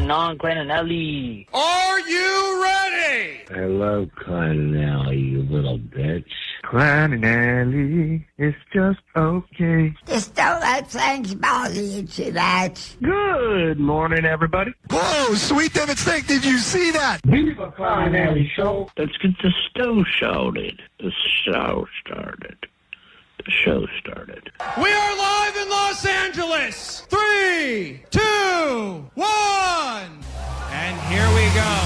going on, Klein and Ally? Are you ready? I love Klein and Ally, you little bitch. Klein and Ally, it's just okay. Just don't let things bother you too much. Good morning, everybody. Whoa, Sweet David Steak, did you see that? Viva Klein and Ally show. Let's get the show started. The show started. The show started. We are live in Los Angeles. 3, 2, 1. And here we go.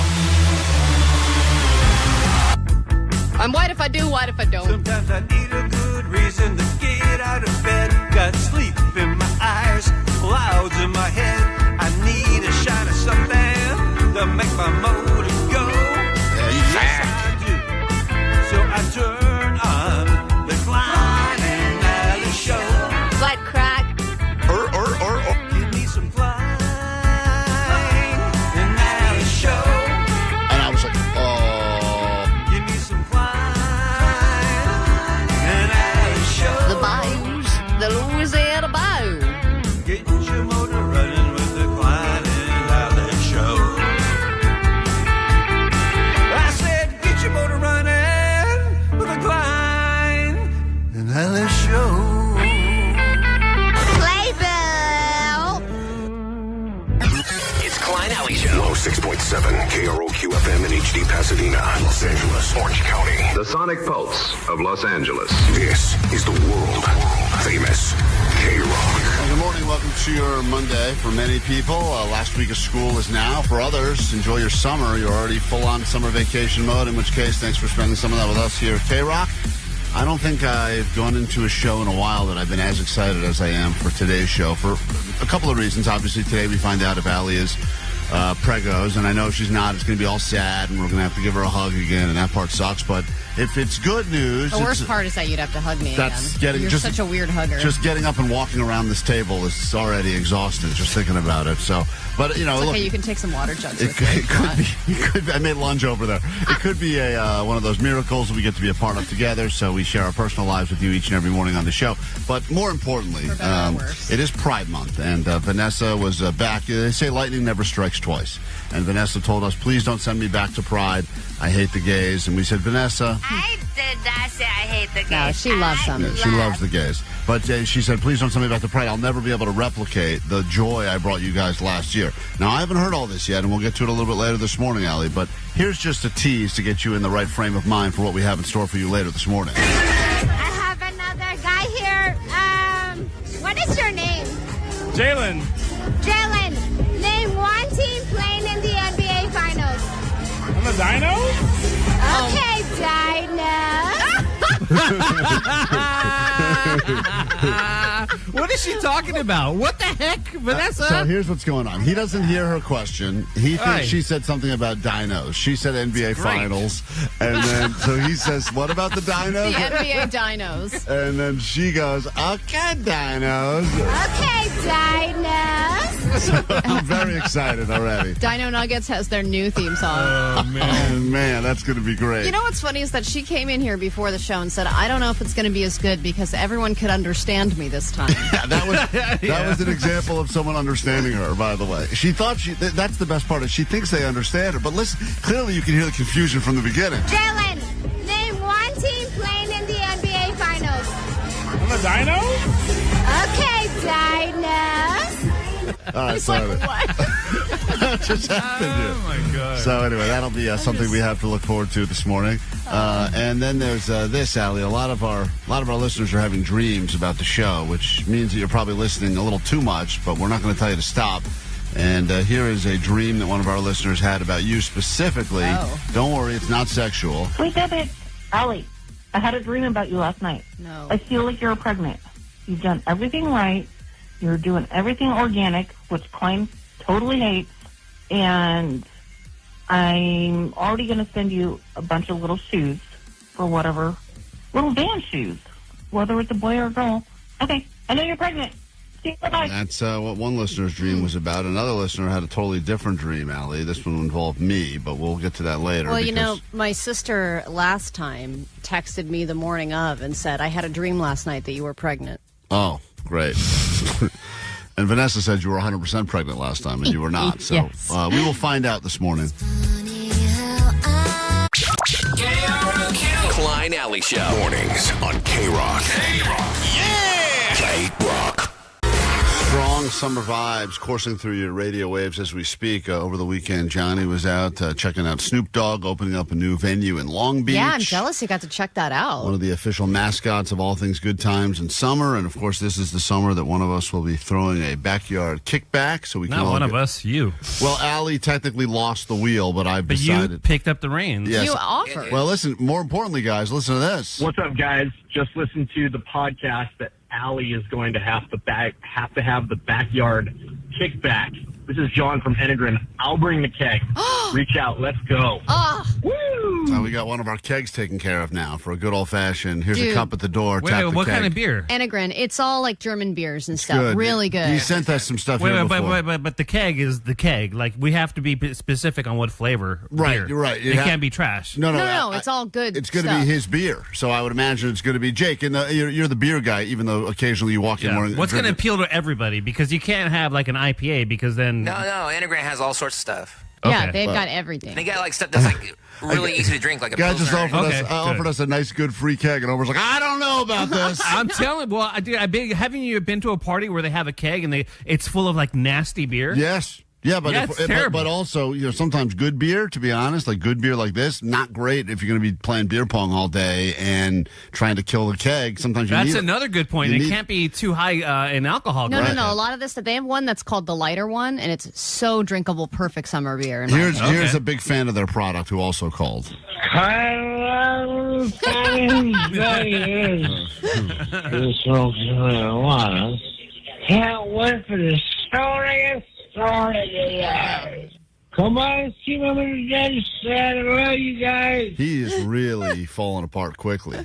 I'm white if I do, white if I don't. Sometimes I need a good reason to get out of bed. Got sleep in my eyes, clouds in my head. I need a shot of something to make my motor go. Yes, I do. So I turn on the Klein and Ally show. Flat crack. Give me some Klein and Ally show. And I was like, oh. Give me some Klein and Ally show. The bayous. The Louisiana bayou. Get your motor running with the Klein and Ally show. I said, get your motor running with the Klein and Ally show. It's Klein Alley Show. 106.7 KROQ-FM in HD Pasadena, Los Angeles, Orange County. The Sonic Pulse of Los Angeles. This is the world-famous K-Rock. Well, good morning. Welcome to your Monday. For many people, last week of school is now. For others, enjoy your summer. You're already full-on summer vacation mode, in which case, thanks for spending some of that with us here at K-Rock. I don't think I've gone into a show in a while that I've been as excited as I am for today's show for a couple of reasons. Obviously, today we find out if Allie is pregos, and I know if she's not, it's going to be all sad, and we're going to have to give her a hug again, and that part sucks. But if it's good news... The worst part is that you'd have to hug me again. You're such a weird hugger. Just getting up and walking around this table is already exhausting, just thinking about it. So, but, you know... It's okay, look, you can take some water jugs with it could be. I made lunch over there. It could be one of those miracles that we get to be a part of together, so we share our personal lives with you each and every morning on the show. But more importantly, it is Pride Month, and Vanessa was back. They say lightning never strikes twice. And Vanessa told us, please don't send me back to Pride. I hate the gays. And we said, Vanessa... I did not say I hate the gays. No, she loves them. Yeah, she loves the gays. But she said, please don't send me back to Pride. I'll never be able to replicate the joy I brought you guys last year. Now, I haven't heard all this yet, and we'll get to it a little bit later this morning, Allie. But here's just a tease to get you in the right frame of mind for what we have in store for you later this morning. I have another guy here. What is your name? Jalen. Jalen. Name one team playing in the NBA Finals. I'm a dino? Okay, What is she talking about? What the heck, Vanessa? So here's what's going on. He doesn't hear her question. He thinks she said something about dinos. She said NBA Finals. And then, so he says, what about the dinos? The NBA dinos. And then she goes, okay, dinos. Okay, dinos. I'm very excited already. Dino Nuggets has their new theme song. Oh, man, that's going to be great. You know what's funny is that she came in here before the show and said, I don't know if it's going to be as good because everyone could understand me this time. Yeah, that was an example of someone understanding her, by the way. She thought that's the best part. She thinks they understand her. But listen, clearly you can hear the confusion from the beginning. Jalen, name one team playing in the NBA Finals. I'm a dino? Okay, dinos. All right, It's like, what? What just happened here? Oh, my God. So anyway, that'll be something we have to look forward to this morning. And then there's this, Allie. A lot of our listeners are having dreams about the show, which means that you're probably listening a little too much, but we're not going to tell you to stop. And here is a dream that one of our listeners had about you specifically. Oh. Don't worry, it's not sexual. Wait a minute. Allie, I had a dream about you last night. No. I feel like you're pregnant. You've done everything right. You're doing everything organic, which Klein totally hates. And I'm already going to send you a bunch of little shoes for whatever. Little dance shoes. Whether it's a boy or a girl. Okay, I know you're pregnant. See you, bye-bye. That's what one listener's dream was about. Another listener had a totally different dream, Allie. This one involved me, but we'll get to that later. Well, you know, my sister last time texted me the morning of and said, I had a dream last night that you were pregnant. Oh, great. And Vanessa said you were 100% pregnant last time, and you were not. So Yes. We will find out this morning. Klein Alley Show. Mornings on K-Rock. K-Rock. Yeah! K-Rock. Strong summer vibes coursing through your radio waves as we speak. Over the weekend, Johnny was out checking out Snoop Dogg, opening up a new venue in Long Beach. Yeah, I'm jealous you got to check that out. One of the official mascots of all things good times in summer. And, of course, this is the summer that one of us will be throwing a backyard kickback. So we can Not all one of us, you. Well, Allie technically lost the wheel, but I've But decided. you picked up the reins. Yes. You offered. Well, listen, more importantly, guys, listen to this. What's up, guys? Just listen to the podcast that Allie is going to have to have the backyard kickback. This is John from Enegren. I'll bring the keg. Reach out. Let's go. Woo! So we got one of our kegs taken care of now for a good old-fashioned, here's a Dude. cup at the door, Wait, tap the what keg. kind of beer? Enegren. It's all like German beers and stuff. Good. Really good. You sent us some stuff Wait, here wait, before. but the keg is the keg. Like, we have to be specific on what flavor. Right, beer. you're right. It can't be trash. No, it's all good It's going to stuff. be his beer, so I would imagine it's going to be Jake. And you're the beer guy, even though occasionally you walk in Yeah. wearing. What's going to appeal to everybody? Because you can't have like an IPA because then. No, Enegren has all sorts of stuff. Yeah, Okay. they've got everything. They got like stuff that's like really easy to drink, like a Guy just Pilsner. offered us a nice, good free keg, and I was like, I don't know about this. I'm telling. Well, haven't you been to a party where they have a keg and it's full of like nasty beer? Yes. Yeah, but Yeah, it's terrible. but also, sometimes good beer, to be honest, like good beer like this, not great if you're going to be playing beer pong all day and trying to kill the keg. Sometimes you That's need another good point. It can't be too high in alcohol. No, content. no. A lot of this, they have one that's called the lighter one, and it's so drinkable, perfect summer beer. Here's a big fan of their product who also called. Can't wait for the show to get started. Come on, see my daddy said I love you guys. He is really falling apart quickly.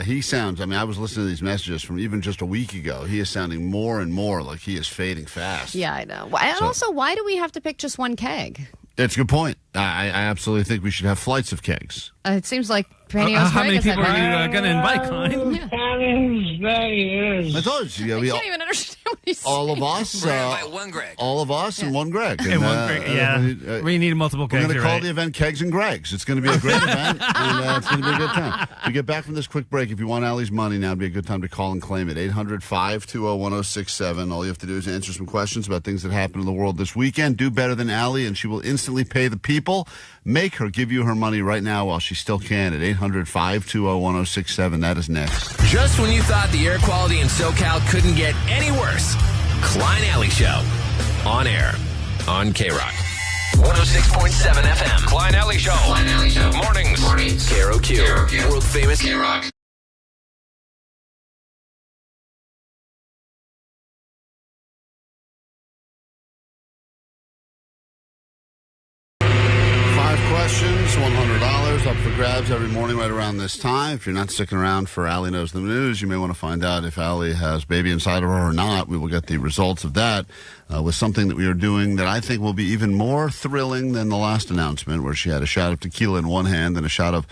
He sounds, I was listening to these messages from even just a week ago. He is sounding more and more like he is fading fast. Yeah, I know. And also, why do we have to pick just one keg? That's a good point. I absolutely think we should have flights of kegs. It seems like Pantyhose how many Greg has people are had you going to invite, Klein? I told you. I can't even understand what he's saying. All of us. one Greg. All of us and one Greg. And one Greg, yeah. We need multiple kegs. We're going to call right? the event Kegs and Gregs. It's going to be a great event, and it's going to be a good time. We get back from this quick break. If you want Allie's money now, it'd be a good time to call and claim it. 800-520-1067. All you have to do is answer some questions about things that happened in the world this weekend. Do better than Allie, and she will instantly pay the people. Make her give you her money right now while she still can at 800-520-1067. That is next. Just when you thought the air quality in SoCal couldn't get any worse, Klein Alley Show. On air. On K-Rock. 106.7 FM. Klein Alley Show. Klein Alley Show. Mornings. KROQ. World famous K-Rock. Questions, $100 up for grabs every morning right around this time. If you're not sticking around for Allie Knows the News, you may want to find out if Allie has baby inside of her or not. We will get the results of that with something that we are doing that I think will be even more thrilling than the last announcement, where she had a shot of tequila in one hand and a shot of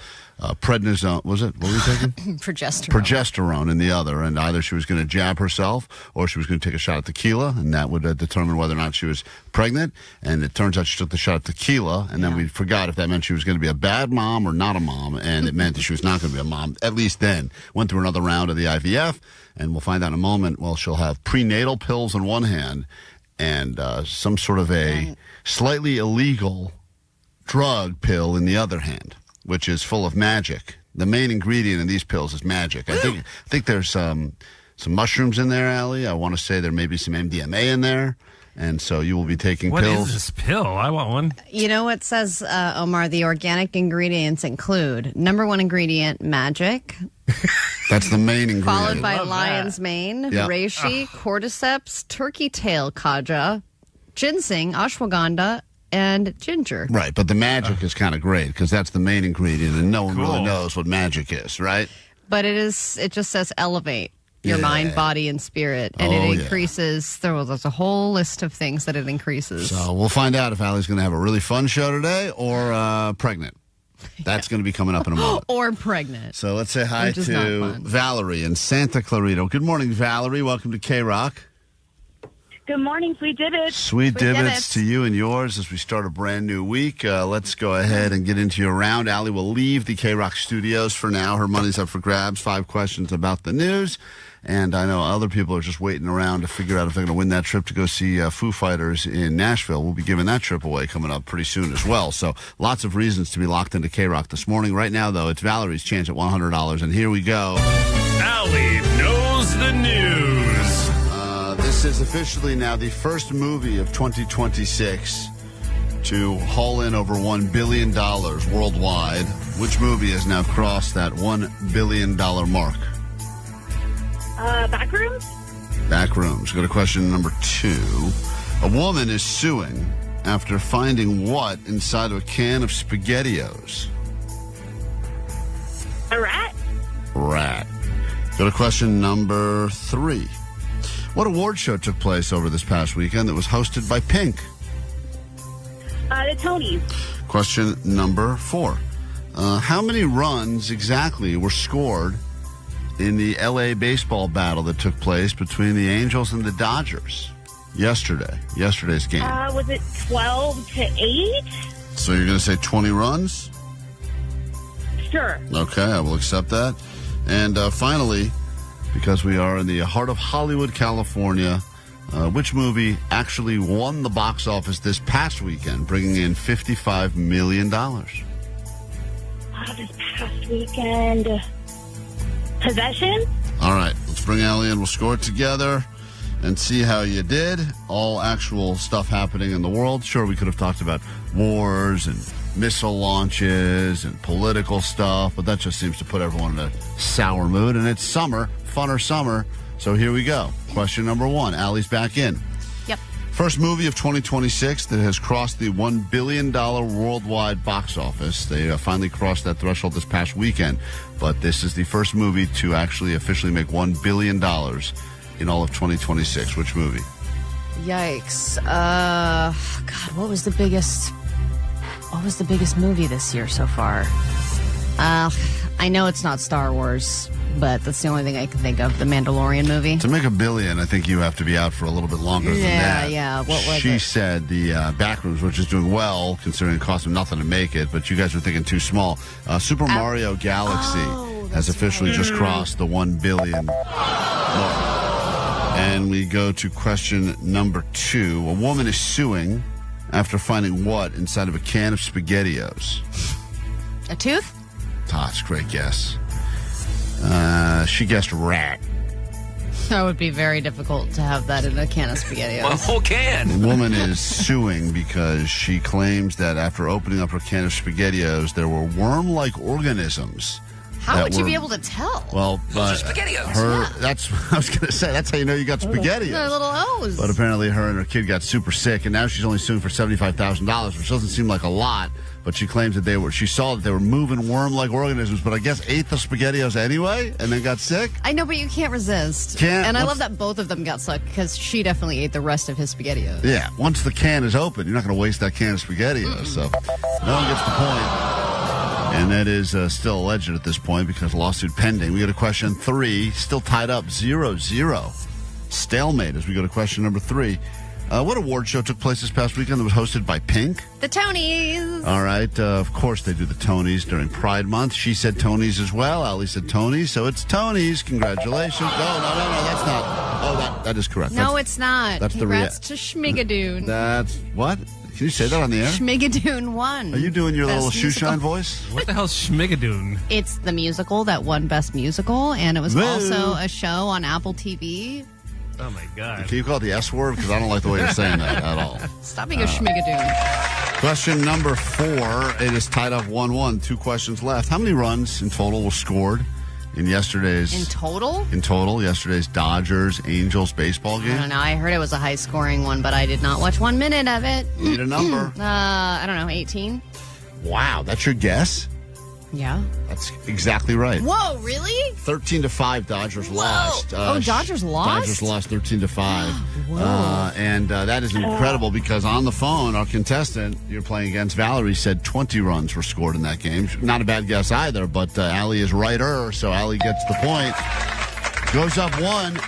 prednisone. Was it? What were you taking? Progesterone in the other. And either she was going to jab herself or she was going to take a shot of tequila, and that would determine whether or not she was pregnant. And it turns out she took the shot of tequila, and then we forgot if that meant she was going to be a bad mom or not a mom, and it meant that she was not going to be a mom, at least then. Went through another round of the IVF, and we'll find out in a moment. Well, she'll have prenatal pills in one hand and some sort of a slightly illegal drug pill in the other hand, which is full of magic. The main ingredient in these pills is magic. I think there's some mushrooms in there, Allie. I want to say there may be some MDMA in there. And so you will be taking pills. What is this pill? I want one. You know what says, Omar, the organic ingredients include number one ingredient, magic. That's the main ingredient. Followed by lion's mane, Yep. reishi, cordyceps, turkey tail kaja, ginseng, ashwagandha, and ginger. Right, but the magic is kind of great because that's the main ingredient, and no one really knows what magic is, right? But it just says elevate your mind, body, and spirit. And Oh, it yeah. increases, there's a whole list of things that it increases. So we'll find out if Allie's going to have a really fun show today or pregnant. That's going to be coming up in a moment. Or pregnant. So let's say hi Which is not to fun. Valerie in Santa Clarita. Good morning, Valerie. Welcome to K-Rock. Good morning, Sweet Divots. Sweet divots to you and yours as we start a brand new week. Let's go ahead and get into your round. Allie will leave the K-Rock studios for now. Her money's up for grabs. 5 questions about the news. And I know other people are just waiting around to figure out if they're going to win that trip to go see Foo Fighters in Nashville. We'll be giving that trip away coming up pretty soon as well. So lots of reasons to be locked into K-Rock this morning. Right now, though, it's Valerie's chance at $100. And here we go. Allie knows the news. This is officially now the first movie of 2026 to haul in over $1 billion worldwide. Which movie has now crossed that $1 billion mark? Backrooms? Backrooms. Go to question number 2. A woman is suing after finding what inside of a can of SpaghettiOs? A rat? Rat. Go to question number 3. What award show took place over this past weekend that was hosted by Pink? The Tonys. Question number 4. How many runs exactly were scored in the L.A. baseball battle that took place between the Angels and the Dodgers yesterday's game? Was it 12 to 8? So you're going to say 20 runs? Sure. Okay, I will accept that. And finally, because we are in the heart of Hollywood, California, which movie actually won the box office this past weekend, bringing in $55 million? This past weekend. Possession? All right, let's bring Allie in. We'll score it together and see how you did. All actual stuff happening in the world. Sure, we could have talked about wars and missile launches and political stuff, but that just seems to put everyone in a sour mood. And it's summer, funner summer. So here we go. Question number 1. Allie's back in. Yep. First movie of 2026 that has crossed the $1 billion worldwide box office. They finally crossed that threshold this past weekend. But this is the first movie to actually officially make $1 billion in all of 2026. Which movie? Yikes. God, what was the biggest movie this year so far? I know it's not Star Wars, but that's the only thing I can think of. The Mandalorian movie. To make $1 billion, I think you have to be out for a little bit longer than that. Yeah. What was she it? said the Backrooms, which is doing well, considering it cost them nothing to make it, but you guys are thinking too small. Super Mario Galaxy has officially just crossed the $1 billion mark. And we go to question number 2. A woman is suing after finding what inside of a can of SpaghettiOs? A tooth? That's a great guess. She guessed rat. That would be very difficult to have that in a can of SpaghettiOs. A whole can. The woman is suing because she claims that after opening up her can of SpaghettiOs, there were worm-like organisms. How would you be able to tell? Well, Those are SpaghettiOs. That's what I was going to say. That's how you know you got SpaghettiOs. They're little O's. But apparently her and her kid got super sick, and now she's only suing for $75,000, which doesn't seem like a lot. But she claims that she saw that they were moving worm-like organisms, but I guess ate the SpaghettiOs anyway and then got sick? I know, but you can't resist. And I love that both of them got sick because she definitely ate the rest of his SpaghettiOs. Yeah, once the can is open, you're not going to waste that can of SpaghettiOs. So no one gets the point. And that is still alleged at this point because lawsuit pending. We go to question 3, still tied up 0-0. Stalemate as we go to question number 3. What award show took place this past weekend that was hosted by Pink? The Tonys. All right. Of course they do the Tonys during Pride Month. She said Tonys as well. Ali said Tonys. So it's Tonys. Congratulations. No, that's not. Oh, that is correct. No, it's not. That's Congrats to Schmigadoon. That's what? Can you say that on the air? Schmigadoon won. Are you doing your Best little musical. shoeshine voice? What the hell's Schmigadoon? It's the musical that won Best Musical, and it was also a show on Apple TV. Oh, my God. Can you call it the S word? Because I don't like the way you're saying that at all. Stop being a Schmigadoon. Question number 4. It is tied up 1-1. 2 questions left. How many runs in total were scored in yesterday's... In total? In total, yesterday's Dodgers-Angels baseball game? I don't know. I heard it was a high-scoring one, but I did not watch 1 minute of it. Need a number. I don't know, 18? Wow, that's your guess? Yeah. That's exactly right. Whoa, really? 13-5, Dodgers lost. Dodgers lost? Dodgers lost 13-5. Whoa. And that is incredible because on the phone, our contestant you're playing against, Valerie, said 20 runs were scored in that game. Not a bad guess either, but Allie is righter, so Allie gets the point. Goes up 1.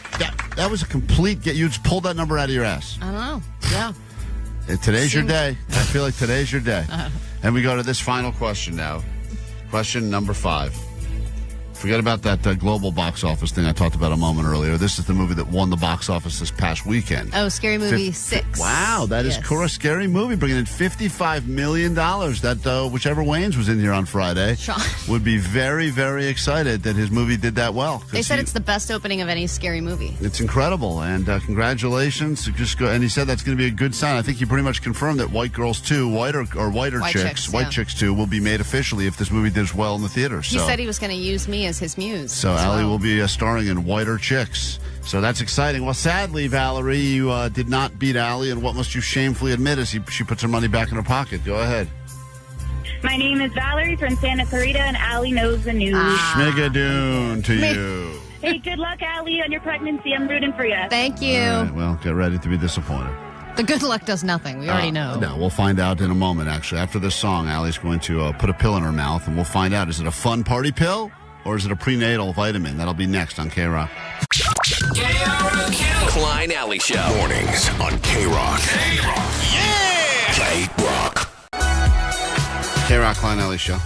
That was a complete get. You just pulled that number out of your ass. I don't know. Yeah. Today's your day. I feel like today's your day. And we go to this final question now. Question number 5. Forget about that global box office thing I talked about a moment earlier. This is the movie that won the box office this past weekend. Oh, Scary Movie 6. Wow, that is correct. Scary Movie, bringing in $55 million. That whichever Wayans was in here on Friday would be very, very excited that his movie did that well. They said it's the best opening of any Scary Movie. It's incredible, and congratulations. Just go, and he said that's going to be a good sign. I think he pretty much confirmed that White Girls 2, Whiter Chicks, White Chicks 2 will be made officially if this movie does well in the theater. He said he was going to use me as his muse. So Allie will be starring in Whiter Chicks. So that's exciting. Well, sadly, Valerie, you did not beat Allie, and what must you shamefully admit is she puts her money back in her pocket. Go ahead. My name is Valerie from Santa Clarita, and Allie knows the news. Schmigadoon to you. Hey, good luck, Allie, on your pregnancy. I'm rooting for you. Thank you. All right, well, get ready to be disappointed. The good luck does nothing. We already know. No, we'll find out in a moment, actually. After this song, Allie's going to put a pill in her mouth, and we'll find out. Is it a fun party pill, or is it a prenatal vitamin? That'll be next on K-Rock. Klein Alley Show. Mornings on K-Rock. K-Rock. Yeah! K-Rock. K-Rock, Klein Alley Show.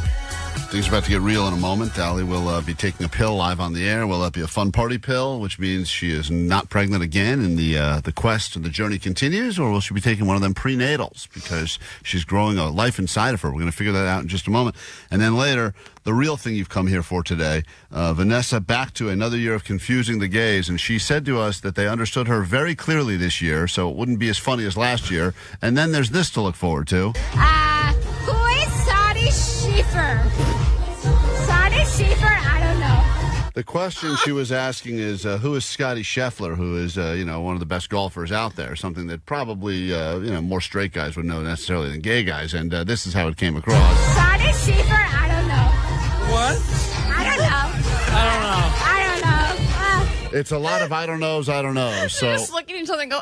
Things are about to get real in a moment. Allie will be taking a pill live on the air. Will that be a fun party pill, which means she is not pregnant again and the quest and the journey continues, or will she be taking one of them prenatals because she's growing a life inside of her? We're going to figure that out in just a moment. And then later, the real thing you've come here for today, Vanessa back to another year of confusing the gays, and she said to us that they understood her very clearly this year, so it wouldn't be as funny as last year. And then there's this to look forward to. Who is Scottie Scheffler? Scottie Scheffler? I don't know. The question she was asking is, who is Scottie Scheffler, who is, one of the best golfers out there, something that probably, more straight guys would know necessarily than gay guys, and this is how it came across. Scottie Scheffler? I don't know. What? I don't know. I don't know. It's a lot of I don't knows, I don't know. So Just looking at each other and go,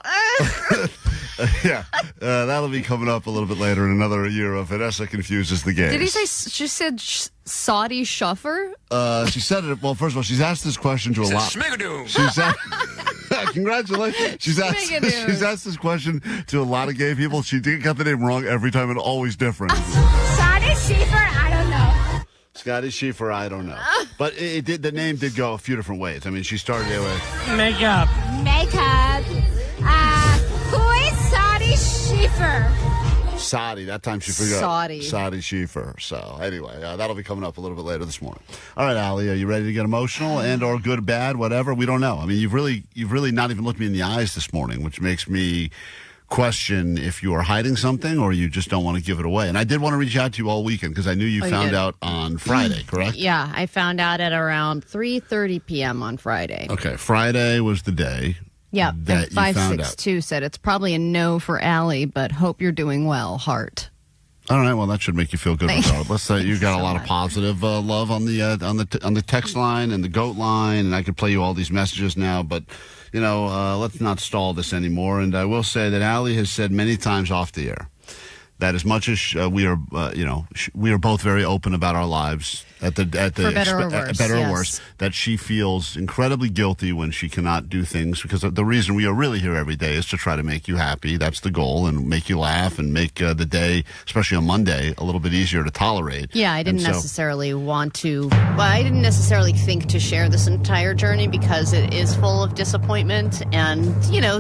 yeah, that'll be coming up a little bit later in another year of Vanessa Confuses the Gays. Did he say, she said Scottie Scheffler? She said it, well, first of all, she's asked this question to a lot. Schmigadoon. She's asked, congratulations. She's asked this question to a lot of gay people. She got the name wrong every time and always different. Scottie Scheffler? I don't know. Scottie Scheffler, I don't know. But the name did go a few different ways. I mean, she started it with Makeup. Who is Scottie Scheffler? Sadi. That time she forgot. Sadi Scheffler. So anyway, that'll be coming up a little bit later this morning. All right, Allie, are you ready to get emotional and or good, bad, whatever? We don't know. I mean, you've really not even looked me in the eyes this morning, which makes me question if you are hiding something or you just don't want to give it away. And I did want to reach out to you all weekend because I knew you found out on Friday, correct? Yeah, I found out at around 3:30 p.m. on Friday. Okay, Friday was the day. Yeah, that and 562 said it's probably a no for Allie, but hope you're doing well, heart. All right, well, that should make you feel good regardless. You got a lot of positive love on the text line and the GOAT line, and I could play you all these messages now, but let's not stall this anymore. And I will say that Allie has said many times off the air that as much as we are both very open about our lives at the better or worse, that she feels incredibly guilty when she cannot do things, because the reason we are really here every day is to try to make you happy. That's the goal, and make you laugh and make the day, especially on Monday, a little bit easier to tolerate. Yeah, I didn't necessarily want to. Well, I didn't necessarily think to share this entire journey because it is full of disappointment and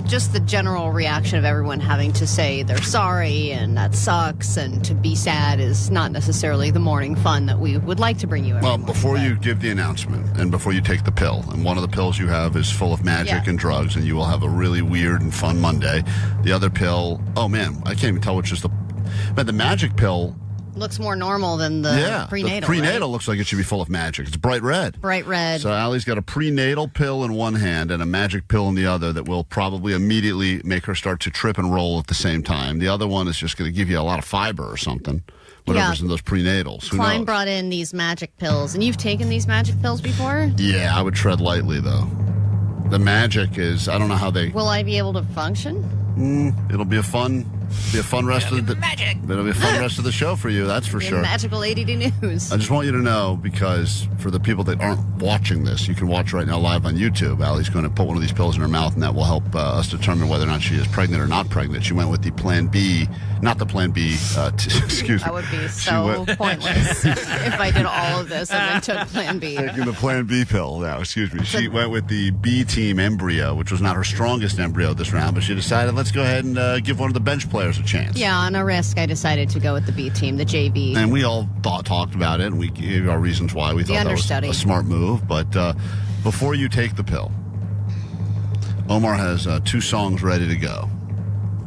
just the general reaction of everyone having to say they're sorry and that sucks, and to be sad is not necessarily the morning fun that we would like to bring you. Well, before you give the announcement and before you take the pill, and one of the pills you have is full of magic and drugs, and you will have a really weird and fun Monday. The other pill, oh man, I can't even tell which is but the magic pill looks more normal than the prenatal. The prenatal looks like it should be full of magic. It's bright red. Bright red. So Allie's got a prenatal pill in one hand and a magic pill in the other that will probably immediately make her start to trip and roll at the same time. The other one is just going to give you a lot of fiber or something. Whatever's in those prenatals. Who Klein knows? brought in these magic pills, and you've taken these magic pills before? Yeah, I would tread lightly, though. The magic is, I don't know how they... Will I be able to function? It'll be a fun Be a fun rest of the magic. It'll be a fun rest of the show for you. That's for sure. Magical A.D.D news. I just want you to know, because for the people that aren't watching this, you can watch right now live on YouTube. Allie's going to put one of these pills in her mouth, and that will help us determine whether or not she is pregnant or not pregnant. She went with the Plan B, not the Plan B. Excuse me. That would be so pointless if I did all of this and then took Plan B. Taking the Plan B pill now. Excuse me. She went with the B team embryo, which was not her strongest embryo this round, but she decided let's go ahead and give one of the bench players a chance. Yeah, on a risk, I decided to go with the B team, the JV. And we all talked about it, and we gave our reasons why we thought that was a smart move. But before you take the pill, Omar has 2 songs ready to go,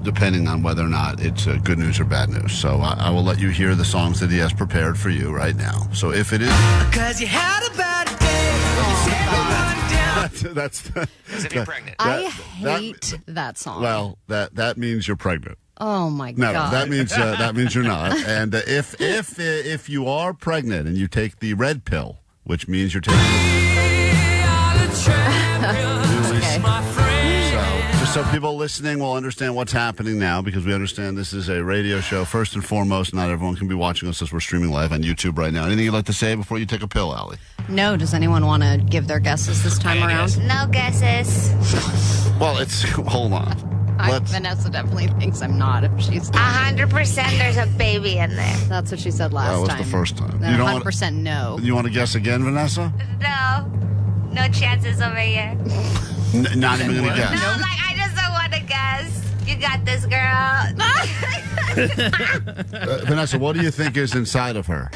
depending on whether or not it's good news or bad news. So I will let you hear the songs that he has prepared for you right now. So if it is... Because you had a bad day. That's As if you're pregnant. I hate that song. Well, that means you're pregnant. Oh my No, God. that means you're not. And if you are pregnant and you take the red pill, which means you're taking just so people listening will understand what's happening now, because we understand this is a radio show. First and foremost, not everyone can be watching us as we're streaming live on YouTube right now. Anything you'd like to say before you take a pill, Allie? No, does anyone want to give their guesses this time around? No guesses. Well, hold on. Vanessa definitely thinks I'm not. If she's 100% there's a baby in there. That's what she said last time. That was the first time. Then You don't 100% no. You want to guess again, Vanessa? No chances over here. Not even going to guess. No, I just don't want to guess. You got this, girl. Vanessa, what do you think is inside of her?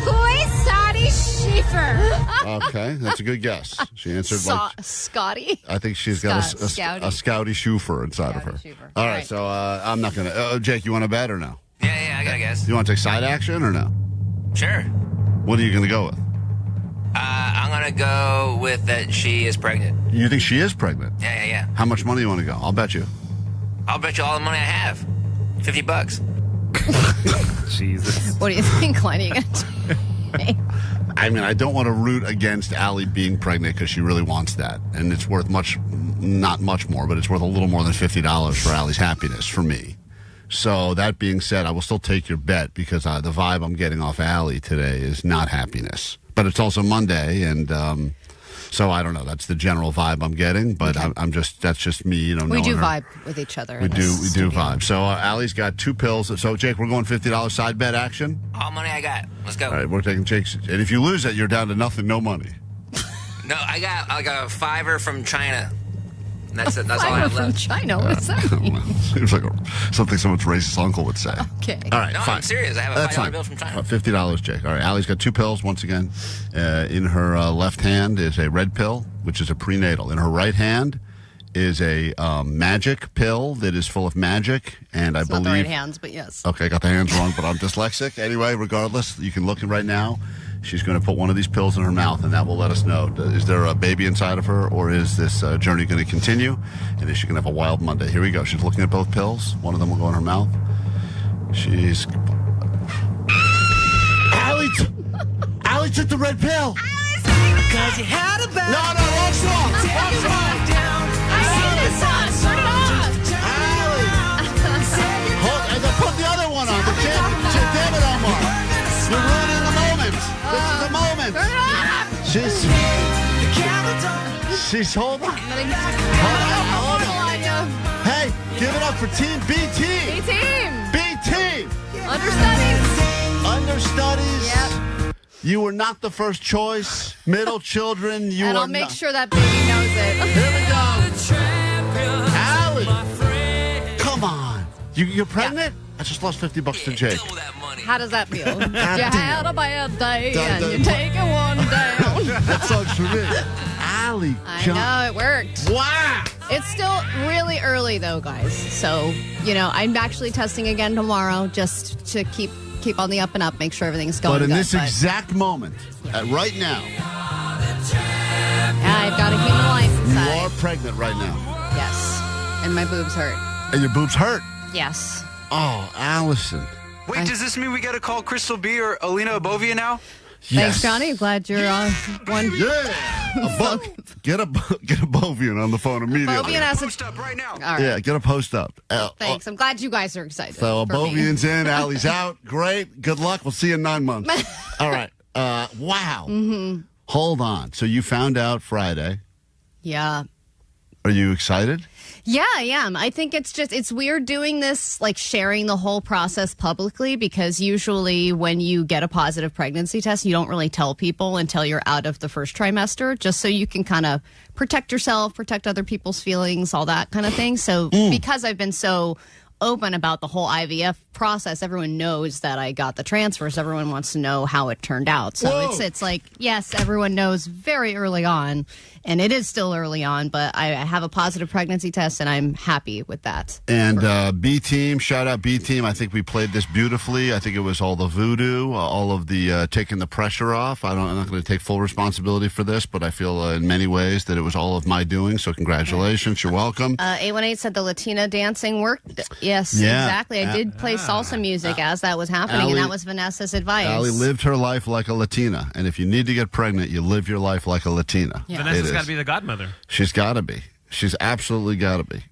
Who is Scottie Scheffler? Okay, that's a good guess. She answered Scottie? I think she's got a Scottie Scheffler inside of her. All right, so I'm not going to... Jake, you want to bet or no? Yeah, I got to guess. You want to take side action or no? Sure. What are you going to go with? I'm going to go with that she is pregnant. You think she is pregnant? Yeah. How much money do you want to go? I'll bet you. I'll bet you all the money I have. $50. Jesus. What do you think, Klein? Are you going to take? I mean, I don't want to root against Allie being pregnant because she really wants that. And it's worth not much more, but it's worth a little more than $50 for Allie's happiness for me. So that being said, I will still take your bet because the vibe I'm getting off Allie today is not happiness. But it's also Monday, and so I don't know. That's the general vibe I'm getting, but okay. That's just me, We do vibe with each other. We do vibe. So Allie's got 2 pills. So Jake, we're going $50 side bet action. All money I got. Let's go. All right, we're taking Jake's. And if you lose it, you're down to nothing, no money. No, I got a $5 from China. That's all I have from left. China? What's that mean? Seems like something someone's racist uncle would say. Okay. All right, no, fine. I'm serious. I have a $5 bill from China. $50, Jake. All right, Allie's got 2 pills once again. In her left hand is a red pill, which is a prenatal. In her right hand is a magic pill that is full of magic, and It's I believe not the right hands, but yes. Okay, I got the hands wrong, but I'm dyslexic. Anyway, regardless, you can look right now. She's going to put one of these pills in her mouth, and that will let us know. Is there a baby inside of her, or is this journey going to continue? And is she going to have a wild Monday? Here we go. She's looking at both pills. One of them will go in her mouth. She's... Allie took the red pill. Because you had a bad No, wrong song. Wrong song. I see this song. Turn it off. Allie. Put the other one on. Damn it, Omar. You're ruining the moment. This is the moment. Turn it off. She's hold on. Hold on. Hey, give it up for Team B Team. B team. B Team. Understudies. Yep. You were not the first choice. Middle children, you And are I'll make not. sure that baby knows it. Here we go. Allie. Come on. You're pregnant? Yeah. I just lost $50 to Jake. How does that feel? You had a bad day and you take it one down. That song's for me. Allie. I know, it worked. Wow. It's still really early, though, guys. So, I'm actually testing again tomorrow just to keep on the up and up, make sure everything's going good. But in this exact moment, right now, I've got a human life inside. You are pregnant right now. Yes. And my boobs hurt. And your boobs hurt? Yes. Oh, Allison. Wait, does this mean we got to call Crystal B or Alina Abovia now? Thanks, Johnny. I'm glad you're one. Yeah. Get a Bovian on the phone immediately. Bovian has Post up right now. All right. Yeah, get a post up. Thanks. I'm glad you guys are excited. So for me. Bovian's in, Allie's out. Great. Good luck. We'll see you in 9 months. All right. Wow. Mm-hmm. Hold on. So you found out Friday. Yeah. Are you excited? Yeah, I am. I think it's weird doing this, like sharing the whole process publicly, because usually when you get a positive pregnancy test, you don't really tell people until you're out of the first trimester, just so you can kind of protect yourself, protect other people's feelings, all that kind of thing. So because I've been so open about the whole IVF process, everyone knows that I got the transfers. Everyone wants to know how it turned out. So it's like, yes, everyone knows very early on, and it is still early on, but I have a positive pregnancy test, and I'm happy with that. And B-Team, shout out B-Team. I think we played this beautifully. I think it was all the voodoo, all of the taking the pressure off. I'm not going to take full responsibility for this, but I feel in many ways that it was all of my doing, so congratulations. You're welcome. 818 said the Latina dancing worked. Yes, exactly. I did play salsa music as that was happening, and that was Vanessa's advice. Allie lived her life like a Latina, and if you need to get pregnant, you live your life like a Latina. Yeah. Vanessa's got to be the godmother. She's got to be. She's absolutely got to be.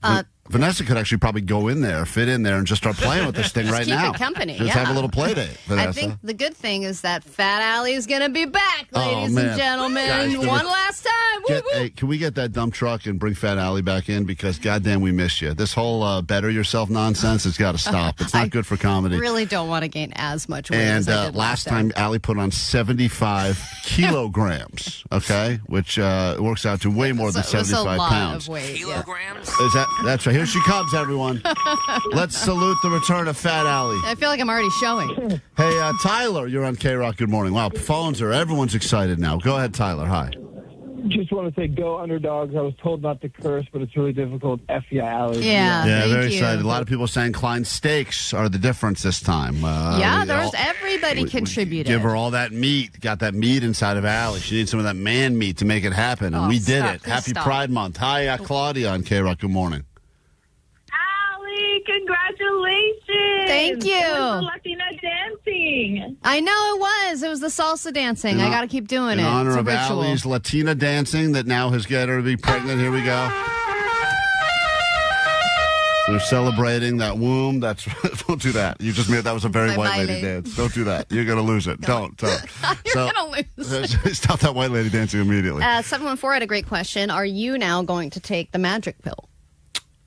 Vanessa could actually probably go in there, fit in there, and just start playing with this thing right now. Keep it company. Just have a little play date, Vanessa. I think the good thing is that Fat Allie is going to be back, ladies and gentlemen. Guys, one last time. Hey, can we get that dump truck and bring Fat Allie back in? Because goddamn, we miss you. This whole better yourself nonsense has got to stop. It's not good for comedy. I really don't want to gain as much weight and as I did last time, Allie put on 75 kilograms, okay, which works out to way more than 75 pounds. Of weight, kilograms? That's right. Here she comes, everyone. Let's salute the return of Fat Allie. I feel like I'm already showing. Hey, Tyler, you're on K-Rock. Good morning. Wow, everyone's excited now. Go ahead, Tyler. Hi. Just want to say, go underdogs. I was told not to curse, but it's really difficult. F yeah, Allie. Yeah, very excited. A lot of people saying Klein steaks are the difference this time. Everybody contributed. Give her all that meat. Got that meat inside of Allie. She needs some of that man meat to make it happen, and we did it. Happy Pride Month. Hi, Claudia on K-Rock. Good morning. Congratulations! Thank you. It was the Latina dancing. I know it was. It was the salsa dancing. I got to keep doing it. In honor it's a of ritual. Allie's Latina dancing that now has got her to be pregnant. Here we go. They're celebrating that womb. Don't do that. You just made that was a very white lady dance. Don't do that. You're going to lose it. Don't. You're going to lose. Stop that white lady dancing immediately. 714 had a great question. Are you now going to take the magic pill?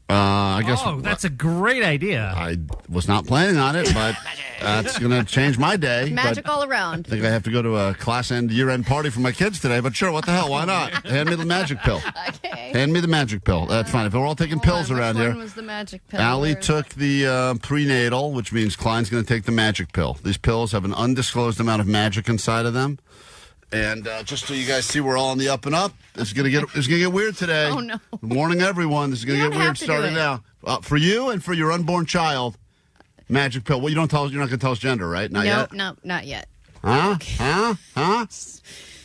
I guess. Oh, that's a great idea. I was not planning on it, but that's going to change my day. Magic all around. I think I have to go to a class-end, year-end party for my kids today, but sure, what the hell, why not? Hand me the magic pill. Okay. Hand me the magic pill. That's fine. If we're all taking pills around here. Which one was the magic pill? Allie took the prenatal, which means Klein's going to take the magic pill. These pills have an undisclosed amount of magic inside of them. And just so you guys see, we're all on the up and up. It's gonna get weird today. Oh no! Good morning, everyone. This is gonna get weird starting now. For you and for your unborn child, magic pill. Well, you're not gonna tell us gender, right? Not yet. No, not yet. Huh?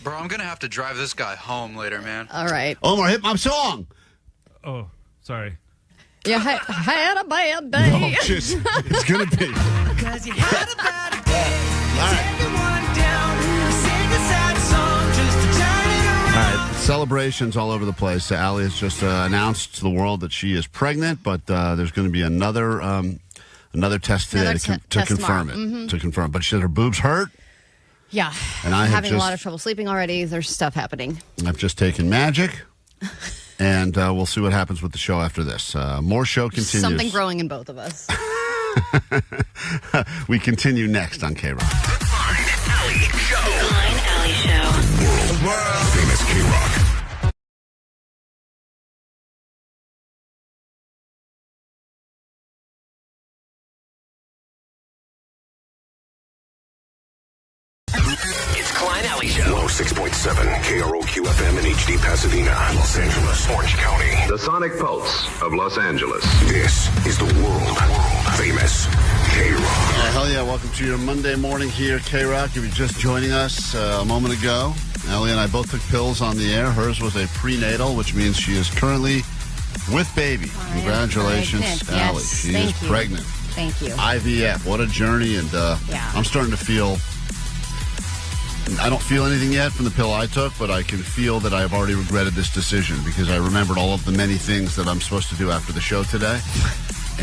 Bro, I'm gonna have to drive this guy home later, man. All right. Omar, hit my song. Oh, sorry. You had a bad day. No, it's gonna be. Because you had a bad day. All right. All right, celebrations all over the place. Allie has just announced to the world that she is pregnant, but there's going to be another test today to confirm it. Mm-hmm. To confirm, but she said her boobs hurt. Yeah, and I'm having a lot of trouble sleeping already. There's stuff happening. I've just taken magic, and we'll see what happens with the show after this. More show continues. Something growing in both of us. We continue next on K-Rock. Klein and Ally Show. World famous K-Rock. It's Klein Ally Show. 106.7 KROQ FM in HD Pasadena, Los Angeles, Orange County. The Sonic Pulse of Los Angeles. This is the world famous K-Rock. Hell yeah, welcome to your Monday morning here, K-Rock. If you're just joining us a moment ago, Allie and I both took pills on the air. Hers was a prenatal, which means she is currently with baby. Congratulations, Allie. Yes, she is pregnant. Thank you. IVF, what a journey. And I'm starting to feel I don't feel anything yet from the pill I took, but I can feel that I have already regretted this decision because I remembered all of the many things that I'm supposed to do after the show today.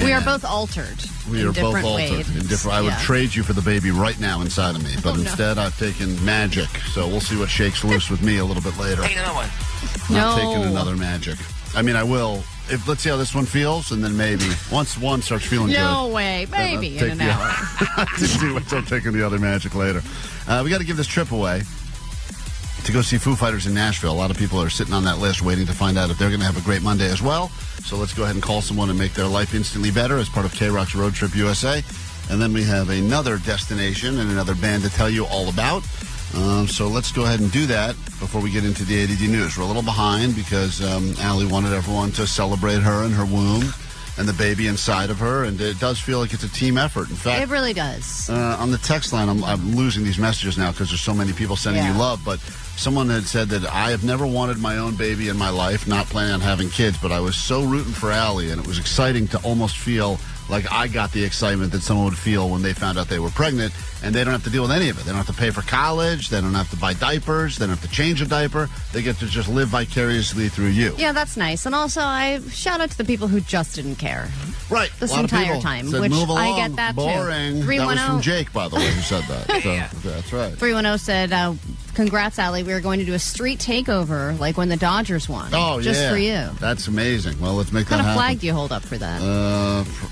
We are both altered. We are both altered. I would trade you for the baby right now inside of me, but instead I've taken magic. So we'll see what shakes loose with me a little bit later. Take another one. Not taking another magic. I mean, I will. Let's see how this one feels, and then maybe once one starts feeling good. No way. Maybe in an hour. I'm taking the other magic later. We got to give this trip away to go see Foo Fighters in Nashville. A lot of people are sitting on that list waiting to find out if they're going to have a great Monday as well. So let's go ahead and call someone and make their life instantly better as part of K-Rock's Road Trip USA. And then we have another destination and another band to tell you all about. So let's go ahead and do that before we get into the A.D.D news. We're a little behind because Allie wanted everyone to celebrate her and her womb and the baby inside of her, and it does feel like it's a team effort. In fact, it really does. On the text line, I'm losing these messages now because there's so many people sending you love, but someone had said that I have never wanted my own baby in my life, not planning on having kids, but I was so rooting for Allie, and it was exciting to almost feel like I got the excitement that someone would feel when they found out they were pregnant, and they don't have to deal with any of it. They don't have to pay for college. They don't have to buy diapers. They don't have to change a diaper. They get to just live vicariously through you. Yeah, that's nice. And also, I shout out to the people who just didn't care. Right. This entire time, said, which move along. I get that Boring. too. That was from Jake, by the way, who said that. So, that's right. 310 said, congrats, Allie. We are going to do a street takeover like when the Dodgers won. Oh, just for you. That's amazing. Well, let's make that happen. What kind of flag do you hold up for that?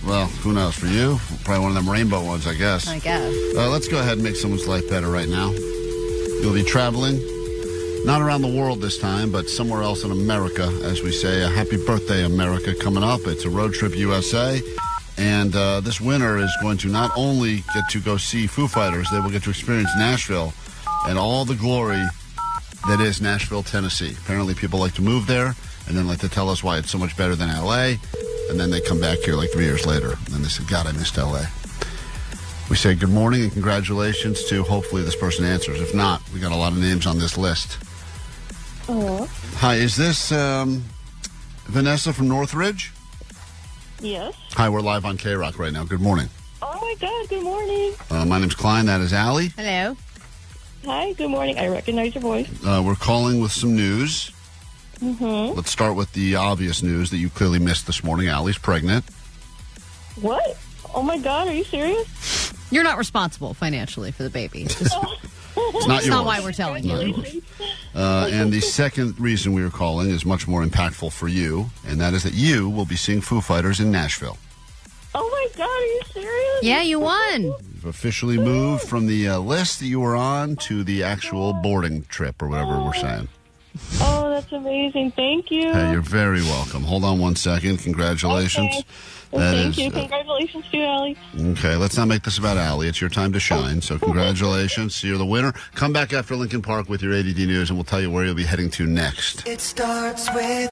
Well, who knows? For you? Probably one of them rainbow ones, I guess. I guess. Let's go ahead and make someone's life better right now. You'll be traveling, not around the world this time, but somewhere else in America, as we say. A happy birthday, America, coming up. It's a Road Trip USA. And this winner is going to not only get to go see Foo Fighters, they will get to experience Nashville and all the glory that is Nashville, Tennessee. Apparently people like to move there and then like to tell us why it's so much better than L.A., and then they come back here like 3 years later, and then they say, God, I missed L.A. We say good morning and congratulations to hopefully this person answers. If not, we got a lot of names on this list. Hello. Hi, is this Vanessa from Northridge? Yes. Hi, we're live on K-Rock right now. Good morning. Oh, my God. Good morning. My name's Klein. That is Allie. Hello. Hi. Good morning. I recognize your voice. We're calling with some news. Mm-hmm. Let's start with the obvious news that you clearly missed this morning. Allie's pregnant. What? Oh, my God. Are you serious? You're not responsible financially for the baby. It's not yours. That's not why we're telling you. And the second reason we are calling is much more impactful for you, and that is that you will be seeing Foo Fighters in Nashville. Oh, my God. Are you serious? Yeah, you won. You've officially moved from the list that you were on to the actual boarding trip or whatever we're saying. Oh, that's amazing. Thank you. Hey, you're very welcome. Hold on one second. Congratulations. Okay. Thank you. Congratulations to you, Allie. Okay, let's not make this about Allie. It's your time to shine. So congratulations. You're the winner. Come back after Lincoln Park with your ADD news, and we'll tell you where you'll be heading to next. It starts with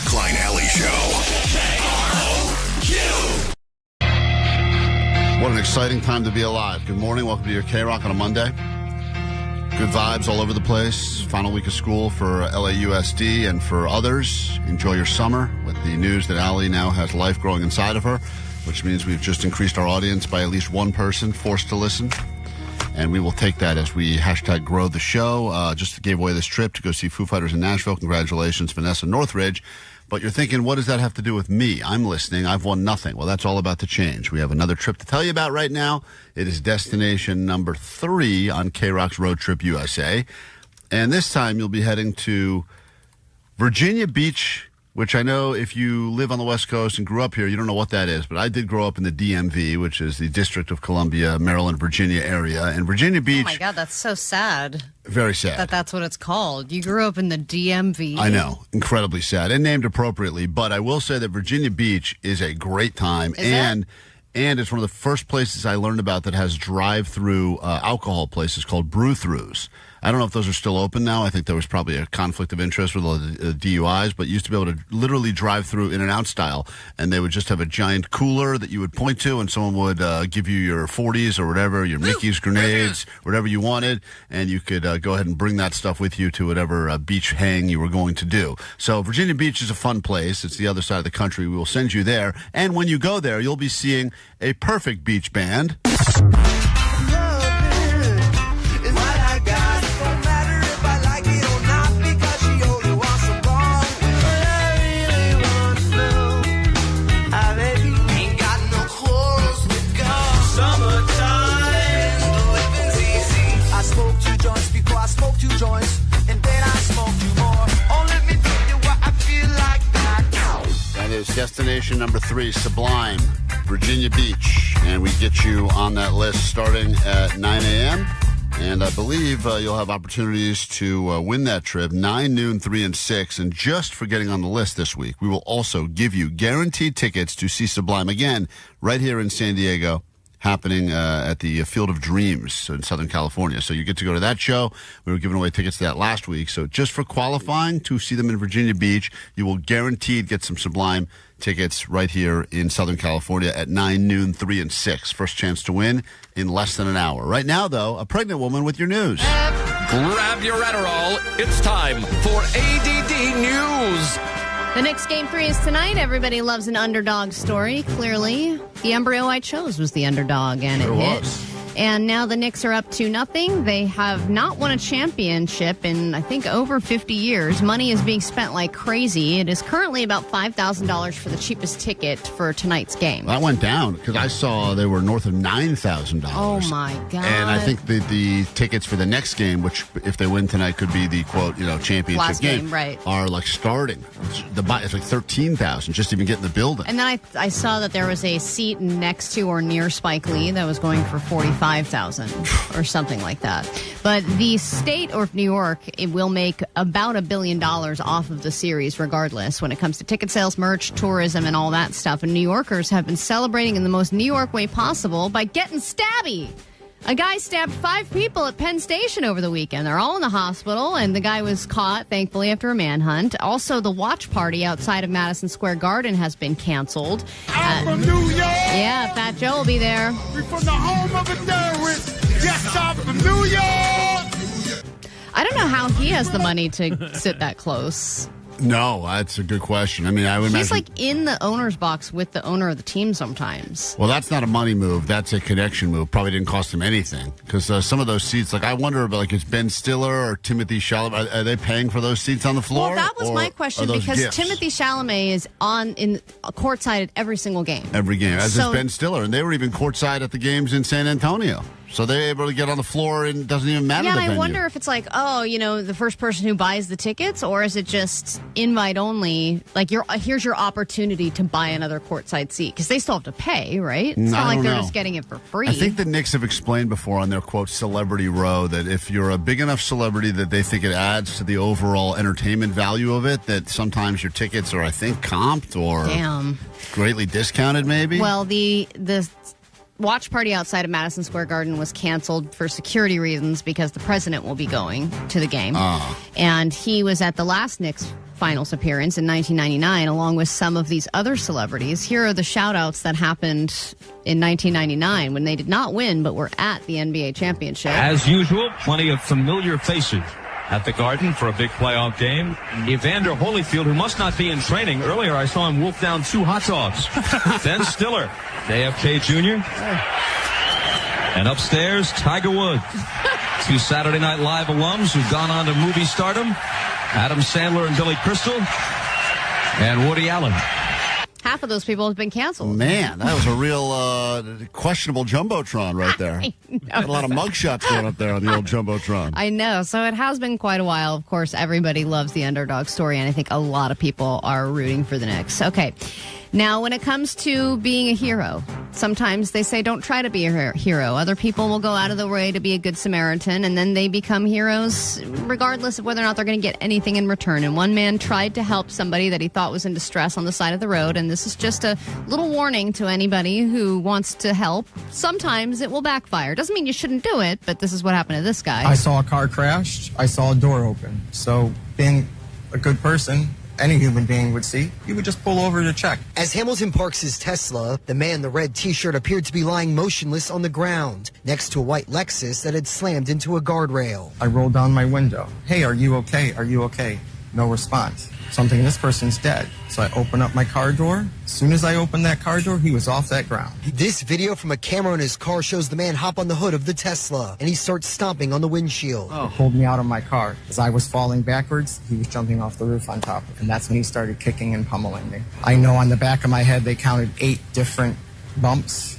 Klein Alley Show. What an exciting time to be alive. Good morning. Welcome to your K-Rock on a Monday. Good vibes all over the place. Final week of school for LAUSD and for others. Enjoy your summer with the news that Allie now has life growing inside of her, which means we've just increased our audience by at least one person forced to listen. And we will take that as we hashtag grow the show. Just gave away this trip to go see Foo Fighters in Nashville. Congratulations, Vanessa Northridge. But you're thinking, what does that have to do with me? I'm listening. I've won nothing. Well, that's all about to change. We have another trip to tell you about right now. It is destination number 3 on K-Rock's Road Trip USA. And this time you'll be heading to Virginia Beach, which I know if you live on the West Coast and grew up here, you don't know what that is. But I did grow up in the DMV, which is the District of Columbia, Maryland, Virginia area. And Virginia Beach... Oh, my God, that's so sad. Very sad. That's what it's called. You grew up in the DMV. I know. Incredibly sad. And named appropriately. But I will say that Virginia Beach is a great time. And it's one of the first places I learned about that has drive-through alcohol places called brew-throughs. I don't know if those are still open now. I think there was probably a conflict of interest with the DUIs, but you used to be able to literally drive through in and out style, and they would just have a giant cooler that you would point to, and someone would give you your 40s or whatever, your Mickey's grenades, whatever you wanted, and you could go ahead and bring that stuff with you to whatever beach hang you were going to do. So Virginia Beach is a fun place. It's the other side of the country. We will send you there, and when you go there, you'll be seeing a perfect beach band. vacation number 3, Sublime, Virginia Beach. And we get you on that list starting at 9 a.m. And I believe you'll have opportunities to win that trip 9, noon, 3, and 6. And just for getting on the list this week, we will also give you guaranteed tickets to see Sublime again right here in San Diego, happening at the Field of Dreams in Southern California. So you get to go to that show. We were giving away tickets to that last week. So just for qualifying to see them in Virginia Beach, you will guaranteed get some Sublime tickets right here in Southern California at 9, noon, 3, and 6. First chance to win in less than an hour. Right now, though, a pregnant woman with your news. Grab your Adderall. It's time for A.D.D. News. The Knicks Game 3 is tonight. Everybody loves an underdog story. Clearly, the embryo I chose was the underdog, and it hit. And now the Knicks are up 2-0. They have not won a championship in, I think, over 50 years. Money is being spent like crazy. It is currently about $5,000 for the cheapest ticket for tonight's game. That went down because I saw they were north of $9,000. Oh, my God. And I think the tickets for the next game, which if they win tonight could be the, quote, championship last game, right, are like starting. It's like $13,000 just to even get in the building. And then I saw that there was a seat next to or near Spike Lee that was going for $45,000 or something like that. But the state of New York, it will make about $1 billion off of the series regardless when it comes to ticket sales, merch, tourism, and all that stuff. And New Yorkers have been celebrating in the most New York way possible by getting stabby. A guy stabbed 5 people at Penn Station over the weekend. They're all in the hospital, and the guy was caught, thankfully, after a manhunt. Also, the watch party outside of Madison Square Garden has been canceled. I'm from New York! Yeah, Fat Joe will be there. We're from the home of the terrorists! Yes, I'm from New York! I don't know how he has the money to sit that close. No, that's a good question. I mean, I would imagine he's like in the owner's box with the owner of the team sometimes. Well, that's not a money move. That's a connection move. Probably didn't cost him anything because some of those seats, like I wonder about, like it's Ben Stiller or Timothy Chalamet. Are they paying for those seats on the floor? Well, that was my question because gifts? Timothy Chalamet is in courtside at every single game. Every game, as is Ben Stiller, and they were even courtside at the games in San Antonio. So they're able to get on the floor and it doesn't even matter. Yeah, the and I venue. wonder if it's like, the first person who buys the tickets, or is it just invite only? Like, here's your opportunity to buy another courtside seat because they still have to pay, right? It's not like they're just getting it for free. I think the Knicks have explained before on their quote celebrity row that if you're a big enough celebrity that they think it adds to the overall entertainment value of it, that sometimes your tickets are, I think, comped or greatly discounted, maybe. Well, the watch party outside of Madison Square Garden was canceled for security reasons because the president will be going to the game. And he was at the last Knicks Finals appearance in 1999 along with some of these other celebrities. Here are the shout-outs that happened in 1999 when they did not win but were at the NBA championship. As usual, plenty of familiar faces at the Garden for a big playoff game. Evander Holyfield, who must not be in training. Earlier, I saw him wolf down 2 hot dogs. Ben Stiller, JFK Jr. And upstairs, Tiger Woods. 2 Saturday Night Live alums who've gone on to movie stardom. Adam Sandler and Billy Crystal. And Woody Allen. Half of those people have been canceled. Man, that was a real questionable Jumbotron right there. Got a lot of mugshots going up there on the old Jumbotron. I know. So it has been quite a while. Of course, everybody loves the underdog story, and I think a lot of people are rooting for the Knicks. Okay. Now, when it comes to being a hero, sometimes they say don't try to be a hero. Other people will go out of the way to be a good Samaritan, and then they become heroes regardless of whether or not they're going to get anything in return. And one man tried to help somebody that he thought was in distress on the side of the road, and this is just a little warning to anybody who wants to help. Sometimes it will backfire. Doesn't mean you shouldn't do it, but this is what happened to this guy. I saw a car crash. I saw a door open. So being a good person, any human being would see, you would just pull over to check. As Hamilton parks his Tesla, the man in the red T-shirt appeared to be lying motionless on the ground next to a white Lexus that had slammed into a guardrail. I rolled down my window. Hey, are you okay? Are you okay? No response. So I'm thinking this person's dead. So I open up my car door. As soon as I opened that car door, he was off that ground. This video from a camera in his car shows the man hop on the hood of the Tesla, and he starts stomping on the windshield. He pulled me out of my car. As I was falling backwards, he was jumping off the roof on top of it. And that's when he started kicking and pummeling me. I know on the back of my head, they counted 8 different bumps,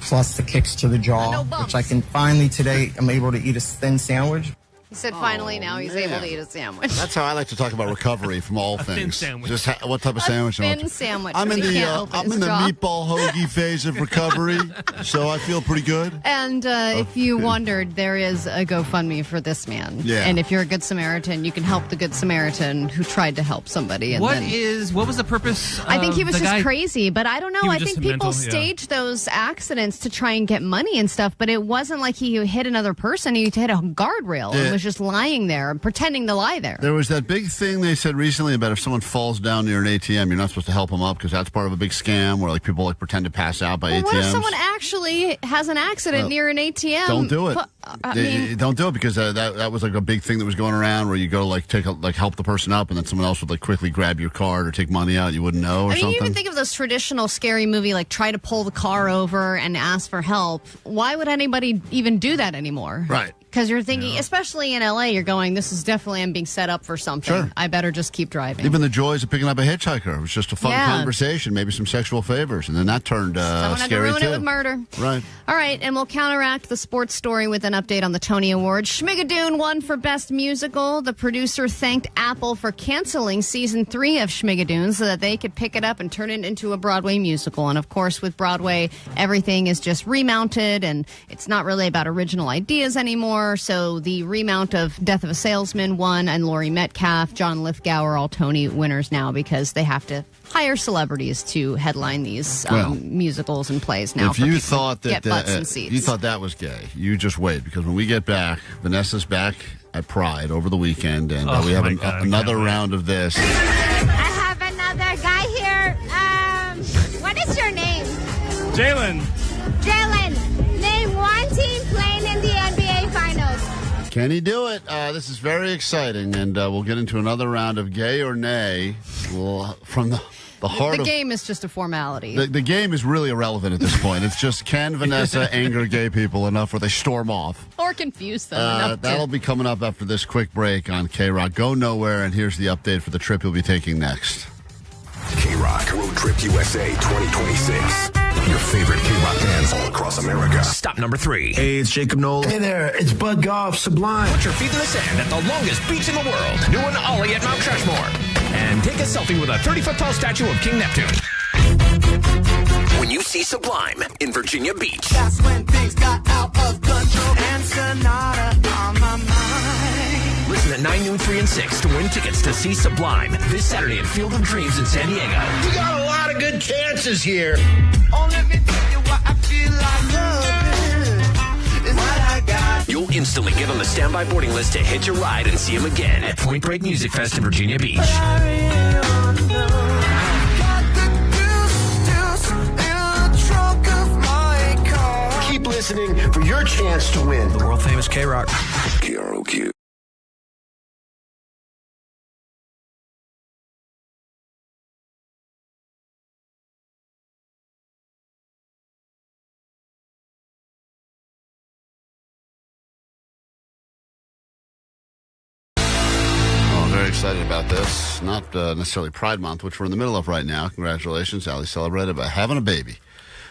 plus the kicks to the jaw, which I can finally today, I'm able to eat a thin sandwich. He said finally now he's able to eat a sandwich. That's how I like to talk about recovery from all things. Thin sandwich. Just what type of sandwich? Thin sandwich. I'm in the jaw. meatball hoagie phase of recovery, so I feel pretty good. And if you wondered, there is a GoFundMe for this man. Yeah. And if you're a good Samaritan, you can help the good Samaritan who tried to help somebody. And What was the purpose? I think he was the just guy? crazy, but I don't know. He was I just think people mental, yeah. stage those accidents to try and get money and stuff, but it wasn't like he hit another person. He hit a guardrail and was just lying there and pretending to lie there. There was that big thing they said recently about if someone falls down near an ATM, you're not supposed to help them up because that's part of a big scam where people pretend to pass out by ATMs. What if someone actually has an accident near an ATM? Don't do it. I Don't do it because that was a big thing that was going around where you go help the person up and then someone else would quickly grab your card or take money out you wouldn't know or something. You even think of those traditional scary movie try to pull the car over and ask for help. Why would anybody even do that anymore? Right. Because you're thinking, especially in L.A., you're going, this is definitely, I'm being set up for something. Sure. I better just keep driving. Even the joys of picking up a hitchhiker. It was just a fun conversation, maybe some sexual favors, and then that turned Someone had to scary ruin too. it with murder. Right. All right, and we'll counteract the sports story with an update on the Tony Awards. Schmigadoon won for Best Musical. The producer thanked Apple for canceling Season 3 of Schmigadoon so that they could pick it up and turn it into a Broadway musical. And, of course, with Broadway, everything is just remounted, and it's not really about original ideas anymore. So the remount of Death of a Salesman won, and Laurie Metcalf, John Lithgow are all Tony winners now because they have to hire celebrities to headline these musicals and plays now. If you thought that get butts and seats. you thought that was gay, you just wait because when we get back, Vanessa's back at Pride over the weekend, and we have another round of this. I have another guy here. What is your name? Jalen. Jalen. Name one team playing in the NBA Finals. Can he do it? This is very exciting, and we'll get into another round of gay or nay from the heart the game is just a formality. The game is really irrelevant at this point. It's just, can Vanessa anger gay people enough where they storm off? Or confuse them enough That'll be coming up after this quick break on K-Rock. Go nowhere, and here's the update for the trip you'll be taking next. K-Rock Road Trip USA 2026. Your favorite K-Rock bands all across America. Stop number 3. Hey, it's Jacob Nolan. Hey there, it's Bud Goff, Sublime. Put your feet in the sand at the longest beach in the world. Do an ollie at Mount Trashmore. And take a selfie with a 30-foot tall statue of King Neptune. When you see Sublime in Virginia Beach. That's when things got out of control. And Sonata on my mind. Listen at 9, noon, 3, and 6 to win tickets to see Sublime this Saturday at Field of Dreams in San Diego. You got a lot of good chances here. Oh, let me tell you what I feel like loving is what I got. You'll instantly get on the standby boarding list to hitch a ride and see him again at Point Break Music Fest in Virginia Beach. Keep listening for your chance to win. The world famous K-Rock. KROQ. Very excited about this. Not necessarily Pride Month, which we're in the middle of right now. Congratulations, Allie celebrated by having a baby.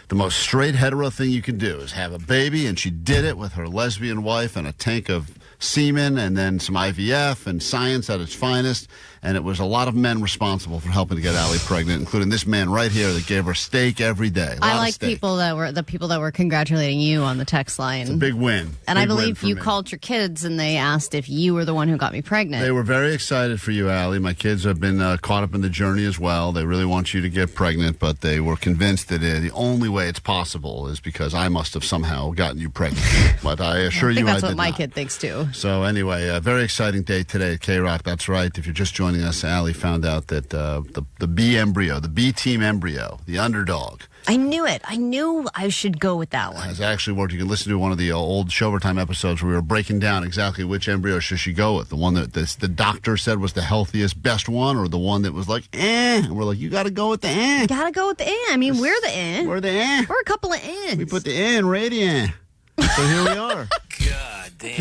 The most straight hetero thing you can do is have a baby, and she did it with her lesbian wife and a tank of semen and then some IVF and science at its finest. And it was a lot of men responsible for helping to get Allie pregnant, including this man right here that gave her steak every day. I like people that were congratulating you on the text line. It's a big win. And I believe you called your kids and they asked if you were the one who got me pregnant. They were very excited for you, Allie. My kids have been caught up in the journey as well. They really want you to get pregnant, but they were convinced that the only way it's possible is because I must have somehow gotten you pregnant. But I assure you I did not. That's what my kid thinks too. So anyway, a very exciting day today at K-Rock. That's right. If you're just joining us, Allie found out that the B embryo, the B team embryo, the underdog. I knew it. I knew I should go with that one. Has actually worked. You can listen to one of the old Showtime episodes where we were breaking down exactly which embryo should she go with. The one that the doctor said was the healthiest, best one, or the one that was like, And we're like, you got to go with the You got to go with the I mean, we're the We're the We're a couple of N's. We put the in radiant. So here we are. God damn.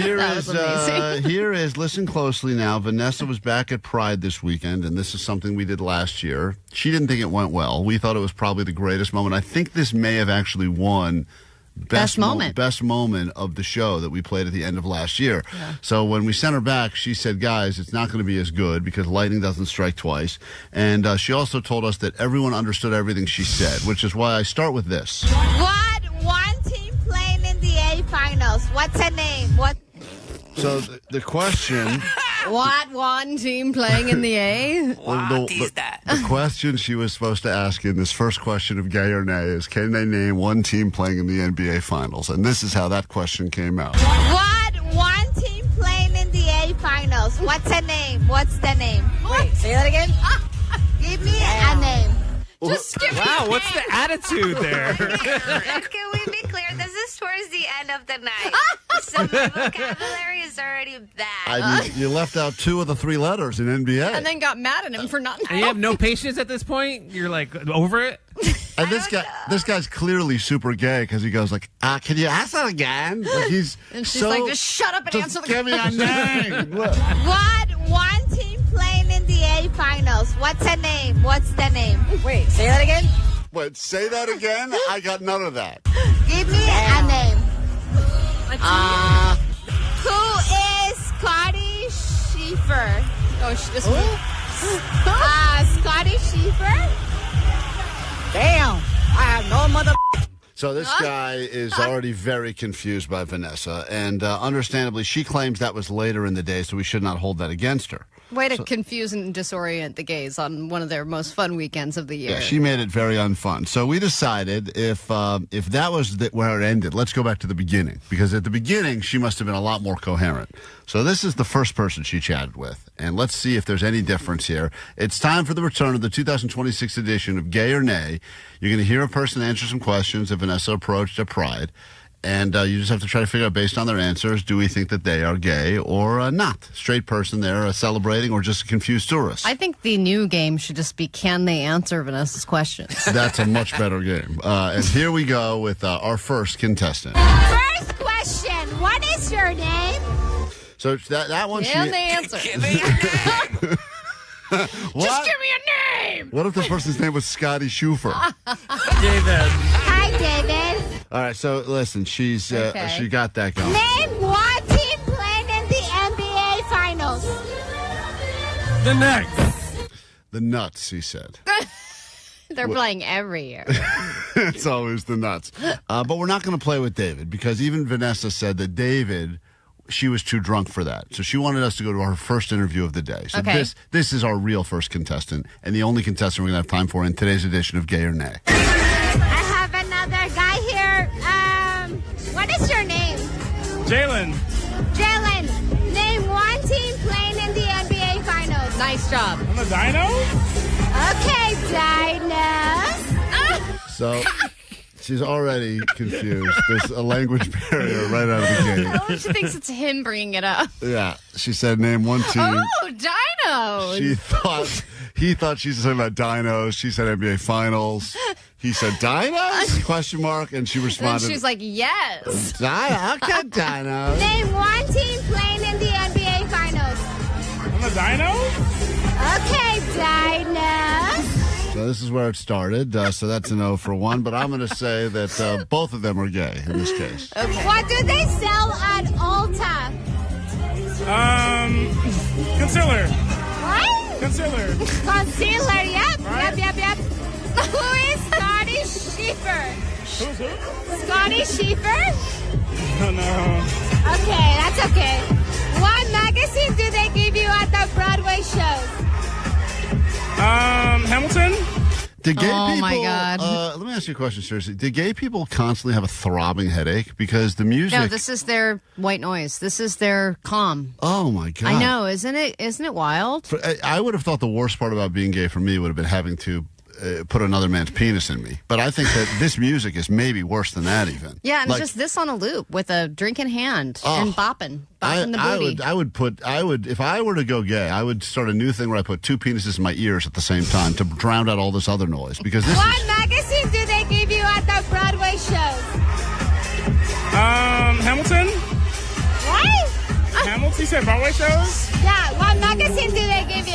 Here is, listen closely now. Vanessa was back at Pride this weekend, and this is something we did last year. She didn't think it went well. We thought it was probably the greatest moment. I think this may have actually won Best moment. Best moment of the show that we played at the end of last year. Yeah. So when we sent her back, she said, guys, it's not going to be as good because lightning doesn't strike twice. And she also told us that everyone understood everything she said, which is why I start with this. What one team playing in the A Finals? What's her name? What? So the question... What one team playing in the A? What is that? The question she was supposed to ask in this first question of gay or nay is, can they name one team playing in the NBA Finals? And this is how that question came out. What one team playing in the A Finals? What's her name? What's the name? Wait, say that again? Give me a name. Just give me Wow, what's the attitude there? Can we be clear? This is towards the end of the night. So my vocabulary is already bad. I mean, you left out 2 of the 3 letters in NBA. And then got mad at him for not knowing. And you have no patience at this point? You're like over it? And this guy's clearly super gay because he goes like, can you ask that again? Like and she's like, just shut up and answer the question. Give me a name. What one team playing in the A Finals? What's her name? What's the name? Wait, say that again? Wait, say that again? I got none of that. Give me a name. Who is Scottie Scheffler? Oh, she just Scottie Scheffler? Damn, I have no mother. So this guy is already very confused by Vanessa, and understandably, she claims that was later in the day, so we should not hold that against her. Way to confuse and disorient the gays on one of their most fun weekends of the year. Yeah, she made it very unfun. So we decided if that was where it ended, let's go back to the beginning. Because at the beginning, she must have been a lot more coherent. So this is the first person she chatted with. And let's see if there's any difference here. It's time for the return of the 2026 edition of Gay or Nay. You're going to hear a person answer some questions that Vanessa approached at Pride. And you just have to try to figure out, based on their answers, do we think that they are gay or not? Straight person there celebrating or just a confused tourist? I think the new game should just be, can they answer Vanessa's questions? That's a much better game. And here we go with our first contestant. First question, what is your name? So that one... Can they answer? Give me a name. Just give me a name! What if the person's name was Scottie Scheffler? David. Hi, David. All right, so listen, she got that going. Name one team playing in the NBA Finals. The Knicks. The Nuts, he said. They're playing every year. It's always the Nuts. But we're not going to play with David because even Vanessa said that David... she was too drunk for that. So she wanted us to go to our first interview of the day. So this is our real first contestant and the only contestant we're going to have time for in today's edition of Gay or Nay. I have another guy here. What is your name? Jalen. Jalen. Name one team playing in the NBA Finals. Nice job. I'm a dino? Okay, Dinos. So... she's already confused. There's a language barrier right out of the gate. She thinks it's him bringing it up. Yeah, she said name one team. Oh, dinos. He thought she was talking about dinos. She said NBA Finals. He said dinos? Question mark. And she responded. And she's like, yes. Okay, dinos. Name one team playing in the NBA Finals. I'm a dino? Okay, Dinos. So this is where it started. So that's a no for one. But I'm going to say that both of them are gay in this case. Okay. What do they sell at Ulta? Concealer. What? Concealer. Concealer, yep. Right? Yep. Who is Scottie Scheffler? Who's? Scottie Scheffler? Oh, no. Okay, that's okay. What magazine do they give you at the Broadway shows? Hamilton? Did gay people, my God. Let me ask you a question, seriously. Did gay people constantly have a throbbing headache? Because the music... No, this is their white noise. This is their calm. Oh, my God. I know. Isn't it wild? I would have thought the worst part about being gay for me would have been having to put another man's penis in me. But I think that this music is maybe worse than that even. Yeah, and like, just this on a loop with a drink in hand and bopping the booty. I would, if I were to go gay, I would start a new thing where I put two penises in my ears at the same time to drown out all this other noise. Because this What magazine do they give you at the Broadway shows? Hamilton? What? Hamilton? She said Broadway shows? Yeah, what magazine do they give you?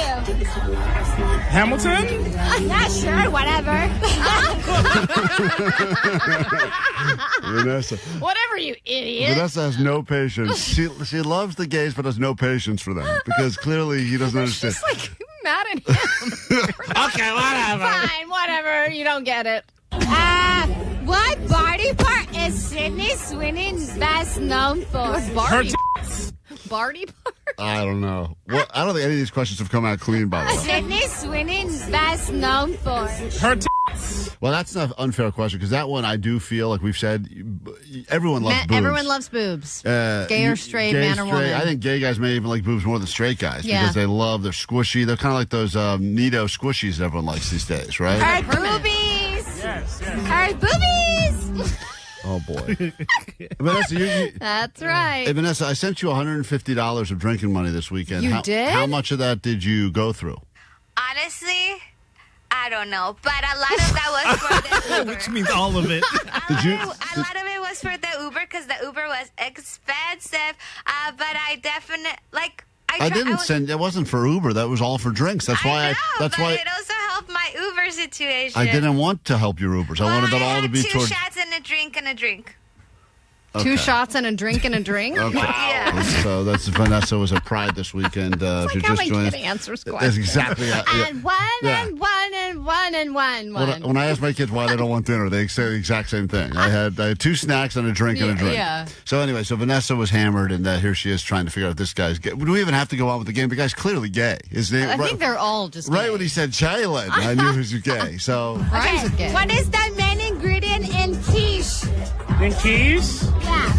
Hamilton? Yeah, sure, whatever. Vanessa. Whatever, you idiot. Vanessa has no patience. She loves the gays, but has no patience for them because clearly he doesn't understand. She's like mad at him. Okay, whatever. Fine, whatever. You don't get it. What body part is Sydney Sweeney best known for? Barty. Barty part? I don't know. Well, I don't think any of these questions have come out clean, by the way. Sydney Sweeney best known for? Her Well, that's an unfair question because that one I do feel like we've said everyone loves boobs. Everyone loves boobs. Gay or straight, man or woman. I think gay guys may even like boobs more than straight guys Yeah. because they're squishy. They're kind of like those Nido squishies that everyone likes these days, right? Her boobies. Yes. Her boobies. Oh, boy. Vanessa, That's right. Hey, Vanessa, I sent you $150 of drinking money this weekend. You did? How much of that did you go through? Honestly, I don't know, but a lot of that was for the Uber. Which means all of it. A lot of it was for the Uber because the Uber was expensive. But I definitely It wasn't for Uber. That was all for drinks. That's why. But it also helped my Uber situation. I didn't want to help your Ubers. I wanted that all to be two towards. shots and a drink and a drink. Okay. 2 shots and a drink and a drink? Okay. Yeah. So that's Vanessa was at Pride this weekend. If Like you're how just my joining kid us, answers that's questions. exactly. And one and one and one and one. When I ask my kids why they don't want dinner, they say the exact same thing. I had 2 snacks and a drink and a drink. Yeah. So anyway, Vanessa was hammered, and here she is trying to figure out if this guy's gay. Do we even have to go on with the game? The guy's clearly gay. His name. I think they're all just right gay. when he said Jalen, I knew he was gay. So Rhymes with gay. What is the main ingredient in quiche? In quiche? Yeah.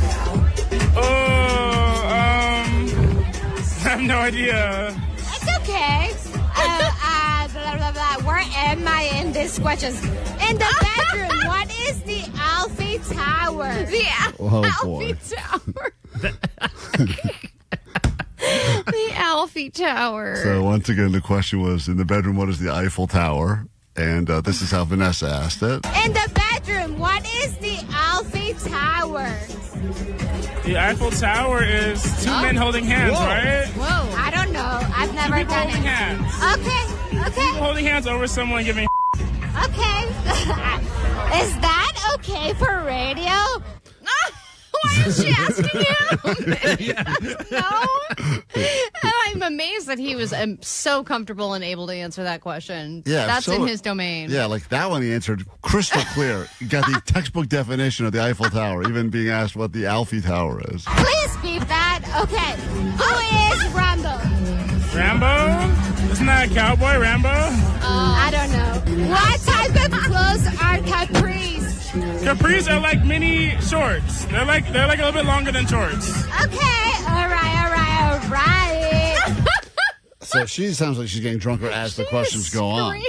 I have no idea. It's okay. Blah, blah, blah. Where am I in these questions? In the bedroom, what is the Eiffel Tower? The boy. Tower. The Eiffel Tower. So once again, the question was, in the bedroom, what is the Eiffel Tower? And this is how Vanessa asked it. In the bedroom, what is the Eiffel Tower? The Eiffel Tower is 2 men holding hands, right? Whoa. I don't know. I've never People done holding it. hands. Okay. People holding hands over someone giving. Okay. Is that okay for radio? Why is she asking him? No. And I'm amazed that he was so comfortable and able to answer that question. Yeah, That's so- in his domain. Yeah, like that one he answered crystal clear. You got the textbook definition of the Eiffel Tower, even being asked what the Alfie Tower is. Please beep that. Okay. Who is Rambo? Rambo? Isn't that a cowboy, Rambo? I don't know. What type of clothes are capris? Capris are like mini shorts. They're like a little bit longer than shorts. Okay. All right. So she sounds like she's getting drunker as the questions go on.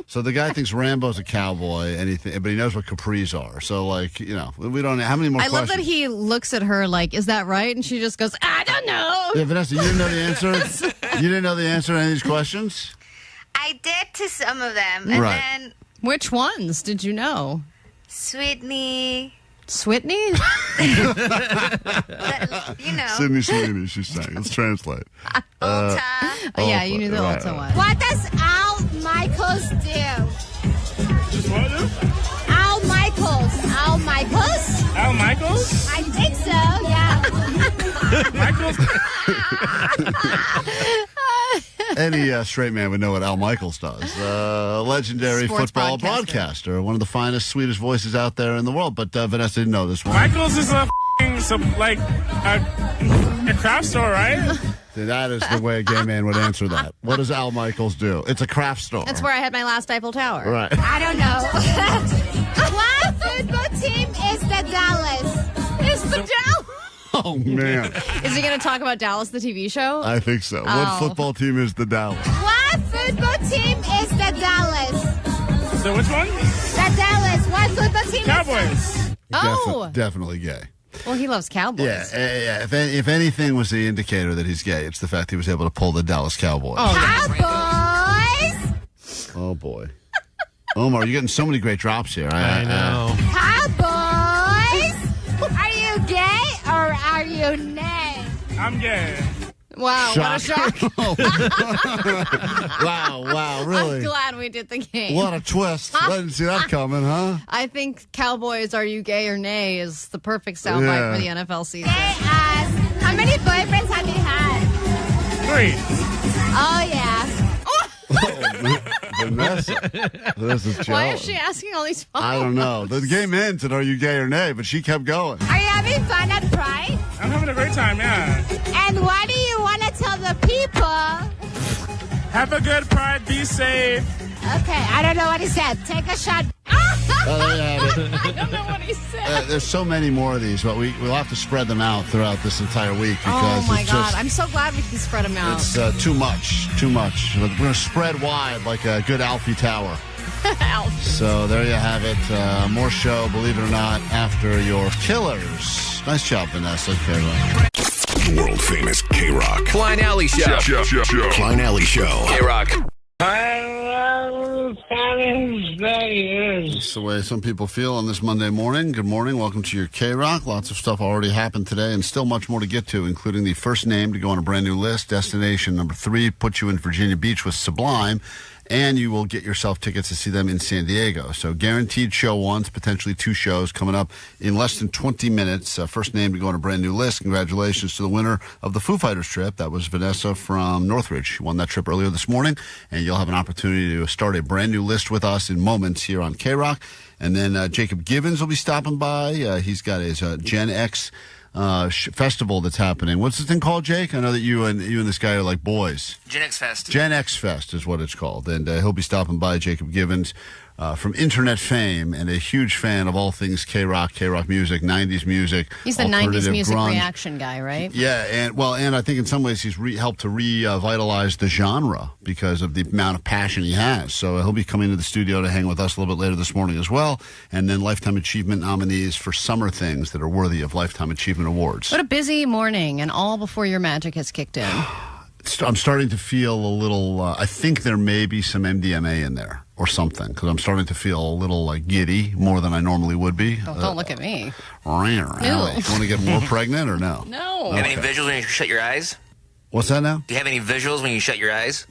So the guy thinks Rambo's a cowboy, but he knows what capris are. So, we don't know. How many more I love questions? that he looks at her like, is that right? And she just goes, I don't know. Yeah, Vanessa, you didn't know the answer? You didn't know the answer to any of these questions? I did to some of them. And Right. then Which ones did you know? Sweetney. Switney? Sydney Sweeney, she's saying. Let's translate. Yeah, you knew the right, Ulta right. one. What does Al Michaels do? Just what? Al Michaels. Al Michaels? Al Michaels? I think so, yeah. Michaels? Any straight man would know what Al Michaels does. Legendary Sports football broadcaster. one of the finest, sweetest voices out there in the world. But Vanessa didn't know this one. Michaels is a craft store, right? That is the way a gay man would answer that. What does Al Michaels do? It's a craft store. That's where I had my last Eiffel Tower. Right. I don't know. What football team is the Dallas? It's the Dallas. Oh, man. Is he going to talk about Dallas, the TV show? I think so. Oh. What football team is the Dallas? What football team is the Dallas? So which one? The Dallas. What football team Cowboys. is Oh. Definitely gay. Well, he loves Cowboys. Yeah. If anything was the indicator that he's gay, it's the fact he was able to pull the Dallas Cowboys. Cowboys? Oh, boy. Omar, you're getting so many great drops here. I know. Cowboys? Are you gay or are you nay? I'm gay. Wow, what a shock. Wow, really? I'm glad we did the game. What a twist. I didn't see that coming, huh? I think Cowboys, Are You Gay or Nay is the perfect soundbite for the NFL season. They asked, how many boyfriends have you had? 3. Oh, yeah. Vanessa. This is Why is she asking all these follow-ups? I don't know. The game ends at Are You Gay or Nay, but she kept going. Are you having fun at Pride? I'm having a great time, yeah. And what do you want to tell the people? Have a good Pride. Be safe. Okay, I don't know what he said. Take a shot. There you have it. I don't know what he said. There's so many more of these, but we'll have to spread them out throughout this entire week because Oh, my it's God. just, I'm so glad we can spread them out. it's too much. We're going to spread wide like a good Alfie Tower. So there you have it. More show, believe it or not, after your killers. Nice job, Vanessa. K-Rock. World famous K-Rock. Klein Alley Show. Klein Alley Show. K-Rock. That's the way some people feel on this Monday morning. Good morning. Welcome to your K-Rock. Lots of stuff already happened today and still much more to get to, including the first name to go on a brand new list. Destination number 3 puts you in Virginia Beach with Sublime, and you will get yourself tickets to see them in San Diego. So guaranteed show once, potentially 2 shows coming up in less than 20 minutes. First name to go on a brand new list. Congratulations to the winner of the Foo Fighters trip. That was Vanessa from Northridge. She won that trip earlier this morning, and you'll have an opportunity to start a brand new list with us in moments here on K-Rock. And then Jacob Givens will be stopping by. He's got his Gen X festival that's happening. What's the thing called, Jake? I know that you and this guy are like boys. Gen XFest. Gen XFest is what it's called. And he'll be stopping by, Jacob Givens, from internet fame and a huge fan of all things K-Rock music, 90s music. He's the 90s music grunge. reaction guy, right? Yeah, and I think in some ways he's helped to revitalize the genre because of the amount of passion he has. So he'll be coming to the studio to hang with us a little bit later this morning as well. And then Lifetime Achievement nominees for summer things that are worthy of Lifetime Achievement Awards. What a busy morning, and all before your magic has kicked in. I'm starting to feel a little, I think there may be some MDMA in there or something, because I'm starting to feel a little giddy, more than I normally would be. Don't look at me. You want to get more pregnant or no? No. Do you have any visuals when you shut your eyes? What's that now? Do you have any visuals when you shut your eyes?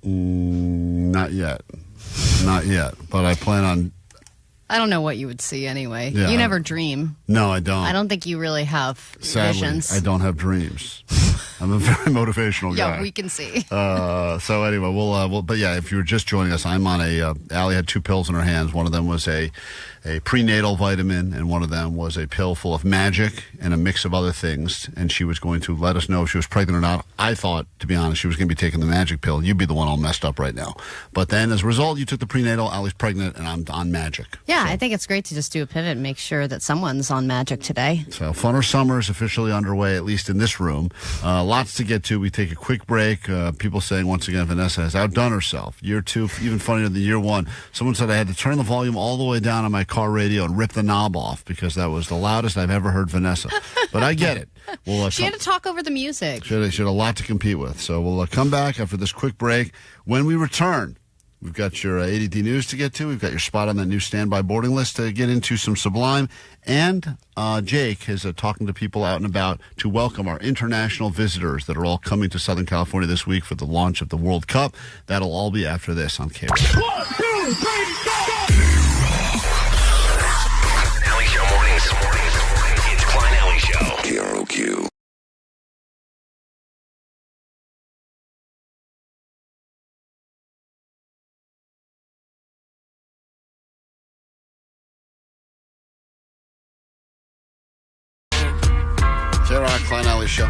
Not yet. Not yet, but I plan on... I don't know what you would see anyway. Yeah, You never dream. No, I don't. I don't think you really have Sadly, visions. I don't have dreams. I'm a very motivational guy. Yeah, we can see. So anyway, we'll. But yeah, if you were just joining us, I'm on Allie had 2 pills in her hands. One of them was a prenatal vitamin, and one of them was a pill full of magic and a mix of other things. And she was going to let us know if she was pregnant or not. I thought, to be honest, she was going to be taking the magic pill. You'd be the one all messed up right now. But then, as a result, you took the prenatal. Allie's pregnant, and I'm on magic. Yeah, I think it's great to just do a pivot and make sure that someone's on magic today. So Funner Summer is officially underway, at least in this room. Lots to get to. We take a quick break. People saying, once again, Vanessa has outdone herself. Year 2, even funnier than year 1. Someone said I had to turn the volume all the way down on my car radio and rip the knob off because that was the loudest I've ever heard Vanessa. But I get it. She had to talk over the music. She had a lot to compete with. So we'll come back after this quick break. When we return, we've got your A.D.D news to get to. We've got your spot on that new standby boarding list to get into some Sublime. And Jake is talking to people out and about to welcome our international visitors that are all coming to Southern California this week for the launch of the World Cup. That'll all be after this on K-Rock. 1, 2, 3, go! Alley Show mornings. It's Klein Alley Show. KROQ. K-Rock, Klein Alley Show.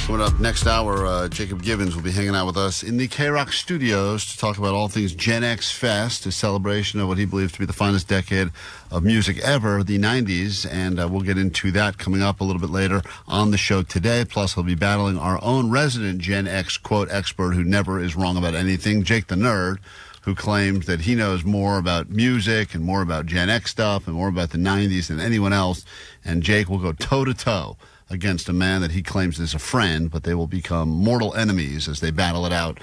Coming up next hour, Jacob Givens will be hanging out with us in the K-Rock studios to talk about all things Gen XFest, a celebration of what he believes to be the finest decade of music ever, the 90s, and we'll get into that coming up a little bit later on the show today. Plus, he'll be battling our own resident Gen X quote expert who never is wrong about anything, Jake the Nerd, who claims that he knows more about music and more about Gen X stuff and more about the 90s than anyone else. And Jake will go toe-to-toe against a man that he claims is a friend, but they will become mortal enemies as they battle it out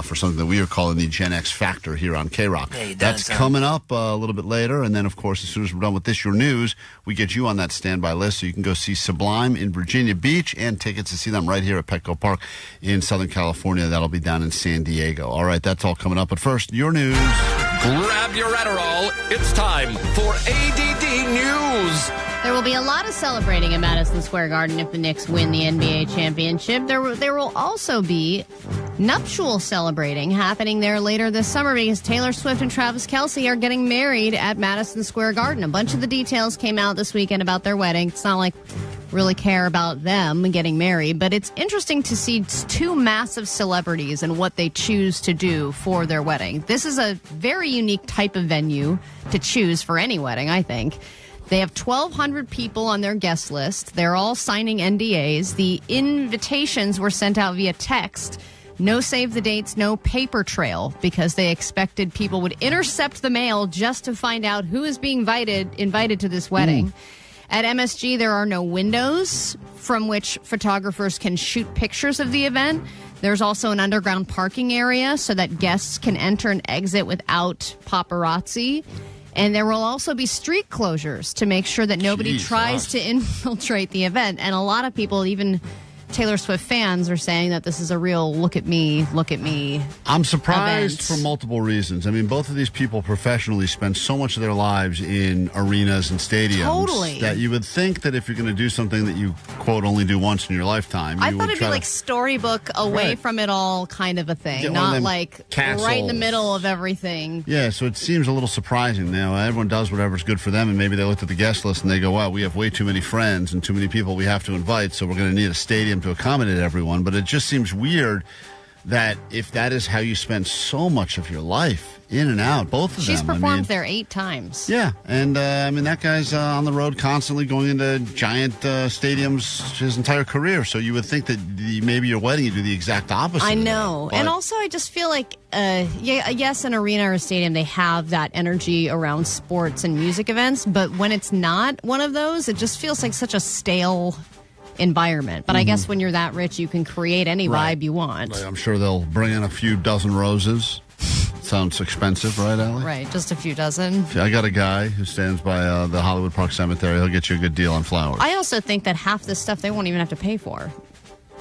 for something that we are calling the Gen X factor here on K-Rock. That's coming up a little bit later, and then, of course, as soon as we're done with this, your news, we get you on that standby list so you can go see Sublime in Virginia Beach and tickets to see them right here at Petco Park in Southern California. That'll be down in San Diego. All right, that's all coming up. But first, your news. Grab your Adderall. It's time for A.D.D. News. There will be a lot of celebrating at Madison Square Garden if the Knicks win the NBA championship. There will also be nuptial celebrating happening there later this summer because Taylor Swift and Travis Kelce are getting married at Madison Square Garden. A bunch of the details came out this weekend about their wedding. It's not like really care about them getting married, but it's interesting to see two massive celebrities and what they choose to do for their wedding. This is a very unique type of venue to choose for any wedding, I think. They have 1,200 people on their guest list. They're all signing NDAs. The invitations were sent out via text. No save the dates, no paper trail, because they expected people would intercept the mail just to find out who is being invited to this wedding. At MSG, there are no windows from which photographers can shoot pictures of the event. There's also an underground parking area so that guests can enter and exit without paparazzi. And there will also be street closures to make sure that nobody tries to infiltrate the event. And a lot of people, even Taylor Swift fans, are saying that this is a real look at me I'm surprised event. for multiple reasons. I mean, both of these people professionally spend so much of their lives in arenas and stadiums. Totally. That you would think that if you're going to do something that you, quote, only do once in your lifetime. I thought it'd be like storybook away from it all kind of a thing. Get not like right in the middle of everything. Yeah, so it seems a little surprising. Now, everyone does whatever's good for them, and maybe they looked at the guest list and they go, wow, we have way too many friends and too many people we have to invite, so we're going to need a stadium to accommodate everyone. But it just seems weird that if that is how you spend so much of your life in and out, both of them. She's performed there 8 times. Yeah, and I mean, that guy's on the road constantly going into giant stadiums his entire career. So you would think that maybe your wedding, you do the exact opposite. I know. And also, I just feel like, yes, an arena or a stadium, they have that energy around sports and music events. But when it's not one of those, it just feels like such a stale environment. But I guess when you're that rich, you can create any vibe you want. Right, I'm sure they'll bring in a few dozen roses. Sounds expensive, right, Allie? Right, just a few dozen. I got a guy who stands by the Hollywood Park Cemetery. He'll get you a good deal on flowers. I also think that half this stuff they won't even have to pay for,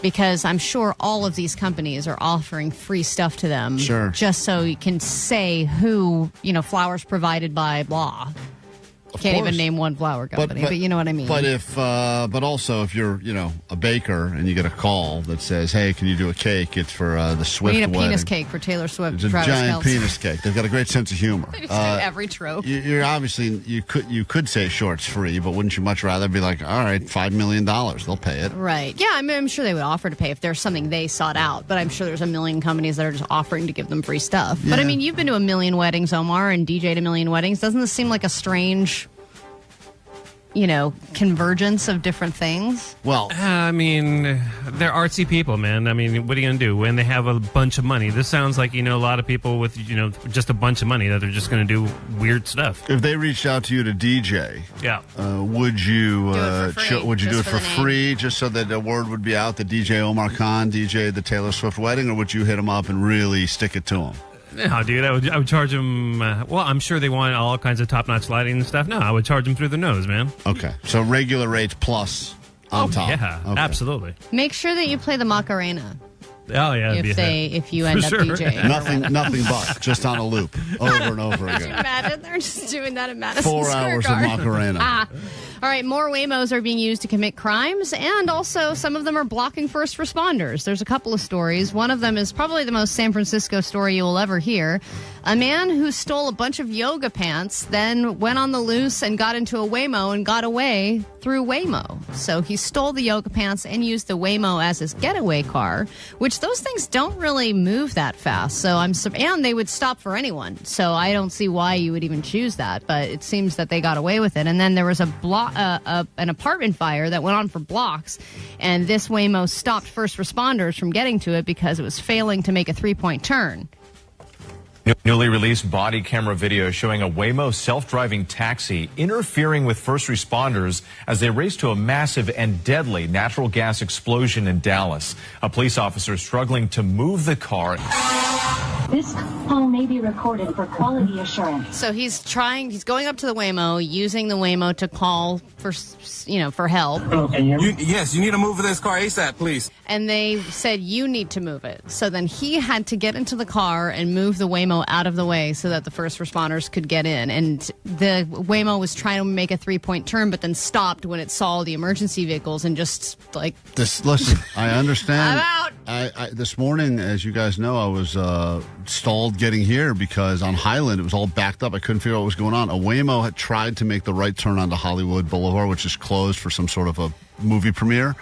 because I'm sure all of these companies are offering free stuff to them. Sure. Just so you can say who, flowers provided by blah. Can't even name one flower company, but you know what I mean. But also if you're, a baker and you get a call that says, "Hey, can you do a cake? It's for the Swift wedding." We need a wedding. penis cake for Taylor Swift. It's a Travis giant Kelce. penis cake. They've got a great sense of humor. They just do every trope. You're obviously you could say sure it's free, but wouldn't you much rather be like, all right, $5 million, they'll pay it. Right? Yeah, I'm sure they would offer to pay if there's something they sought out. But I'm sure there's a million companies that are just offering to give them free stuff. Yeah. But I mean, you've been to a million weddings, Omar, and DJ'd a million weddings. Doesn't this seem like a strange, convergence of different things? Well, I mean, they're artsy people, man. I mean, what are you going to do when they have a bunch of money? This sounds like, a lot of people with, just a bunch of money that they're just going to do weird stuff. If they reached out to you to DJ, would you do it for free just so that the word would be out that DJ Omar Khan DJ'd the Taylor Swift wedding, or would you hit him up and really stick it to him? No, dude, I would charge them. I'm sure they want all kinds of top-notch lighting and stuff. No, I would charge them through the nose, man. Okay, so regular rates plus on top. Yeah, okay. Absolutely. Make sure that you play the Macarena. Oh yeah, if you end up DJing. nothing but just on a loop over and over again. Can you imagine they're just doing that at Madison 4 Square hours Garden? of Macarena. All right, more Waymos are being used to commit crimes, and also some of them are blocking first responders. There's a couple of stories. One of them is probably the most San Francisco story you will ever hear. A man who stole a bunch of yoga pants, then went on the loose and got into a Waymo and got away through Waymo. So he stole the yoga pants and used the Waymo as his getaway car, which those things don't really move that fast. And they would stop for anyone. So I don't see why you would even choose that, but it seems that they got away with it. And then there was an apartment fire that went on for blocks, and this Waymo stopped first responders from getting to it because it was failing to make a 3-point turn. Newly released body camera video showing a Waymo self-driving taxi interfering with first responders as they race to a massive and deadly natural gas explosion in Dallas. A police officer struggling to move the car. This call may be recorded for quality assurance. So he's going up to the Waymo, using the Waymo to call for help. Yes, you need to move this car ASAP, please. And they said, you need to move it. So then he had to get into the car and move the Waymo out of the way so that the first responders could get in. And the Waymo was trying to make a 3-point turn, but then stopped when it saw the emergency vehicles and just like... Listen, I understand. I'm out. I this morning, as you guys know, I was stalled getting here because on Highland, it was all backed up. I couldn't figure out what was going on. A Waymo had tried to make the right turn onto Hollywood Boulevard, which is closed for some sort of a movie premiere.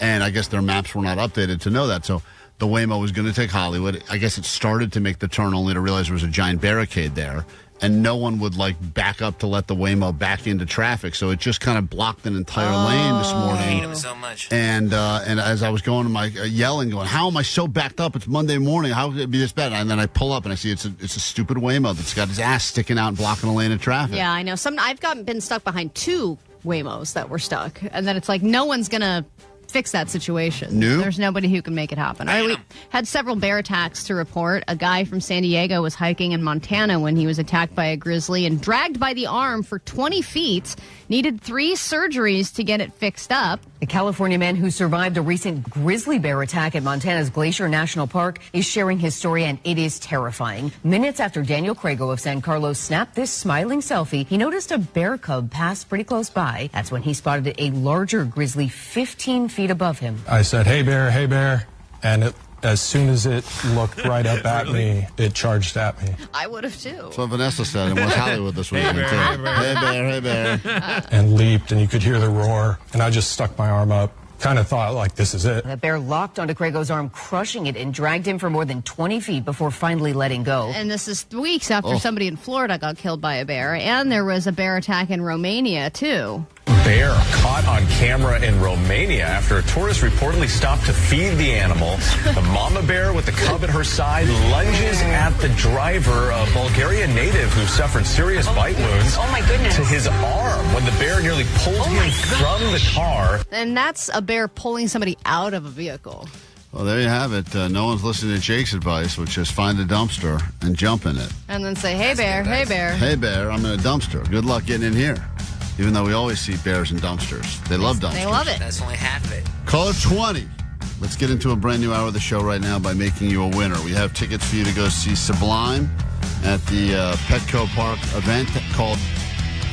And I guess their maps were not updated to know that. So the Waymo was going to take Hollywood. I guess it started to make the turn only to realize there was a giant barricade there. And no one would back up to let the Waymo back into traffic. So it just kind of blocked an entire lane this morning. I hate him so much. And as I was going to my yelling, going, how am I so backed up? It's Monday morning. How could it be this bad? And then I pull up and I see it's a stupid Waymo that's got his ass sticking out and blocking a lane of traffic. Yeah, I know. I've been stuck behind 2 Waymos that were stuck. And then it's like no one's going to fix that situation. No. There's nobody who can make it happen. All right, we had several bear attacks to report. A guy from San Diego was hiking in Montana when he was attacked by a grizzly and dragged by the arm for 20 feet. Needed 3 surgeries to get it fixed up. The California man who survived a recent grizzly bear attack at Montana's Glacier National Park is sharing his story, and it is terrifying. Minutes after Daniel Crago of San Carlos snapped this smiling selfie, he noticed a bear cub pass pretty close by. That's when he spotted a larger grizzly 15 feet above him. I said, hey, bear, and as soon as it looked right up at me, it charged at me. I would have too. That's what Vanessa said in West Hollywood this weekend, too. Hey, bear. And leaped, and you could hear the roar, and I just stuck my arm up. Kind of thought, this is it. The bear locked onto Crago's arm, crushing it, and dragged him for more than 20 feet before finally letting go. And this is weeks after somebody in Florida got killed by a bear, and there was a bear attack in Romania, too. Bear caught on camera in Romania after a tourist reportedly stopped to feed the animal. The mama bear with the cub at her side lunges at the driver, a Bulgarian native who suffered serious bite wounds to his arm when the bear nearly pulled him from the car. And that's a bear pulling somebody out of a vehicle. Well, there you have it. No one's listening to Jake's advice, which is find a dumpster and jump in it. And then say, hey, bear, hey, bear. Hey, bear, I'm in a dumpster. Good luck getting in here. Even though we always see bears in dumpsters. They love dumpsters. They love it. That's only half of it. Caller 20. Let's get into a brand new hour of the show right now by making you a winner. We have tickets for you to go see Sublime at the Petco Park event called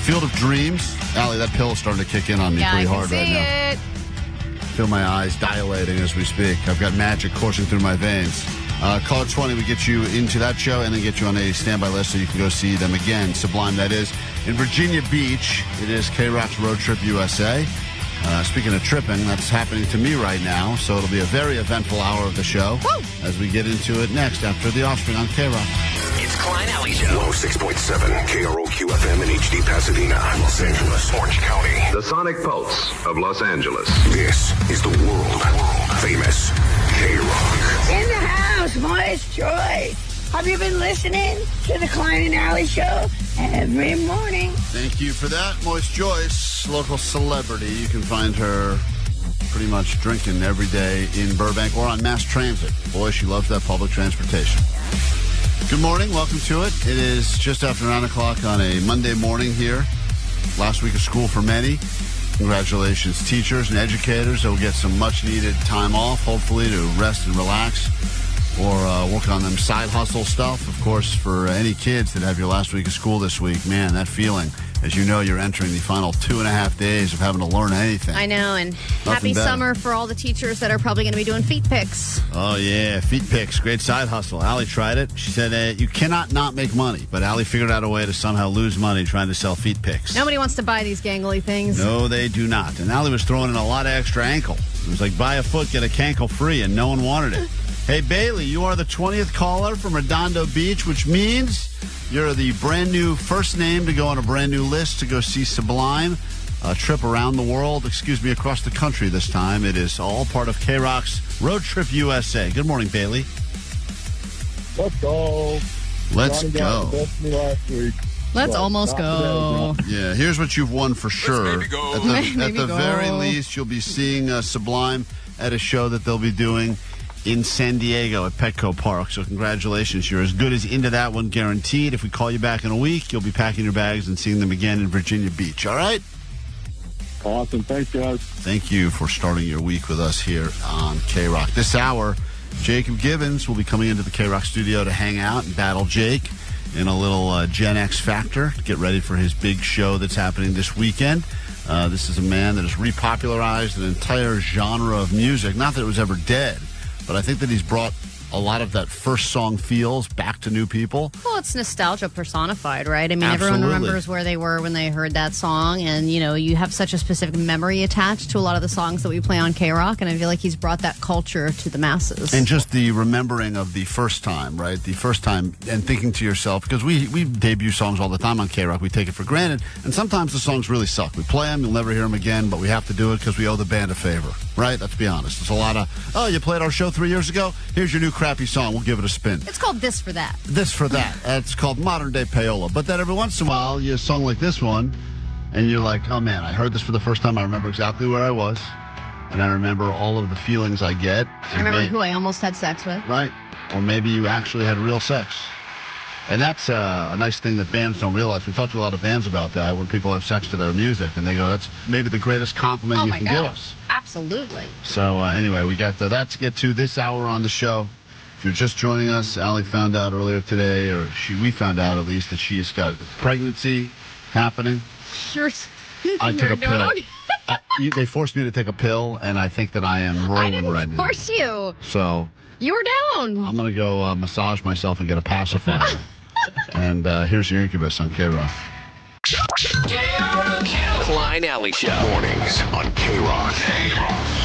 Field of Dreams. Allie, that pill is starting to kick in on me pretty hard right now. Feel my eyes dilating as we speak. I've got magic coursing through my veins. Caller 20, we get you into that show and then get you on a standby list so you can go see them again. Sublime, that is. In Virginia Beach, it is K-Rock's Road Trip USA. Speaking of tripping, that's happening to me right now, so it'll be a very eventful hour of the show as we get into it next after The Offspring on K-Rock. It's Klein and Ally Show. 106.7 KROQ-FM in HD Pasadena, Los Angeles, Orange County. The Sonic Pulse of Los Angeles. This is the world-famous K-Rock. In the house, Moist Joy. Have you been listening to the Klein and Ally Show every morning? Thank you for that, Moist Joyce, local celebrity. You can find her pretty much drinking every day in Burbank or on mass transit. Boy, she loves that public transportation. Good morning. Welcome to it. It is just after 9 o'clock on a Monday morning here. Last week of school for many. Congratulations, teachers and educators. They'll get some much-needed time off, hopefully, to rest and relax or work on them side hustle stuff. Of course, for any kids that have your last week of school this week, man, that feeling, as you know, you're entering the final 2.5 days of having to learn anything. I know, and happy better. summer for all the teachers that are probably going to be doing feet picks. Oh, yeah, feet picks. Great side hustle. Allie tried it. She said you cannot not make money, but Allie figured out a way to somehow lose money trying to sell feet picks. Nobody wants to buy these gangly things. No, they do not. And Allie was throwing in a lot of extra ankle. It was like buy a foot, get a cankle free, and no one wanted it. Hey, Bailey, you are the 20th caller from Redondo Beach, which means you're the brand new first name to go on a brand new list to go see Sublime. A trip around the world, across the country this time. It is all part of K-Rock's Road Trip USA. Good morning, Bailey. Let's go. Let's go. Let's almost go. Yeah, here's what you've won for sure. At the go. very least, you'll be seeing Sublime at a show that they'll be doing in San Diego at Petco Park. So congratulations. You're as good as into that one, guaranteed. If we call you back in a week, you'll be packing your bags and seeing them again in Virginia Beach. All right? Awesome. Thanks, guys. Thank you for starting your week with us here on K-Rock. This hour, Jacob Gibbons will be coming into the K-Rock studio to hang out and battle Jake in a little Gen X factor to get ready for his big show that's happening this weekend. This is a man that has repopularized an entire genre of music. Not that it was ever dead, but I think that he's brought a lot of that first song feels back to new people. Well, it's nostalgia personified, right? I mean, Absolutely. Everyone remembers where they were when they heard that song, and, you know, you have such a specific memory attached to a lot of the songs that we play on K-Rock, and I feel like he's brought that culture to the masses. And just the remembering of the first time, right? The first time, and thinking to yourself, because we debut songs all the time on K-Rock, we take it for granted, and sometimes the songs really suck. We play them, you'll never hear them again, but we have to do it because we owe the band a favor, right? Let's be honest. It's a lot of, oh, you played our show 3 years ago? Here's your new crappy song. We'll give it a spin. It's called This for That. This for that. It's called modern day payola. But then every once in a while, you song like this one, and you're like, oh man, I heard this for the first time. I remember exactly where I was, and I remember all of the feelings I get. I remember who I almost had sex with. Right. Or maybe you actually had real sex. And that's a nice thing that bands don't realize. We talked to a lot of bands about that, when people have sex to their music, and they go, that's maybe the greatest compliment you can give us. Absolutely. So anyway, we got that to get to this hour on the show. If you're just joining us, Allie found out earlier today, or we found out at least, that she has got pregnancy happening. Sure. I took a pill. They forced me to take a pill, and I think that I am rolling right now. Force you. So You were down. I'm going to go massage myself and get a pacifier. And here's your Incubus on K-Rock. Klein Ally Show. Mornings on K-Rock.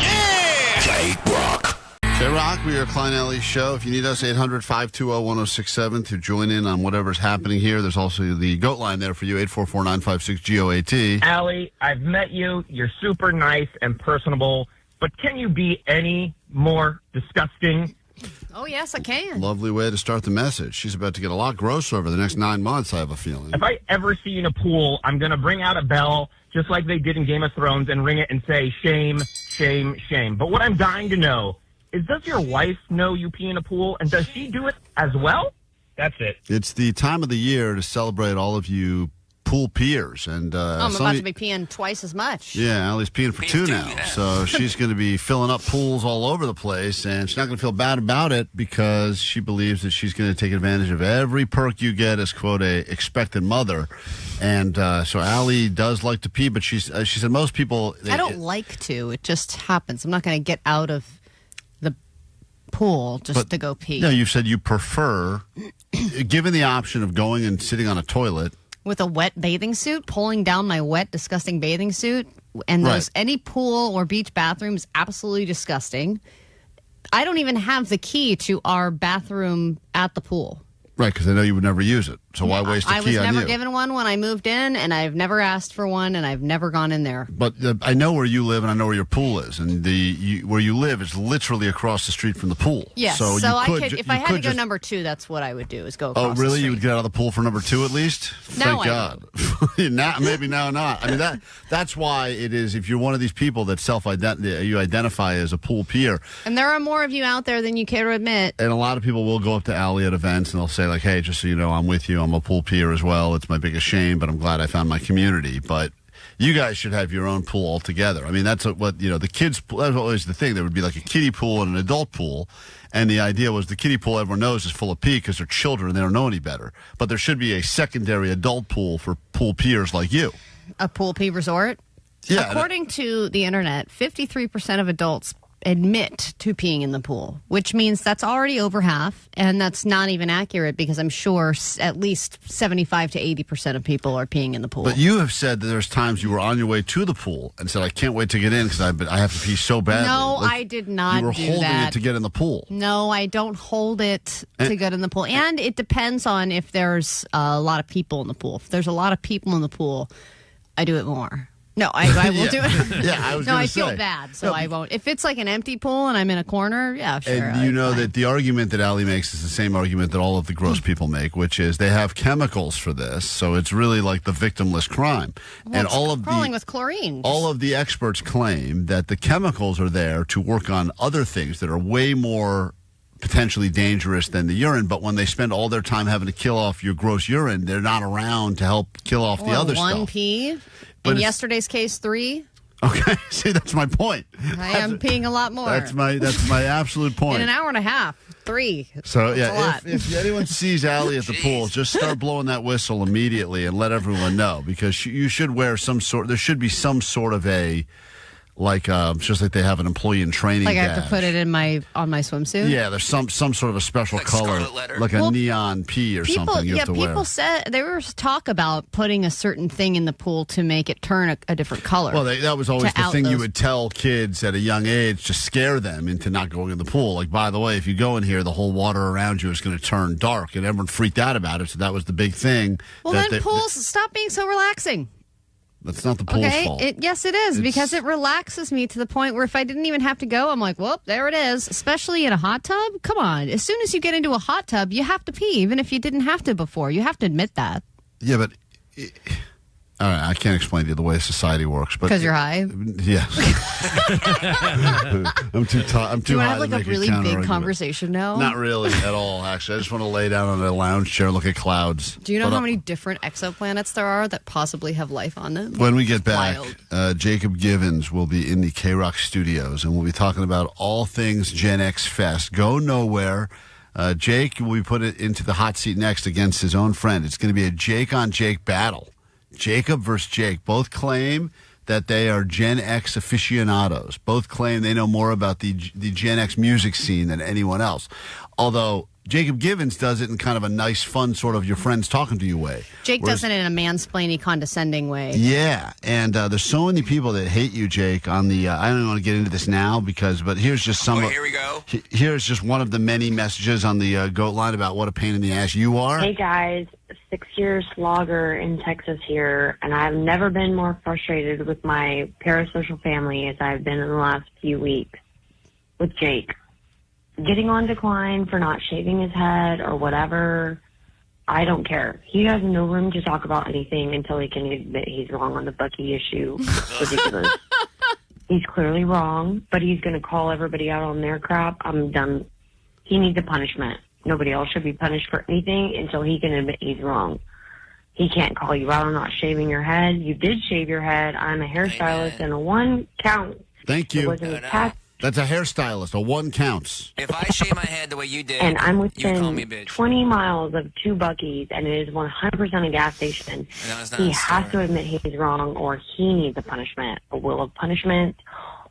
Yeah! K-Rock. K-Rock, we are Klein Ally Show. If you need us, 800-520-1067 to join in on whatever's happening here. There's also the GOAT line there for you, 844-956-GOAT. Allie, I've met you. You're super nice and personable. But can you be any more disgusting? Oh, yes, I can. Lovely way to start the message. She's about to get a lot grosser over the next 9 months, I have a feeling. If I ever see you in a pool, I'm going to bring out a bell, just like they did in Game of Thrones, and ring it and say, shame, shame, shame. But what I'm dying to know is, does your wife know you pee in a pool, and does she do it as well? That's it. It's the time of the year to celebrate all of you pool peers. And I'm about to be peeing twice as much. Yeah, Allie's peeing for two now. So she's going to be filling up pools all over the place, and she's not going to feel bad about it because she believes that she's going to take advantage of every perk you get as, quote, a expected mother. And so Allie does like to pee, but she said most people... I don't like to. It just happens. I'm not going to get out of the pool just to go pee. No, you said you prefer, given the option of going and sitting on a toilet... With a wet bathing suit, pulling down my wet, disgusting bathing suit, and there's any pool or beach bathroom is absolutely disgusting. I don't even have the key to our bathroom at the pool. Right, because I know you would never use it. So why waste a key on you? I was never given one when I moved in, and I've never asked for one, and I've never gone in there. But I know where you live, and I know where your pool is, and where you live is literally across the street from the pool. Yes, so I could, if I had to go number 2, that's what I would do, is go across the street. Oh, really? You would get out of the pool for number 2 at least? Now Thank God. Now, maybe now not. I mean, that's why it is, if you're one of these people that you identify as a pool peer. And there are more of you out there than you care to admit. And a lot of people will go up to Allie at events, and they'll say, like, hey, just so you know, I'm with you. I'm a pool peer as well. It's my biggest shame, but I'm glad I found my community. But you guys should have your own pool altogether. I mean, that's what, the kids' pool, that was always the thing. There would be like a kiddie pool and an adult pool. And the idea was the kiddie pool, everyone knows, is full of pee because they're children and they don't know any better. But there should be a secondary adult pool for pool peers like you. A pool pee resort? Yeah. According to the internet, 53% of adults admit to peeing in the pool, which means that's already over half, and that's not even accurate because I'm sure at least 75 to 80% of people are peeing in the pool. But you have said that there's times you were on your way to the pool and said, I can't wait to get in because I have to pee so badly. No, I did not do that. You were holding it to get in the pool. No, I don't hold it to get in the pool. And it depends on if there's a lot of people in the pool. If there's a lot of people in the pool, I do it more. No, I will do it. Yeah, I was No, gonna I feel say. bad, so I won't. If it's like an empty pool and I'm in a corner, yeah, sure. And you know that the argument that Allie makes is the same argument that all of the gross people make, which is they have chemicals for this, so it's really like the victimless crime. Well, and it's all of crawling with chlorine. all of the experts claim that the chemicals are there to work on other things that are way more potentially dangerous than the urine, but when they spend all their time having to kill off your gross urine, they're not around to help kill off the other one stuff. pee. But In it's- yesterday's case, 3. Okay, see, that's my point. I am peeing a lot more. That's my absolute point. In an hour and a half, 3. So, That's a lot. if anyone sees Allie at the pool, just start blowing that whistle immediately and let everyone know, because you should wear there should be some sort of a, like, just like they have an employee in training Like I badge. have to put it on my swimsuit. Yeah, there's some sort of a special color, like a neon pea or something you have to wear. People said there was talk about putting a certain thing in the pool to make it turn a different color. Well, that was always to the thing you those- would tell kids at a young age to scare them into not going in the pool. Like, by the way, if you go in here, the whole water around you is going to turn dark. And everyone freaked out about it, so that was the big thing. Well, then pools stop being so relaxing. That's not the pool's fault. Yes, it is, because it relaxes me to the point where if I didn't even have to go, I'm like, well, there it is. Especially in a hot tub. Come on. As soon as you get into a hot tub, you have to pee, even if you didn't have to before. You have to admit that. Yeah, but all right, I can't explain to you the way society works. Because you're high? Yeah. I'm too high. Do you want to have like to a make really counter-argument. big conversation now? Not really at all, actually. I just want to lay down on a lounge chair and look at clouds. Do you know But, how many different exoplanets there are that possibly have life on them? When we get back, Wild. Jacob Givens will be in the K-Rock studios, and we'll be talking about all things Gen XFest. Go nowhere. Jake will be put into the hot seat next against his own friend. It's going to be a Jake-on-Jake battle. Jacob versus Jake. Both claim that they are Gen X aficionados. Both claim they know more about the Gen X music scene than anyone else. Although Jacob Givens does it in kind of a nice, fun sort of your friends talking to you way. Jake Whereas- does it in a mansplaining, condescending way. Yeah, and there's so many people that hate you, Jake, on the, I don't want to get into this now, but here's just some here we go. Here's just one of the many messages on the GOAT line about what a pain in the ass you are. Hey guys, 6-year slogger in Texas here, and I've never been more frustrated with my parasocial family as I've been in the last few weeks with Jake. Getting on decline for not shaving his head or whatever, I don't care. He has no room to talk about anything until he can admit he's wrong on the Bucky issue. Ridiculous. He's clearly wrong, but he's going to call everybody out on their crap. I'm done. He needs a punishment. Nobody else should be punished for anything until he can admit he's wrong. He can't call you out on not shaving your head. You did shave your head. I'm a hairstylist, and a 1 count. Thank It you. wasn't attached. That's a hairstylist. A 1 counts. If I shave my head the way you did, And I'm you call me a within bitch. 20 miles of 2 Buc-ee's, and it is 100% a gas station. No, it's not He a has to admit he's wrong, or he needs a punishment, a will of punishment,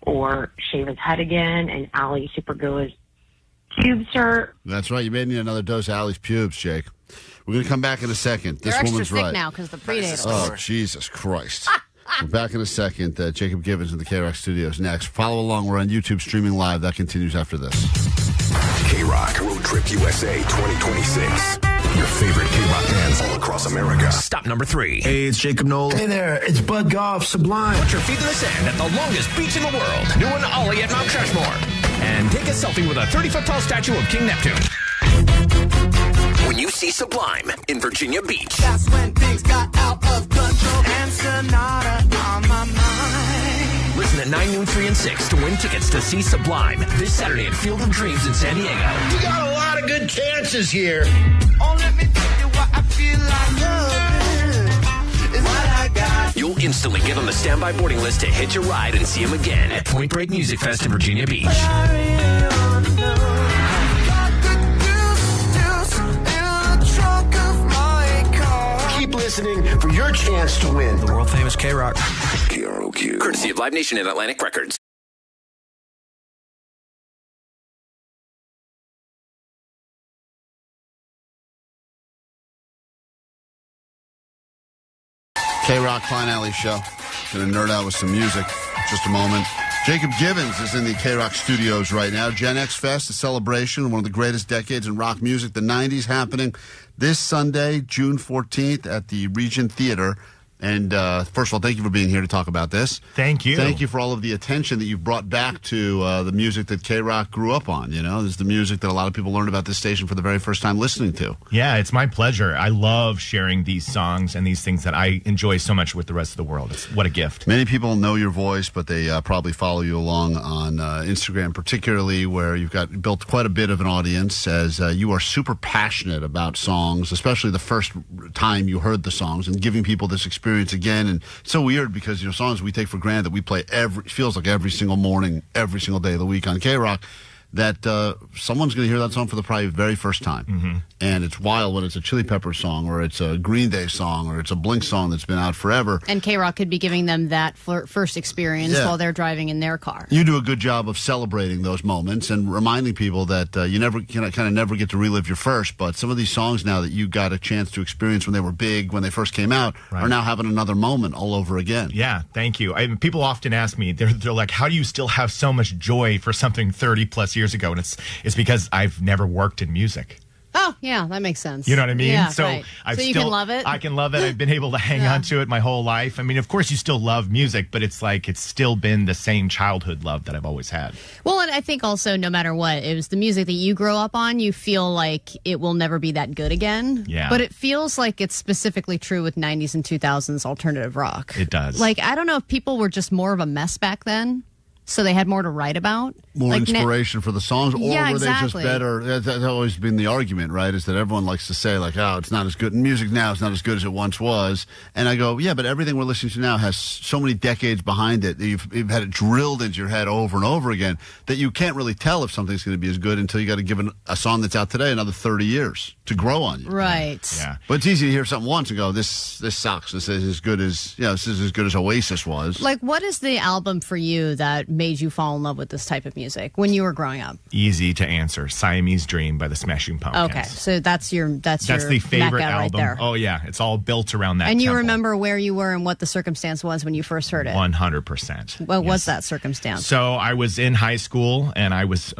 or shave his head again, and Allie super glue his pubes hurt. That's right. You may need another dose of Allie's pubes, Jake. We're going to come back in a second. You're This extra woman's thick right. now because the prenatal. Oh, Jesus Christ. We're back in a second. Jacob Givens in the K-Rock studios next. Follow along. We're on YouTube streaming live. That continues after this. K-Rock Road Trip USA 2026. Your favorite K-Rock bands all across America. Stop number 3. Hey, it's Jacob Nolan. Hey there, it's Bud Goff, Sublime. Put your feet in the sand at the longest beach in the world. Do an ollie at Mount Trashmore. And take a selfie with a 30-foot tall statue of King Neptune. When you see Sublime in Virginia Beach. That's when things got out of control. And Sonata on my mind. Listen at 9, noon, 3, and 6 to win tickets to see Sublime this Saturday at Field of Dreams in San Diego. You got a lot of good chances here. Oh, let me tell you what I feel like loving. Is what I got. You'll instantly give him a standby boarding list to hitch a ride and see him again at Point Break Music Fest in Virginia Beach. Keep listening for your chance to win. The world famous K-Rock. KROQ. Courtesy of Live Nation and Atlantic Records. K-Rock Klein and Ally show. Gonna nerd out with some music. Just a moment. Jacob Givens is in the K-Rock studios right now. Gen XFest, a celebration, one of the greatest decades in rock music, the 90s, happening this Sunday, June 14th at the Regent Theater. And first of all, thank you for being here to talk about this. Thank you. Thank you for all of the attention that you've brought back to the music that K-Rock grew up on. You know, this is the music that a lot of people learned about this station for the very first time listening to. Yeah, it's my pleasure. I love sharing these songs and these things that I enjoy so much with the rest of the world. What a gift. Many people know your voice, but they probably follow you along on Instagram, particularly where you've got built quite a bit of an audience, as you are super passionate about songs, especially the first time you heard the songs, and giving people this experience again. And it's so weird because, you know, songs we take for granted that we play feels like every single morning, every single day of the week on K-Rock, that someone's going to hear that song for the probably very first time. Mm-hmm. And it's wild when it's a Chili Peppers song, or it's a Green Day song, or it's a Blink song that's been out forever. And K-Rock could be giving them that first experience while they're driving in their car. You do a good job of celebrating those moments and reminding people that you kind of never get to relive your first, but some of these songs now that you got a chance to experience when they were big, when they first came out, are now having another moment all over again. Yeah, thank you. People often ask me, they're like, how do you still have so much joy for something 30 plus years ago? And it's because I've never worked in music. Oh, yeah, that makes sense. You know what I mean? Yeah, so right. So you can love it? I can love it. I've been able to hang on to it my whole life. I mean, of course, you still love music, but it's like it's still been the same childhood love that I've always had. Well, and I think also no matter what, it was the music that you grow up on, you feel like it will never be that good again. Yeah. But it feels like it's specifically true with 90s and 2000s alternative rock. It does. Like, I don't know if people were just more of a mess back then, so they had more to write about. More inspiration for the songs, or were they just exactly. better? That's always been the argument, right? Is that everyone likes to say, like, oh, it's not as good in music now, it's not as good as it once was. And I go, yeah, but everything we're listening to now has so many decades behind it that you've had it drilled into your head over and over again that you can't really tell if something's going to be as good until you got to give a song that's out today another 30 years to grow on you. Right. Yeah. But it's easy to hear something once and go, this sucks. This is as good as, this is as good as Oasis was. Like, what is the album for you that made you fall in love with this type of music when you were growing up? Easy to answer. Siamese Dream by the Smashing Pumpkins. Okay, so that's the favorite Mecca album. right there. Oh yeah, it's all built around that. And you temple. remember where you were and what the circumstance was when you first heard it? 100%. What was that circumstance? So I was in high school and I was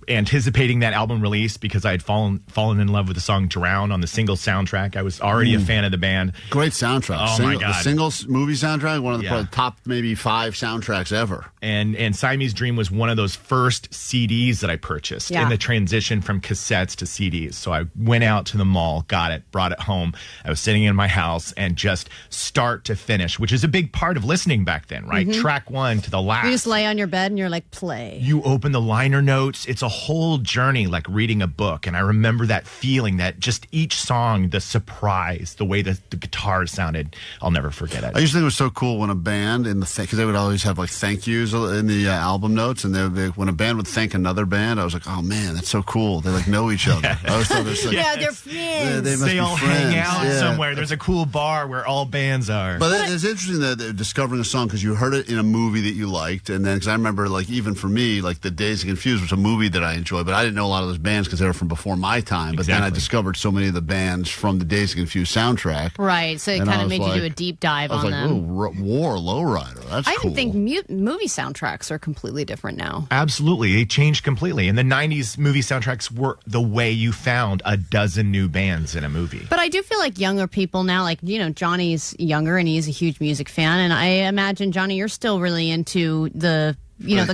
anticipating that album release because I had fallen in love with the song "Drown" on the Singles soundtrack. I was already a fan of the band. Great soundtrack. Oh my God, the Singles movie soundtrack, one of the probably top maybe 5 soundtracks ever. And Siamese Dream was one of those first CDs that I purchased in the transition from cassettes to CDs. So I went out to the mall, got it, brought it home. I was sitting in my house and just start to finish, which is a big part of listening back then, right? Mm-hmm. Track 1 to the last. You just lay on your bed and you're like, play. You open the liner notes. It's a whole journey, like reading a book. And I remember that feeling that just each song, the surprise, the way the guitars sounded, I'll never forget it. I used to think it was so cool when a band because they would always have like thank yous in the album notes, and when a band would thank another band, I was like, oh man, that's so cool. They like know each other. I always thought like, they're friends. They all friends. hang out somewhere. There's a cool bar where all bands are. But it's interesting that discovering a song because you heard it in a movie that you liked, and then because I remember like even for me, like the Dazed and Confused was a movie that I enjoyed, but I didn't know a lot of those bands because they were from before my time. But then I discovered so many of the bands from the Dazed and Confused soundtrack. Right, so it kind of made you do a deep dive on them. I was like, ooh, War Lowrider. That's cool. I even think movie soundtracks are completely different now. Absolutely. They changed completely. In the 90s, movie soundtracks were the way you found a dozen new bands in a movie. But I do feel like younger people now, like, Johnny's younger and he's a huge music fan. And I imagine, Johnny, you're still really into the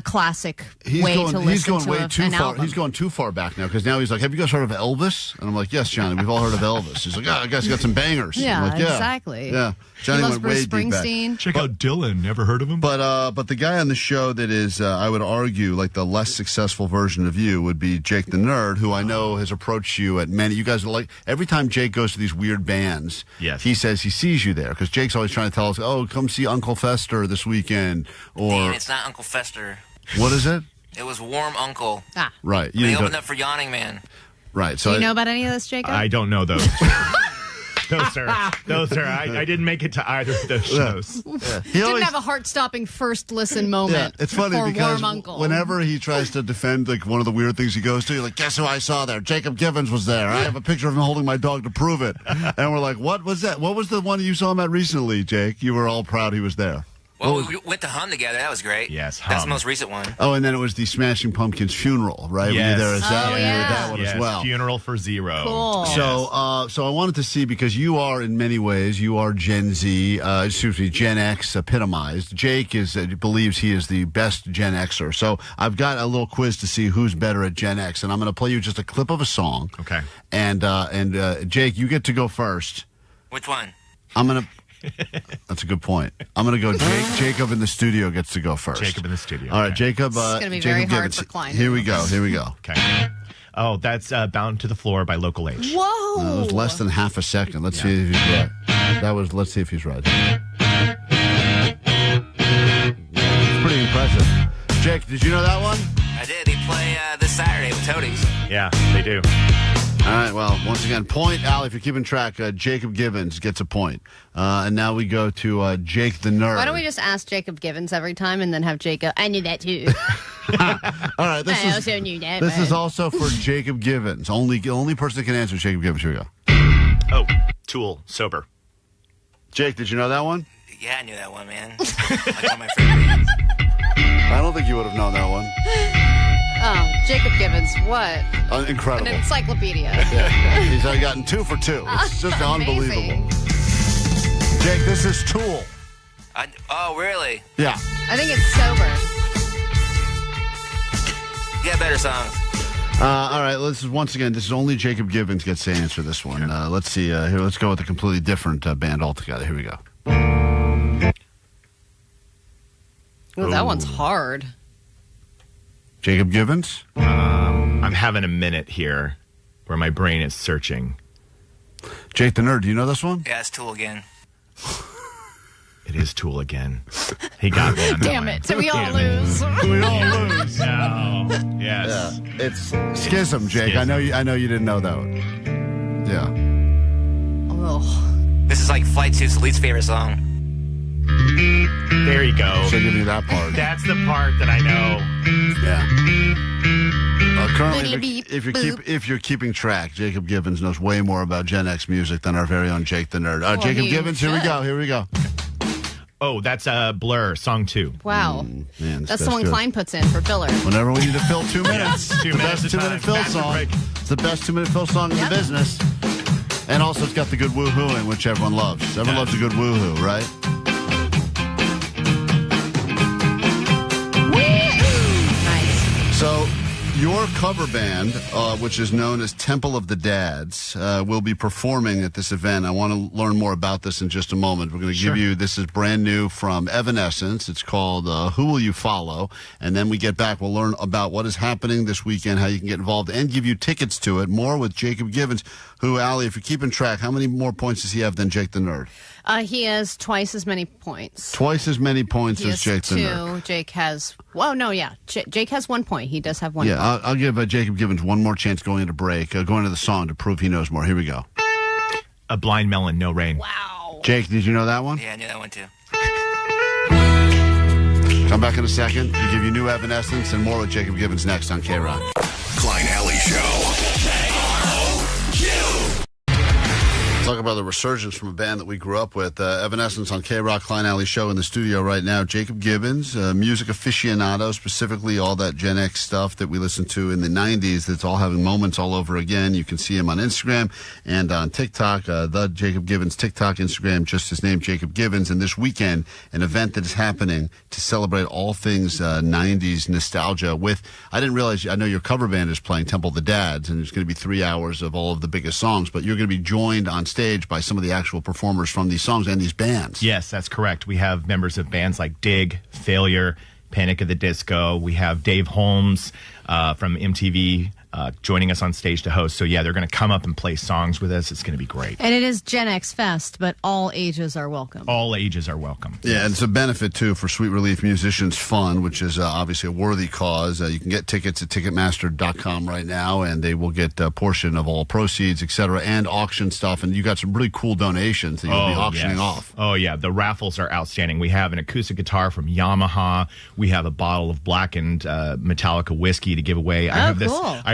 classic way to listen to an album. He's going too far back now because now he's like, have you guys heard of Elvis? And I'm like, yes, Johnny, we've all heard of Elvis. He's like, I guess you got some bangers. Yeah, I'm like, exactly. Yeah. Johnny he loves went Bruce way deep back. Springsteen. Check out Dylan. Never heard of him? But the guy on the show that is, I would argue, like the less successful version of you would be Jake the Nerd, who I know has approached you at many. You guys are like, every time Jake goes to these weird bands, he says he sees you there because Jake's always trying to tell us, oh, come see Uncle Fester this weekend. Or Dan, it's not Uncle Fester. What is it? It was Warm Uncle. Ah. Right. They opened up for Yawning Man. Right. So do you know about any of this, Jacob? I don't know those. Those are. I didn't make it to either of those shows. Yeah. Didn't have a heart-stopping first listen moment. It's funny for because Warm Uncle. whenever he tries to defend like one of the weird things he goes to, you're like, guess who I saw there? Jacob Givens was there. I have a picture of him holding my dog to prove it. And we're like, what was that? What was the one you saw him at recently, Jake? You were all proud he was there. Well, we went to Hum together. That was great. Yes, That's the Hum. most recent one. Oh, and then it was the Smashing Pumpkins funeral, right? Yes. Were you there as that? Oh, You were yeah. at that one as well. Funeral for Zero. Cool. So I wanted to see, because you are in many ways, you are Gen X epitomized. Jake believes he is the best Gen Xer. So I've got a little quiz to see who's better at Gen X, and I'm going to play you just a clip of a song. Okay. And Jake, you get to go first. Which one? That's a good point. I'm going to go Jacob in the studio gets to go first. Jacob in the studio. All right, okay. Jacob. This is going to be Jacob very hard Gibbons. for Klein. Here we go. Okay. Oh, that's Bound to the Floor by Local H. Whoa. That was less than half a second. Let's see if he's right. Let's see if he's right. It's pretty impressive. Jake, did you know that one? I did. They play this Saturday with Toadies. Yeah, they do. All right, well, once again, point. Allie, if you're keeping track, Jacob Gibbons gets a point. And now we go to Jake the Nerd. Why don't we just ask Jacob Gibbons every time and then have Jacob? I knew that too. All right, I also knew that. This is also for Jacob Gibbons. Only person that can answer is Jacob Gibbons. Here we go. Oh, Tool, Sober. Jake, did you know that one? Yeah, I knew that one, man. Like one of my favorite bands. I don't think you would have known that one. Oh, Jacob Gibbons, what? Incredible. An encyclopedia. Yeah. He's already gotten 2 for 2. It's just unbelievable. Amazing. Jake, this is Tool. Oh, really? Yeah. I think it's Sober. Yeah, better songs. All right, this is only Jacob Gibbons gets to answer this one. Let's see. Here, let's go with a completely different band altogether. Here we go. Ooh, that one's hard. Jacob Gibbons? I'm having a minute here where my brain is searching. Jake the Nerd, do you know this one? Yeah, it's Tool again. It is Tool again. He got me on that Damn one. it. So we all lose. We all lose. No. Yes. Yeah. It's Schism, Jake. Schism. I know you didn't know that one. Yeah. Oh. This is like Flight Suit's least favorite song. There you go. So give me that part. That's the part that I know. Yeah. Currently, if you're keeping track, Jacob Gibbons knows way more about Gen X music than our very own Jake the Nerd. Jacob Gibbons, here we go. Oh, that's Blur, song 2. Wow. Man, That's the one good. Klein puts in for filler. Whenever we need to fill 2 minutes. Yes, 2 the minutes best at a 2-minute time. fill Bathroom song. break. It's the best 2-minute fill song in the business. And also, it's got the good woohooing, which everyone loves. Everyone loves a good woohoo, right? Nice. So, your cover band, which is known as Temple of the Dads, will be performing at this event. I want to learn more about this in just a moment. We're going to give you, this is brand new from Evanescence. It's called Who Will You Follow? And then we get back, we'll learn about what is happening this weekend, how you can get involved, and give you tickets to it. More with Jacob Gibbons, who, Allie, if you're keeping track, how many more points does he have than Jake the Nerd? He has twice as many points. Twice as many points He as has Jake the 2. Nerd. Jake has... Well, no, yeah. Jake has 1 point. He does have 1 point. Yeah, I'll give Jacob Gibbons one more chance going into break, going into the song to prove he knows more. Here we go. A Blind Melon, No Rain. Wow. Jake, did you know that one? Yeah, I knew that one too. Come back in a second. We'll give you new Evanescence and more with Jacob Gibbons next on K-Rock. Klein Alley Show. Talk about the resurgence from a band that we grew up with. Evanescence on K-Rock, Klein Alley Show in the studio right now. Jacob Gibbons, music aficionado, specifically all that Gen X stuff that we listened to in the 90s that's all having moments all over again. You can see him on Instagram and on TikTok, the Jacob Gibbons TikTok, Instagram, just his name, Jacob Gibbons. And this weekend, an event that is happening to celebrate all things 90s nostalgia with, I didn't realize, I know your cover band is playing Temple of the Dads, and it's going to be 3 hours of all of the biggest songs, but you're going to be joined on stage by some of the actual performers from these songs and these bands. Yes, that's correct. We have members of bands like Dig, Failure, Panic at the Disco. We have Dave Holmes from MTV joining us on stage to host. So, yeah, they're going to come up and play songs with us. It's going to be great. And it is Gen XFest, but all ages are welcome. All ages are welcome. Yeah, and it's a benefit, too, for Sweet Relief Musicians Fund, which is obviously a worthy cause. You can get tickets at Ticketmaster.com right now, and they will get a portion of all proceeds, et cetera, and auction stuff. And you got some really cool donations that you'll be auctioning off. Oh, yeah. The raffles are outstanding. We have an acoustic guitar from Yamaha. We have a bottle of blackened Metallica whiskey to give away. I have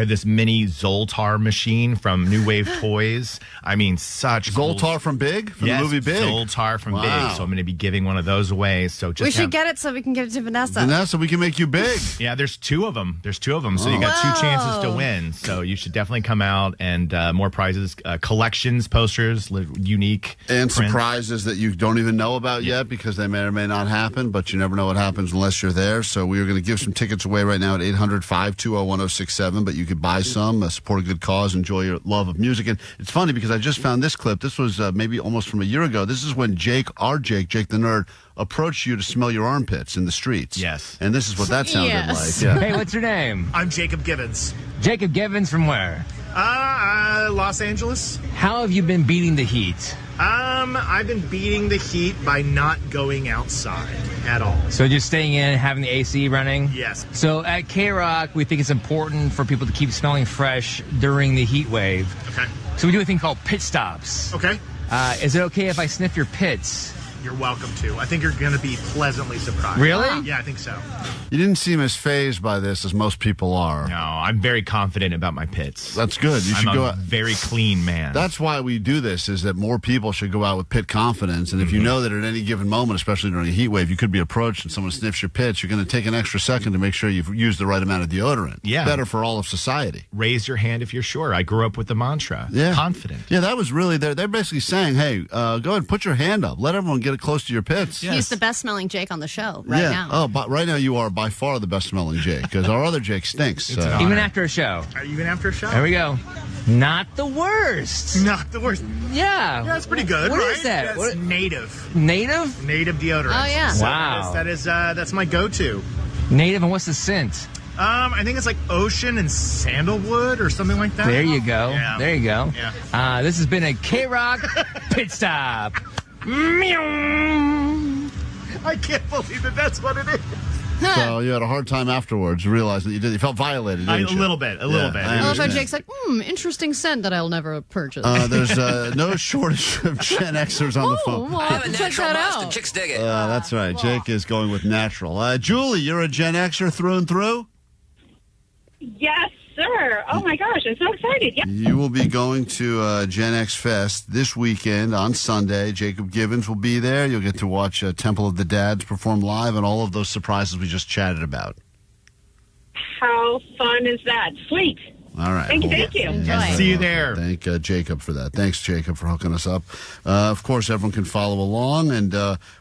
have this mini Zoltar machine from New Wave Toys. I mean, such Zoltar from Big? From yes, the movie Big? Zoltar from Big. So I'm going to be giving one of those away. So we should get it so we can give it to Vanessa. Vanessa, we can make you big. Yeah, there's 2 of them. So you got 2 chances to win. So you should definitely come out, and more prizes, collections, posters, unique. And prints. surprises that you don't even know about yet because they may or may not happen, but you never know what happens unless you're there. So we are going to give some tickets away right now at 800-520-1067, but you could buy some, support a good cause, enjoy your love of music. And it's funny because I just found this clip. This was maybe almost from a year ago. This is when Jake the Nerd, approached you to smell your armpits in the streets. Yes. And this is what that sounded like. Yeah. Hey, what's your name? I'm Jacob Gibbons. Jacob Gibbons from where? Los Angeles. How have you been beating the heat? I've been beating the heat by not going outside at all. So just staying in, having the AC running? Yes. So at K-Rock, we think it's important for people to keep smelling fresh during the heat wave. Okay. So we do a thing called pit stops. Okay. Is it okay if I sniff your pits? You're welcome to. I think you're going to be pleasantly surprised. Really? Yeah, I think so. You didn't seem as fazed by this as most people are. No, I'm very confident about my pits. That's good. You should I'm go a out. very clean man. That's why we do this, is that more people should go out with pit confidence. And if you know that at any given moment, especially during a heat wave, you could be approached and someone sniffs your pits, you're going to take an extra second to make sure you've used the right amount of deodorant. Yeah. Better for all of society. Raise your hand if you're sure. I grew up with the mantra. Yeah. Confident. Yeah, that was really, they're basically saying, hey, go ahead and put your hand up. Let everyone get it close to your pits. He's the best smelling Jake on the show now. Oh, but right now you are by far the best smelling Jake, because our other Jake stinks. Even after a show. Even after a show? There we go. Not the worst. Not the worst. Yeah. Yeah, that's pretty good, What right? is that? That's native. Native? Native deodorant. Oh, yeah. So Wow. That's my go-to. Native, and what's the scent? I think it's like ocean and sandalwood or something like that. There you go. Yeah. There you go. Yeah. This has been a K-Rock pit stop. I can't believe it. That's what it is. So you had a hard time afterwards realizing that you felt violated, didn't you? A little bit. I I love how understand. Jake's like, interesting scent that I'll never purchase. There's no shortage of Gen Xers on the phone. well, I have a check natural that must, out. and chicks dig it. That's right. Jake is going with natural. Julie, you're a Gen Xer through and through? Yes, sir. Oh, my gosh. I'm so excited. Yeah. You will be going to Gen XFest this weekend on Sunday. Jacob Gibbons will be there. You'll get to watch Temple of the Dads perform live and all of those surprises we just chatted about. How fun is that? Sweet. All right. Thank you. See you there. Thank Jacob for that. Thanks, Jacob, for hooking us up. Of course, everyone can follow along. And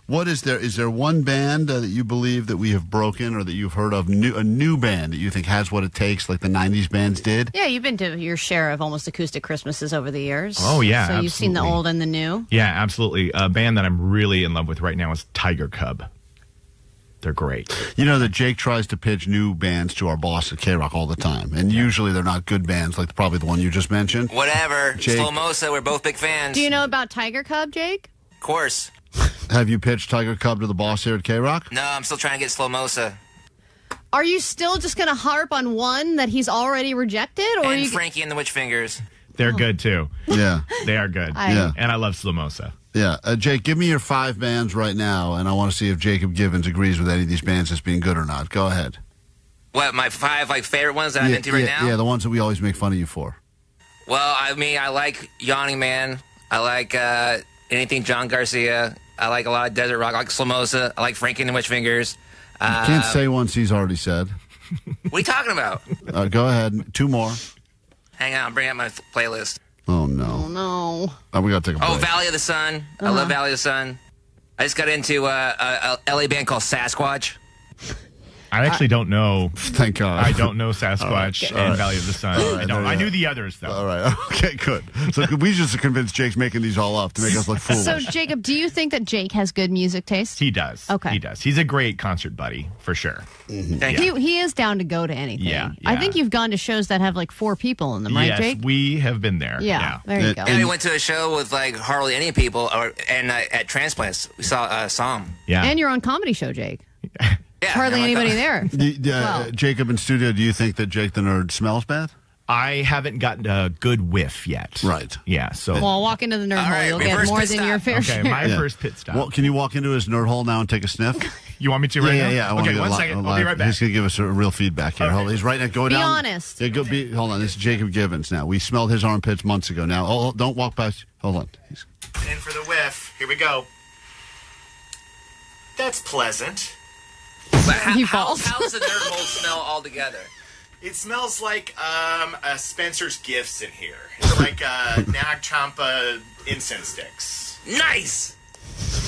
what is there? Is there one band that you believe that we have broken or that you've heard of, a new band that you think has what it takes like the 90s bands did? Yeah, you've been to your share of almost acoustic Christmases over the years. Oh, yeah, So you've seen the absolutely. old and the new. Yeah, absolutely. A band that I'm really in love with right now is Tiger Cub. They're great. You know that Jake tries to pitch new bands to our boss at K-Rock all the time. And usually they're not good bands, like probably the one you just mentioned. Whatever. Jake- Slow Mosa, we're both big fans. Do you know about Tiger Cub, Jake? Of course. Have you pitched Tiger Cub to the boss here at K-Rock? No, I'm still trying to get Slow Mosa. Are you still just going to harp on one that he's already rejected? Or And you... Frankie and the Witch Fingers. They're good, too. Yeah. They are good. Yeah. And I love Slomosa. Yeah. Jake, give me your 5 bands right now, and I want to see if Jacob Gibbons agrees with any of these bands as being good or not. Go ahead. What, my 5 favorite ones that I'm into right now? Yeah, the ones that we always make fun of you for. Well, I mean, I like Yawning Man. I like anything John Garcia. I like a lot of desert rock. I like Slomosa. I like Frankie and the Witch Fingers. You can't say ones he's already said. What are you talking about? Go ahead. 2 more. Hang on, bring up my playlist. Oh, no. Oh, no. We got to take a break. Oh, Valley of the Sun. I love Valley of the Sun. I just got into a LA band called Sasquatch. I actually don't know. Thank God. I don't know Sasquatch All and right. Valley of the Sun. All right, I knew the others, though. All right. Okay, good. So we just convinced Jake's making these all up to make us look foolish. So, Jacob, do you think that Jake has good music taste? He does. Okay. He does. He's a great concert buddy, for sure. Thank you. He is down to go to anything. Yeah, I yeah. think you've gone to shows that have like 4 people in them, right, Yes, Jake? we have been there. Yeah, there you go. And we went to a show with like hardly any people, and at Transplants, we saw Psalm. Yeah. And your own comedy show, Jake. Yeah, Hardly and I'm like, anybody there. Well. Jacob in studio, do you think that Jake the Nerd smells bad? I haven't gotten a good whiff yet. Right. Yeah, so... Well, walk into the nerd hole. You'll get more than your fair share. Okay, my first pit stop. Well, can you walk into his nerd hole now and take a sniff? You want me to right now? Yeah. Okay, 1 second. I'll be right back. He's going to give us a real feedback here. Hold on. He's right now. Go Be down. honest. Yeah, hold on. This is Jacob Givens now. We smelled his armpits months ago now. Oh, don't walk past. Hold on. In for the whiff. Here we go. That's pleasant. But how does the nerd hole smell altogether? It smells like Spencer's Gifts in here. It's like Nag Champa incense sticks. Nice!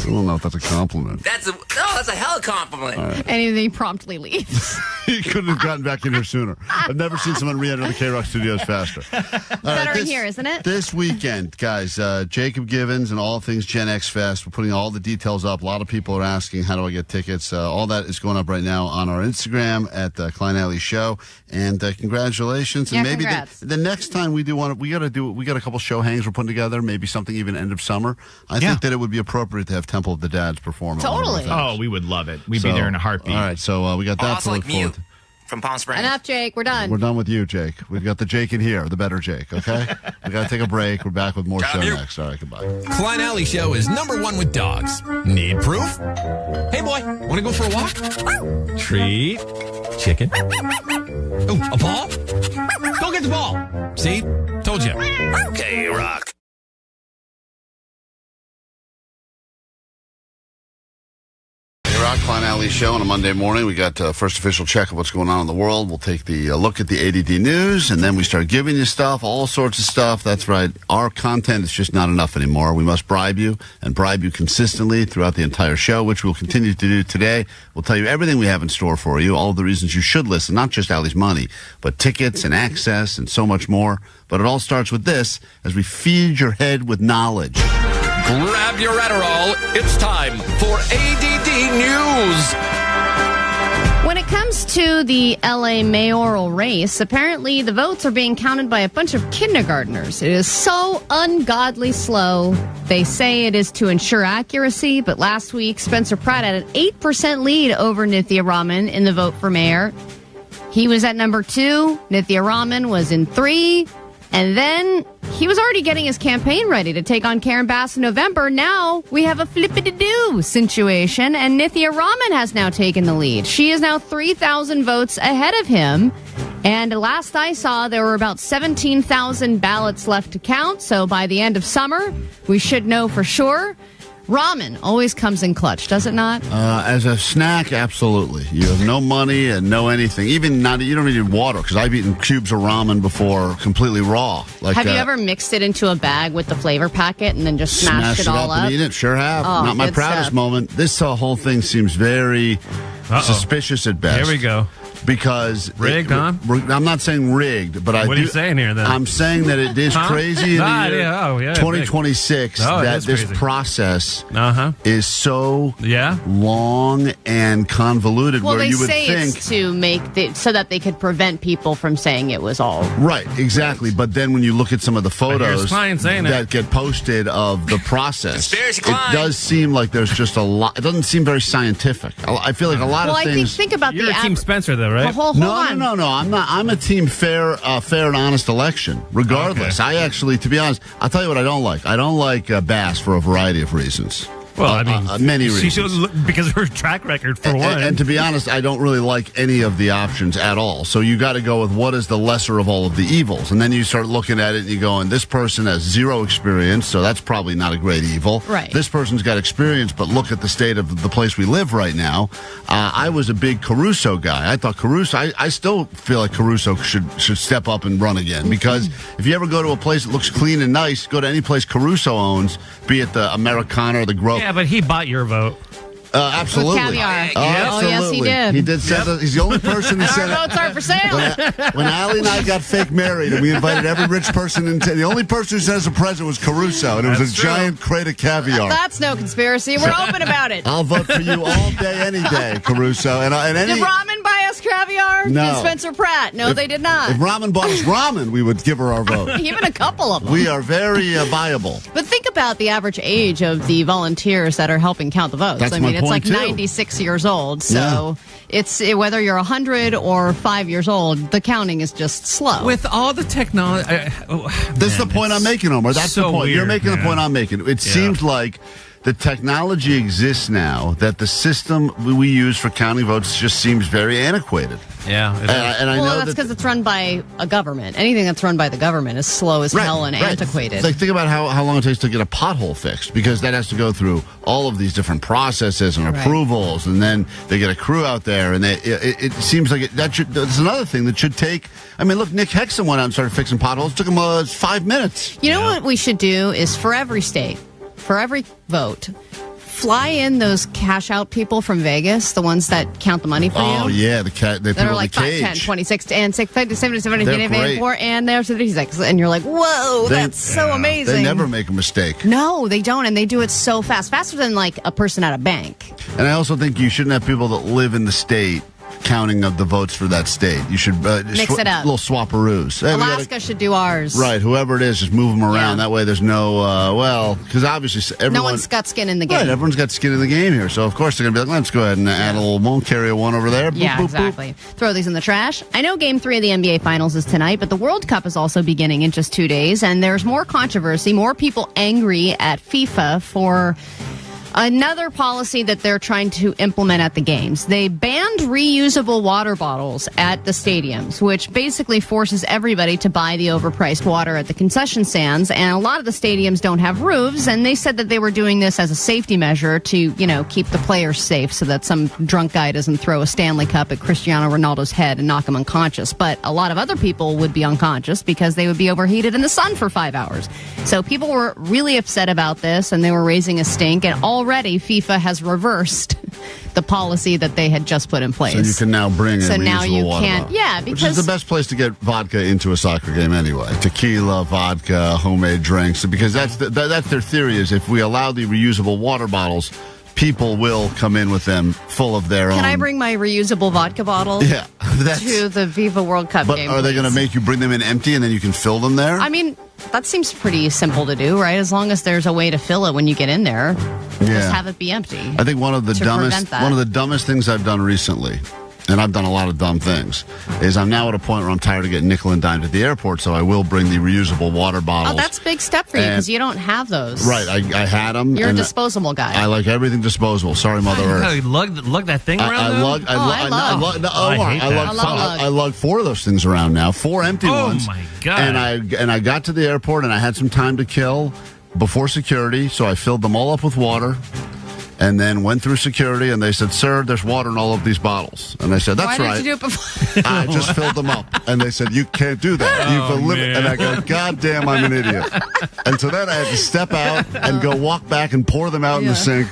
I don't know if that's a compliment. That's a hell of a compliment. Right. And he promptly leaves. He couldn't have gotten back in here sooner. I've never seen someone re-enter the K-Rock studios faster. Better in here, isn't it? This weekend, guys, Jacob Givens and all things Gen XFest. We're putting all the details up. A lot of people are asking, how do I get tickets? All that is going up right now on our Instagram at Klein and Ally Show. And congratulations. And maybe the next time we got a couple show hangs we're putting together, maybe something even end of summer. I think that it would be appropriate to have Temple of the Dads perform. Totally. Oh, we would love it. We'd be there in a heartbeat. All right, so we got that to look forward to. From Palm Springs. Enough, Jake. We're done. We're done with you, Jake. We've got the Jake in here, the better Jake, okay? We got to take a break. We're back with more show next. All right, goodbye. Klein Alley Show is #1 with dogs. Need proof? Hey, boy, want to go for a walk? Treat. Chicken. Ooh, a ball? Go get the ball. See? Told you. K-Rock. Rock Klein Alley Show on a Monday morning. We got first official check of what's going on in the world. We'll take the look at the A.D.D news, and then we start giving you stuff, all sorts of stuff. That's right. Our content is just not enough anymore. We must bribe you, and bribe you consistently throughout the entire show, which we'll continue to do today. We'll tell you everything we have in store for you, all of the reasons you should listen, not just Allie's money, but tickets and access and so much more. But it all starts with this, as we feed your head with knowledge. Grab your Adderall. It's time for A.D.D News. When it comes to the LA mayoral race, apparently the votes are being counted by a bunch of kindergartners. It is so ungodly slow. They say it is to ensure accuracy, but last week Spencer Pratt had an 8% lead over Nithia Raman in the vote for mayor. He was at number 2. Nithya Raman was in 3. And then he was already getting his campaign ready to take on Karen Bass in November. Now we have a flippity-doo situation, and Nithya Raman has now taken the lead. She is now 3,000 votes ahead of him. And last I saw, there were about 17,000 ballots left to count. So by the end of summer, we should know for sure. Ramen always comes in clutch, does it not? As a snack, absolutely. You have no money and no anything. Even not, you don't need water, because I've eaten cubes of ramen before, completely raw. Like, have you ever mixed it into a bag with the flavor packet and then just smashed it all up? And eat it? Sure have. Oh, not my proudest moment. This whole thing seems very suspicious at best. Here we go. Because rigged, huh? I'm not saying rigged, but what are you saying here? Then I'm saying that it is crazy in the year 2026 that this process is so long and convoluted. Well, where they you would say think it's to make so that they could prevent people from saying it was all right. Exactly, but then when you look at some of the photos that get posted of the process, it does seem like there's just a lot. It doesn't seem very scientific. I feel like a lot of things. Think about You're a Team Spencer, though, right? Hold on. No. I'm not. I'm a team fair and honest election. Regardless, I actually, to be honest, I'll tell you what I don't like. I don't like Bass for a variety of reasons. Well, I mean, many reasons. She should, because of her track record, for one. And to be honest, I don't really like any of the options at all. So you got to go with what is the lesser of all of the evils. And then you start looking at it and you go, and this person has zero experience, so that's probably not a great evil. Right. This person's got experience, but look at the state of the place we live right now. I was a big Caruso guy. I thought Caruso, I still feel like Caruso should step up and run again. Because if you ever go to a place that looks clean and nice, go to any place Caruso owns, be it the Americana or the Grove. Yeah, but he bought your vote. Absolutely. With caviar. Oh, yes, he did. He did say that. He's the only person who said our votes are for sale. When Allie and I got fake married and we invited every rich person in the only person who said as a present was Caruso, and it was a giant crate of caviar. That's no conspiracy. We're open about it. I'll vote for you all day, any day, Caruso. And any. Did Ramen buy us caviar? No. Did Spencer Pratt? No, they did not. If Ramen bought us ramen, we would give her our vote. Even a couple of them. We are very viable. But think about the average age of the volunteers that are helping count the votes. That's I mean, my it's like point, too. 96 years old. So it's whether you're 100 or 5 years old, the counting is just slow. With all the technology. That's the point I'm making, Omar. That's so the point. Weird, You're making the point I'm making. It seems like the technology exists now that the system we use for counting votes just seems very antiquated. Yeah. And I know that's because it's run by a government. Anything that's run by the government is slow as hell and antiquated. It's like, think about how long it takes to get a pothole fixed, because that has to go through all of these different processes and approvals, and then they get a crew out there, and it seems like that's another thing that should take. I mean, look, Nick Hexum went out and started fixing potholes. It took him 5 minutes. You know what we should do is for every state, for every vote, fly in those cash out people from Vegas, the ones that count the money for you. Oh, yeah. They that are like 5, 10, 26, and 6, 57, great. 4, and there's 36. And you're like, whoa, that's so amazing. They never make a mistake. No, they don't, and they do it so fast. Faster than, like, a person at a bank. And I also think you shouldn't have people that live in the state counting of the votes for that state. You should mix it up. Little swapperoos. Hey, Alaska should do ours. Right, whoever it is, just move them around. That way there's no, because obviously everyone... No one's got skin in the game. Right, everyone's got skin in the game here. So, of course, they're going to be like, let's go ahead and add a little, won't carry a one over there. Boop, yeah, boop, exactly. Boop. Throw these in the trash. I know Game 3 of the NBA Finals is tonight, but the World Cup is also beginning in just 2 days, and there's more controversy, more people angry at FIFA for another policy that they're trying to implement at the games. They banned reusable water bottles at the stadiums, which basically forces everybody to buy the overpriced water at the concession stands. And a lot of the stadiums don't have roofs, and they said that they were doing this as a safety measure to, keep the players safe so that some drunk guy doesn't throw a Stanley Cup at Cristiano Ronaldo's head and knock him unconscious. But a lot of other people would be unconscious because they would be overheated in the sun for 5 hours. So people were really upset about this, and they were raising a stink, and already FIFA has reversed the policy that they had just put in place. So you can now bring in reusable water can't. bottle, Yeah, because which is the best place to get vodka into a soccer game anyway. Tequila, vodka, homemade drinks, because that's their theory is if we allow the reusable water bottles, people will come in with them full of their own. Can I bring my reusable vodka bottle to the FIFA World Cup game? But are they going to make you bring them in empty and then you can fill them there? I mean, that seems pretty simple to do, right? As long as there's a way to fill it when you get in there, just have it be empty. I think one of the dumbest things I've done recently, and I've done a lot of dumb things, is I'm now at a point where I'm tired of getting nickel and dimed at the airport, so I will bring the reusable water bottles. Oh, that's a big step for you because you don't have those. Right, I had them. You're a disposable guy. I like everything disposable. Sorry, Mother Earth. You lug that thing around? I lug 4 of those things around now. 4 empty ones. Oh my God. And I got to the airport and I had some time to kill before security, so I filled them all up with water. And then went through security, and they said, "Sir, there's water in all of these bottles." And I said, "That's right." Why did you do it before? I just filled them up. And they said, "You can't do that. You've eliminated." And I go, "God damn, I'm an idiot." And so then I had to step out and go walk back and pour them out in the sink,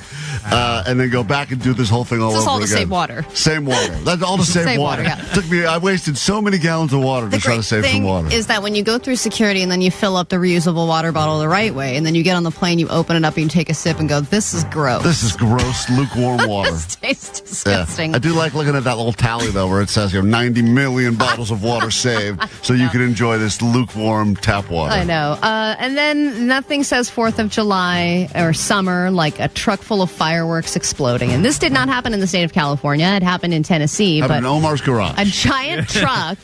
and then go back and do this whole thing all over again. All to save water. Same water. That's all to save water. Took me. I wasted so many gallons of water to try to save some water. Is that when you go through security and then you fill up the reusable water bottle the right way, and then you get on the plane, you open it up, and you take a sip and go, "This is gross. This is gross, lukewarm water." This tastes disgusting. Yeah. I do like looking at that little tally though, where it says 90 million bottles of water saved, so you can enjoy this lukewarm tap water. I know. And then nothing says 4th of July or summer like a truck full of fireworks exploding. And this did not happen in the state of California. It happened in Tennessee. Happened in Omar's garage. A giant truck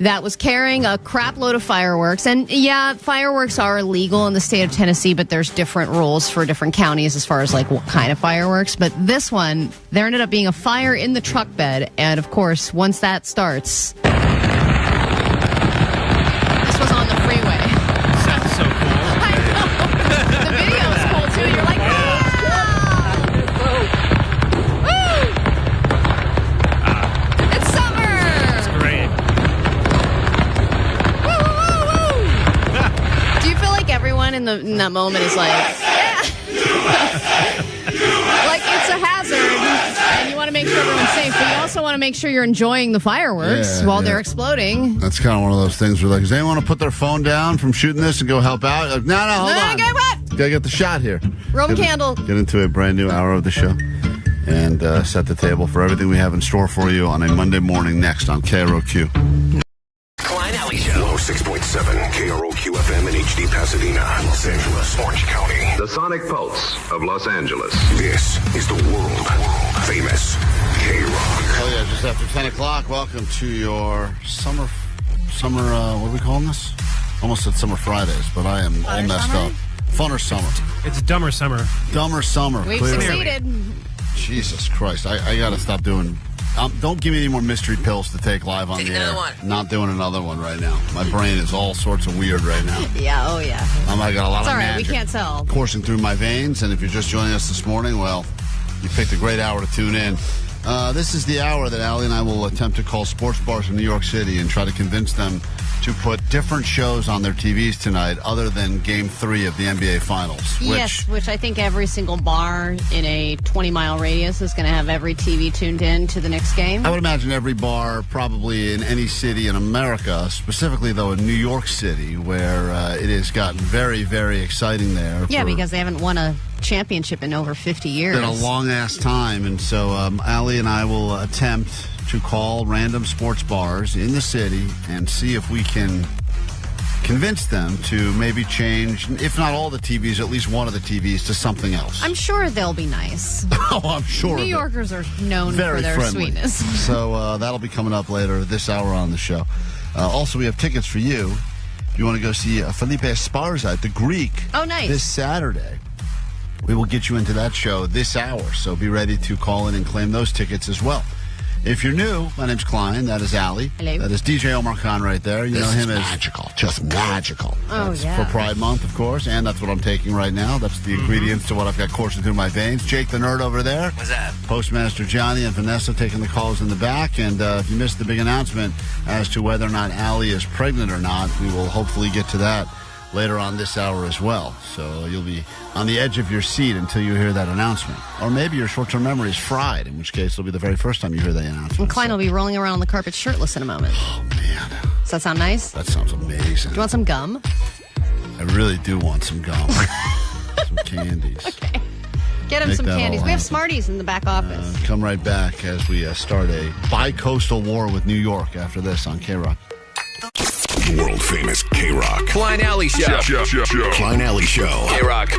that was carrying a crap load of fireworks. And yeah, fireworks are illegal in the state of Tennessee, but there's different rules for different counties as far as like what kind of fireworks. But this one, there ended up being a fire in the truck bed. And of course, once that starts, this was on the freeway. That's so cool. I know. The video is cool too. You're like, it's summer. That's great. Do you feel like everyone in that moment is like, like it's a hazard, and you want to make sure everyone's safe, but you also want to make sure you're enjoying the fireworks while they're exploding. That's kind of one of those things where, like, does anyone want to put their phone down from shooting this and go help out? Like, no, hold on. Okay, what? Gotta get the shot here. Roman candle. Get into a brand new hour of the show and set the table for everything we have in store for you on a Monday morning next on KROQ. Klein Ally Show. 106.7 KROQ FM in HD Pasadena, Los Angeles, Orange County. The Sonic Pulse of Los Angeles. This is the world famous K-Rock. Oh yeah, just after 10 o'clock. Welcome to your summer, what are we calling this? Almost said Summer Fridays, but I am all messed up. Fun or summer? It's dumber summer. Dumber summer. We've clearly. succeeded. Jesus Christ. I got to stop doing... don't give me any more mystery pills to take live on Take the another air. one. Not doing another one right now. My brain is all sorts of weird right now. Yeah, oh yeah. I got a lot It's of all right, we magic can't tell. coursing through my veins, and if you're just joining us this morning, well, you picked a great hour to tune in. This is the hour that Allie and I will attempt to call sports bars in New York City and try to convince them to put different shows on their TVs tonight other than Game 3 of the NBA Finals. Which I think every single bar in a 20-mile radius is going to have every TV tuned in to the Knicks game. I would imagine every bar probably in any city in America, specifically, though, in New York City, where it has gotten very, very exciting there. Yeah, because they haven't won a championship in over 50 years. It's been a long-ass time, and so Allie and I will attempt to call random sports bars in the city and see if we can convince them to maybe change, if not all the TVs, at least one of the TVs to something else. I'm sure they'll be nice. Oh, I'm sure. New Yorkers are known Very for their friendly. sweetness. So that'll be coming up later this hour on the show. Also, we have tickets for you. If you want to go see Felipe Esparza at the Greek this Saturday. We will get you into that show this hour, so be ready to call in and claim those tickets as well. If you're new, my name's Klein. That is Allie. Hello. That is DJ Omar Khan right there. You know him as magical, just magical. Oh, that's yeah. for Pride Month, of course, and that's what I'm taking right now. That's the ingredients to what I've got coursing through my veins. Jake the Nerd over there. What's that? Postmaster Johnny and Vanessa taking the calls in the back. And if you missed the big announcement as to whether or not Allie is pregnant or not, we will hopefully get to that later on this hour as well. So you'll be on the edge of your seat until you hear that announcement. Or maybe your short-term memory is fried, in which case it'll be the very first time you hear that announcement. And Klein will be rolling around on the carpet shirtless in a moment. Oh, man. Does that sound nice? That sounds amazing. Do you want some gum? I really do want some gum. Some candies. Okay. Get him Make some that candies. all We have happen. Smarties in the back office. Come right back as we start a bi-coastal war with New York after this on K-Rock. World famous K-Rock. Klein Alley Show. Klein Alley Show. K-Rock.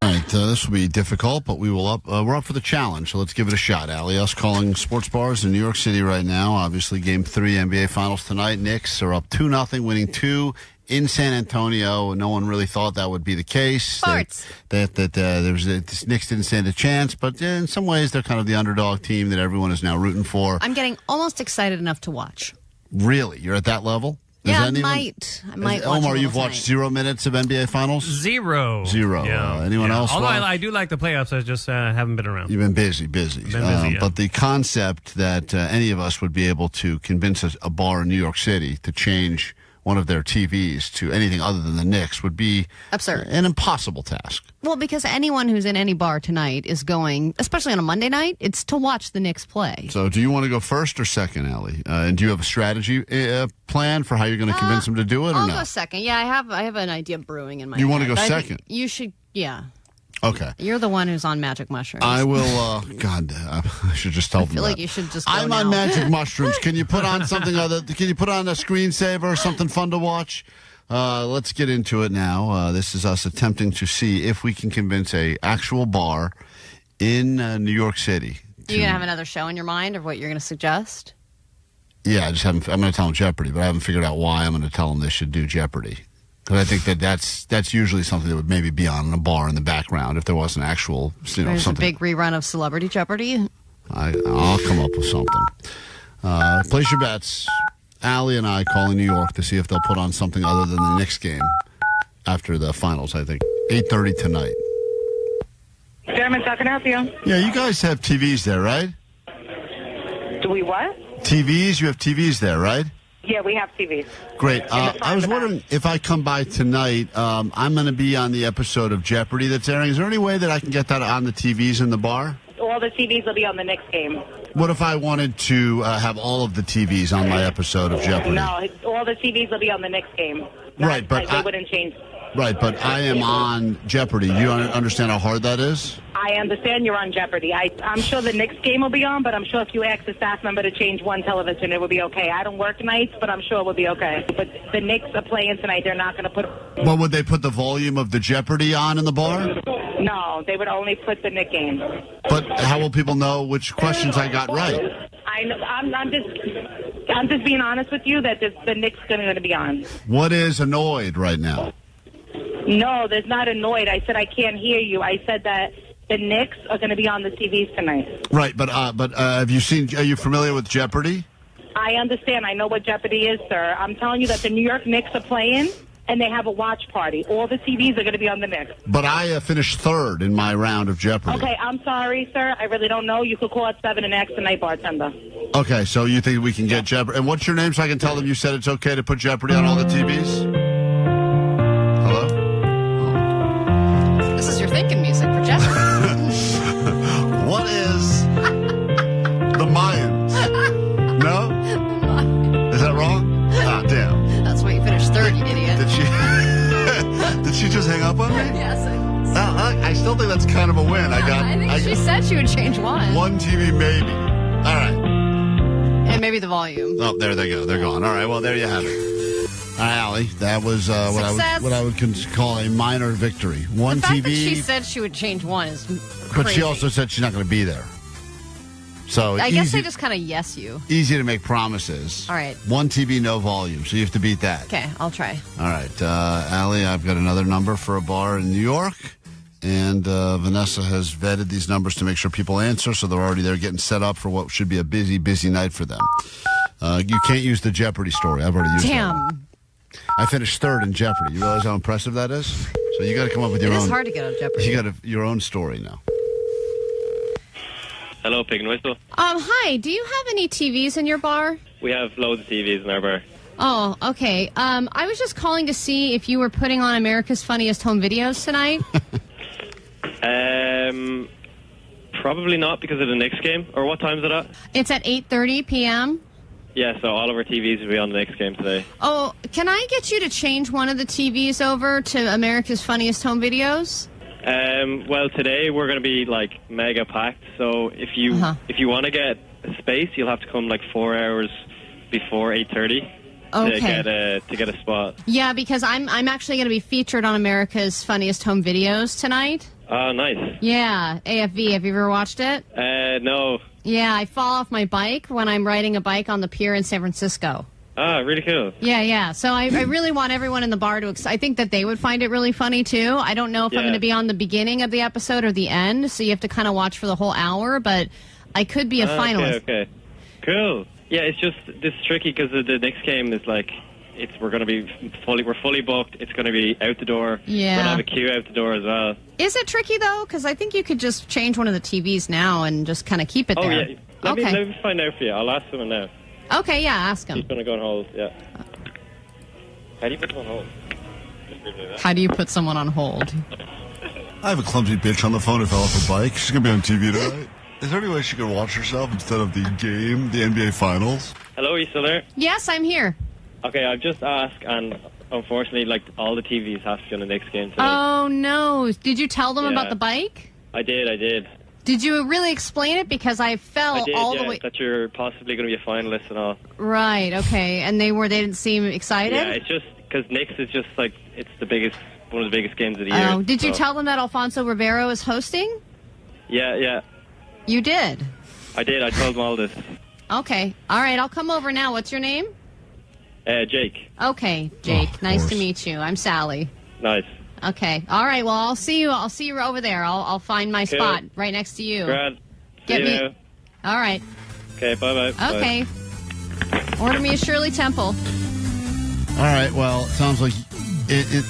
All right, this will be difficult, but we're up for the challenge, so let's give it a shot, Allie. Us calling sports bars in New York City right now. Obviously, Game 3 NBA Finals tonight. Knicks are up 2-0, winning 2 in San Antonio. No one really thought that would be the case. Sports. This Knicks didn't stand a chance, but in some ways, they're kind of the underdog team that everyone is now rooting for. I'm getting almost excited enough to watch. Really? You're at that level? Yeah, I might watch Omar, a you've little watched 0 minutes of NBA Finals? Zero. Yeah. Anyone else? Although Well, I do like the playoffs, I just haven't been around. You've been busy. Yeah. But the concept that any of us would be able to convince a bar in New York City to change one of their TVs to anything other than the Knicks would be absurd, an impossible task. Well, because anyone who's in any bar tonight is going, especially on a Monday night, it's to watch the Knicks play. So do you want to go first or second, Allie? And do you have a strategy plan for how you're going to convince them to do it or I'll no? go second. Yeah, I have an idea brewing in my head. You want to go But I think second? You should, yeah. Okay. You're the one who's on magic mushrooms. I will, God, I should just tell them I feel that. like you should just go I'm now. on magic mushrooms. Can you put on something other? Can you put on a screensaver or something fun to watch? Let's get into it now. This is us attempting to see if we can convince a actual bar in New York City. You going to have another show in your mind of what you're going to suggest? Yeah, I just haven't. I'm going to tell them Jeopardy, but I haven't figured out why I'm going to tell them they should do Jeopardy. Because I think that's usually something that would maybe be on in a bar in the background if there was an actual, There's something. a big rerun of Celebrity Jeopardy. I'll come up with something. Place your bets. Allie and I calling New York to see if they'll put on something other than the Knicks game after the finals, I think. 8:30 tonight. Gentlemen, how can I help you? Yeah, you guys have TVs there, right? Do we what? TVs? You have TVs there, right? Yeah, we have TVs. Great. I was wondering if I come by tonight, I'm going to be on the episode of Jeopardy that's airing. Is there any way that I can get that on the TVs in the bar? All the TVs will be on the next game. What if I wanted to have all of the TVs on my episode of Jeopardy? No, all the TVs will be on the next game. Right, but they wouldn't change. Right, but I am on Jeopardy. Do you understand how hard that is? I understand you're on Jeopardy. I'm sure the next game will be on, but I'm sure if you ask a staff member to change one television, it would be okay. I don't work nights, but I'm sure it would be okay. But the Knicks are playing tonight. They're not going to put... Well, would they put the volume of the Jeopardy on in the bar? No, they would only put the Knicks game. But how will people know which questions I got right? I'm just being honest with you that the Knicks are going to be on. What is annoyed right now? No, there's not annoyed. I said I can't hear you. I said that the Knicks are going to be on the TVs tonight. Right, but have you seen? Are you familiar with Jeopardy? I understand. I know what Jeopardy is, sir. I'm telling you that the New York Knicks are playing, and they have a watch party. All the TVs are going to be on the Knicks. But I finished third in my round of Jeopardy. Okay, I'm sorry, sir. I really don't know. You could call at 7 and ask the night bartender. Okay, so you think we can get Jeopardy? And what's your name so I can tell them you said it's okay to put Jeopardy on all the TVs? This is your thinking music for Jeopardy. What is the Mayans? No? Is that wrong? Ah, damn. That's why you finished third, you idiot. Did she just hang up on me? Yes. I still think that's kind of a win. I think she said she would change one. One TV, maybe. All right. And maybe the volume. Oh, there they go. They're gone. All right. Well, there you have it. All right, Allie, that was what I would call a minor victory. One the fact TV. That she said she would change one is crazy. But she also said she's not going to be there. So I guess they just kind of yes you. Easy to make promises. All right. One TV, no volume. So you have to beat that. Okay, I'll try. All right. Allie, I've got another number for a bar in New York. And Vanessa has vetted these numbers to make sure people answer. So they're already there getting set up for what should be a busy, busy night for them. You can't use the Jeopardy story. I've already used it. Damn. I finished third in Jeopardy. You realize how impressive that is? So you got to come up with your own. It is hard to get on Jeopardy. You got your own story now. Hello, Pig and Whistle. Hi. Do you have any TVs in your bar? We have loads of TVs in our bar. Oh, okay. I was just calling to see if you were putting on America's Funniest Home Videos tonight. Probably not because of the Knicks game. Or what time is it at? It's at 8:30 p.m. Yeah, so all of our TVs will be on the Knicks game today. Oh, can I get you to change one of the TVs over to America's Funniest Home Videos? Well, today we're going to be like mega packed. So if you want to get a space, you'll have to come like 4 hours before 8:30 to get a spot. Yeah, because I'm actually going to be featured on America's Funniest Home Videos tonight. Oh, nice. Yeah, AFV. Have you ever watched it? No. Yeah, I fall off my bike when I'm riding a bike on the pier in San Francisco. Ah, really cool. Yeah. So I really want everyone in the bar to... I think that they would find it really funny, too. I don't know if I'm going to be on the beginning of the episode or the end, so you have to kind of watch for the whole hour, but I could be a finalist. Okay. Cool. Yeah, it's just... This is tricky because the next game is like... We're going to be fully booked. It's going to be out the door. Yeah. We're going to have a queue out the door as well. Is it tricky, though? Because I think you could just change one of the TVs now and just kind of keep it there. Oh, yeah. Let me find out for you. I'll ask someone now. Okay, yeah, ask him. He's going to go on hold, yeah. How do you put someone on hold? How do you put someone on hold? I have a clumsy bitch on the phone who fell off a bike. She's going to be on TV tonight. Is there any way she could watch herself instead of the game, the NBA Finals? Hello, are you still there? Yes, I'm here. Okay, I've just asked, and unfortunately, like, all the TVs have to be on the next game today. Oh, no. Did you tell them about the bike? I did. Did you really explain it? Because I fell all the way... that you're possibly going to be a finalist and all. Right, okay. And they didn't seem excited? Yeah, it's just, because Knicks is just, like, it's one of the biggest games of the year. Oh, did you tell them that Alfonso Rivero is hosting? Yeah. You did? I did, I told them all this. Okay. All right, I'll come over now. What's your name? Jake. Okay, Jake. Nice to meet you. I'm Sally. Nice. Okay. All right. Well, I'll see you over there. I'll find my spot right next to you. Grand. Get me. All right. Okay. Bye. Okay. Order me a Shirley Temple. All right. Well, it sounds like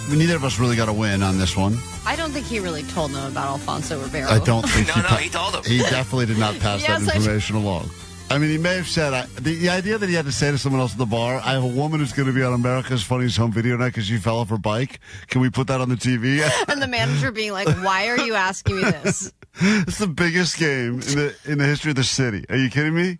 neither of us really got a win on this one. I don't think he really told them about Alfonso Rivero. I don't think he told them. He definitely did not pass that information along. I mean, he may have said, the idea that he had to say to someone else at the bar, I have a woman who's going to be on America's Funniest Home Video night because she fell off her bike. Can we put that on the TV? And the manager being like, why are you asking me this? It's the biggest game in the history of the city. Are you kidding me?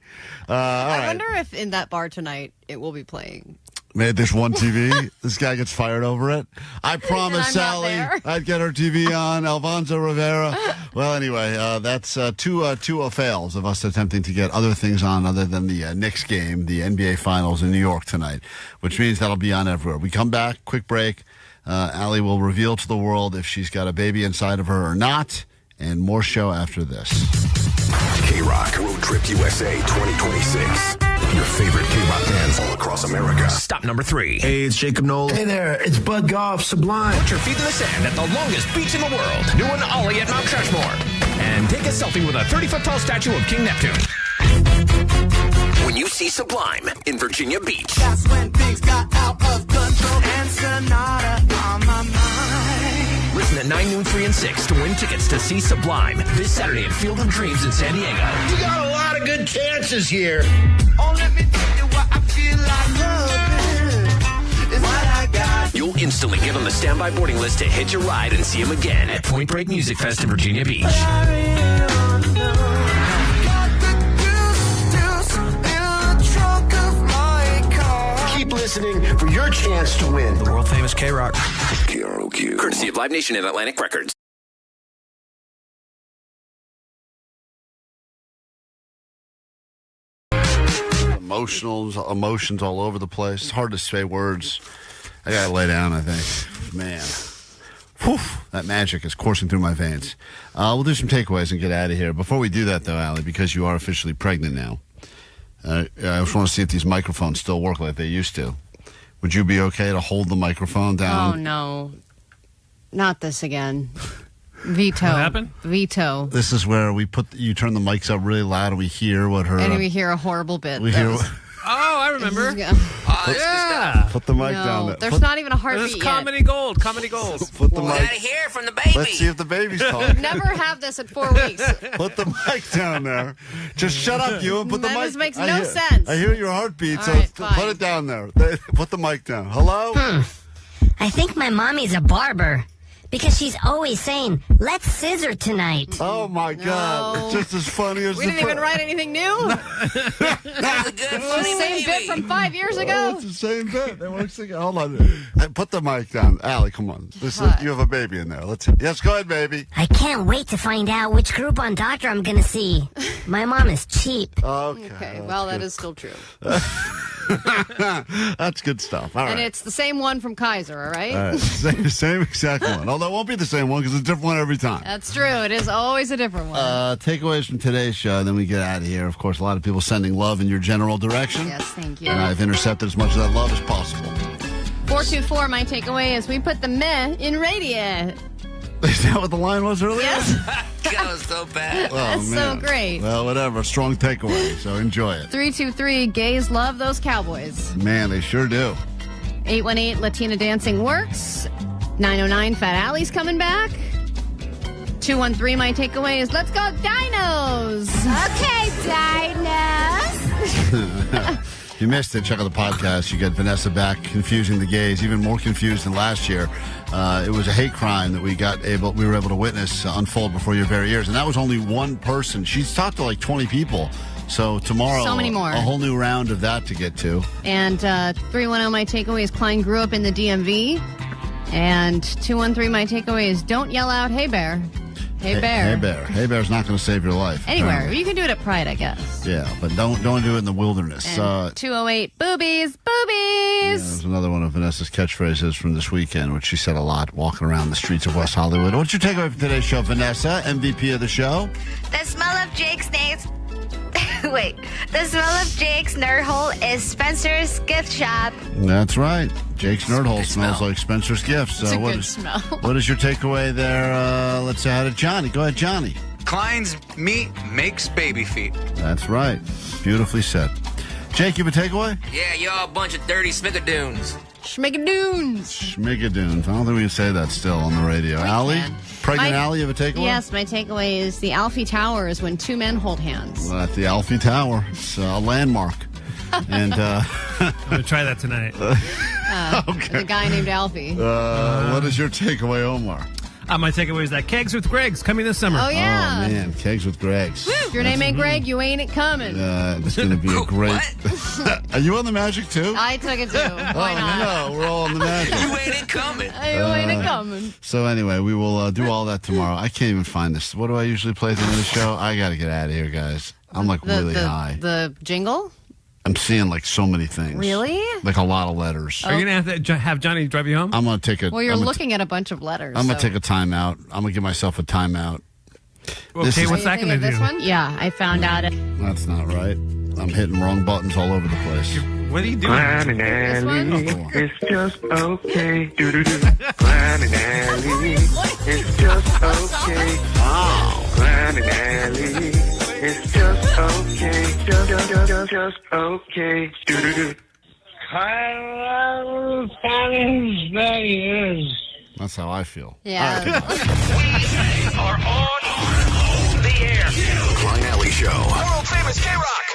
I wonder if in that bar tonight it will be playing. Man, there's one TV. This guy gets fired over it. I promised Sally I'd get her TV on. Alfonso Rivera. Well, anyway, that's two fails of us attempting to get other things on other than the Knicks game, the NBA Finals in New York tonight, which means that'll be on everywhere. We come back, quick break. Allie will reveal to the world if she's got a baby inside of her or not, and more show after this. K-Rock Road Trip USA 2026. Your favorite K-Rock bands all across America. Stop number 3. Hey, it's Jacob Nolan. Hey there, it's Bud Goff, Sublime. Put your feet in the sand at the longest beach in the world. Do an ollie at Mount Rushmore. And take a selfie with a 30-foot-tall statue of King Neptune. When you see Sublime in Virginia Beach. That's when things got out of control. And Sonata on my mind. Listen at 9, noon, 3, and 6 to win tickets to see Sublime this Saturday at Field of Dreams in San Diego. You got a lot of good chances here. Oh, let me tell you what I feel like loving is what I got. You'll instantly get on the standby boarding list to hitch a ride and see him again at Point Break Music Fest in Virginia Beach. Keep listening for your chance to win. The world-famous K-Rock. KROQ. Courtesy of Live Nation and Atlantic Records. Emotions all over the place. It's hard to say words. I gotta lay down, I think. Man. Whew, that magic is coursing through my veins. We'll do some takeaways and get out of here. Before we do that, though, Allie, because you are officially pregnant now, I just want to see if these microphones still work like they used to. Would you be okay to hold the microphone down? Oh, no. Not this again. Veto. What happened? Veto. This is where you turn the mics up really loud and we hear what her... And we hear a horrible bit. We hear... Oh, I remember. Put the mic down there. There's not even a heartbeat This is yet. comedy gold. Comedy gold. Put the We mic... gotta hear from the baby. Let's see if the baby's talking. Never have this at 4 weeks. Put the mic down there. Just shut up, you, and put the mic... This makes no sense. I hear your heartbeat, All so right, put it down there. Put the mic down. Hello? I think my mommy's a barber. Because she's always saying, let's scissor tonight. Oh, my God. It's just as funny as We didn't even write anything new. That's a good funny Same bit from 5 years ago. It's the same bit. They want to sing it. Hold on. Hey, put the mic down. Allie, come on. You have a baby in there. Yes, go ahead, baby. I can't wait to find out which Groupon doctor I'm going to see. My mom is cheap. Okay, well, that is still true. That's good stuff. All right. And it's the same one from Kaiser, all right? All right. Same exact one. Although it won't be the same one because it's a different one every time. That's true. It is always a different one. Takeaways from today's show, then we get out of here. Of course, a lot of people sending love in your general direction. Yes, thank you. And I've intercepted as much of that love as possible. 424, my takeaway is we put the meh in radio. Is that what the line was earlier? Yes. That was so bad. Oh, That's so man. great. Well, whatever. Strong takeaway, so enjoy it. 323, gays love those cowboys. Man, they sure do. 818, Latina dancing works. 909, Fat Alley's coming back. 213, my takeaway is let's go dinos. Okay, dinos. If you missed it, check out the podcast. You get Vanessa back confusing the gays, even more confused than last year. It was a hate crime that we were able to witness unfold before your very ears. And that was only one person. She's talked to like 20 people. So tomorrow, So many more. A whole new round of that to get to. And 310, my takeaway is Klein grew up in the DMV. And 213, my takeaway is don't yell out, hey, bear. Hey, bear. Hey, bear. Hey, bear's not going to save your life. Anywhere. apparently. You can do it at Pride, I guess. Yeah, but don't do it in the wilderness. And 208, boobies, Yeah, boobies. there's another one of Vanessa's catchphrases from this weekend, which she said a lot walking around the streets of West Hollywood. What's your takeaway from today's show, Vanessa, MVP of the show? The smell of Jake's nails. Wait. The smell of Jake's nerd hole is Spencer's gift shop. That's right. Jake's Nerd Hole smells like Spencer's Gifts. It's a what good is- smell. What is your takeaway there? Let's say hi to Johnny. Go ahead, Johnny. Klein's meat makes baby feet. That's right. Beautifully said. Jake, you have a takeaway? Yeah, y'all a bunch of dirty Schmigadoons. Schmigadoons. Schmigadoons. I don't think we can say that still on the radio. Allie? Pregnant Allie, you have a takeaway? Yes, my takeaway is the Alfie Tower is when two men hold hands. Well, at the Alfie Tower. It's a landmark. And I'm going to try that tonight. The guy named Alfie. What is your takeaway, Omar? My takeaway is that kegs with Greg's coming this summer. Oh, yeah. Oh, man. Kegs with Greg's. If your name ain't Greg, you ain't coming. It's going to be a great... Are you on the Magic, too? I took it too. Why not? No, we're all on the Magic. You ain't coming. You ain't coming. So anyway, we will do all that tomorrow. I can't even find this. What do I usually play at the end of the show? I got to get out of here, guys. I'm like really high. The jingle? I'm seeing like so many things. Really? Like a lot of letters. Are you going to have Johnny drive you home? I'm going to take a... Well, you're looking at a bunch of letters. I'm going to so- take a timeout. I'm going to give myself a timeout. Okay, what's that going to do? This one? Yeah, I found out it. That's not right. I'm hitting wrong buttons all over the place. What are you doing? Klein and Ally, it's just okay. Do-do-do. Klein and Ally, it's just okay. Klein and Ally, it's just okay. Just okay. Do-do-do. That's how I feel. Yeah. We are on the air. Klein Ally Show. World famous K-Rock.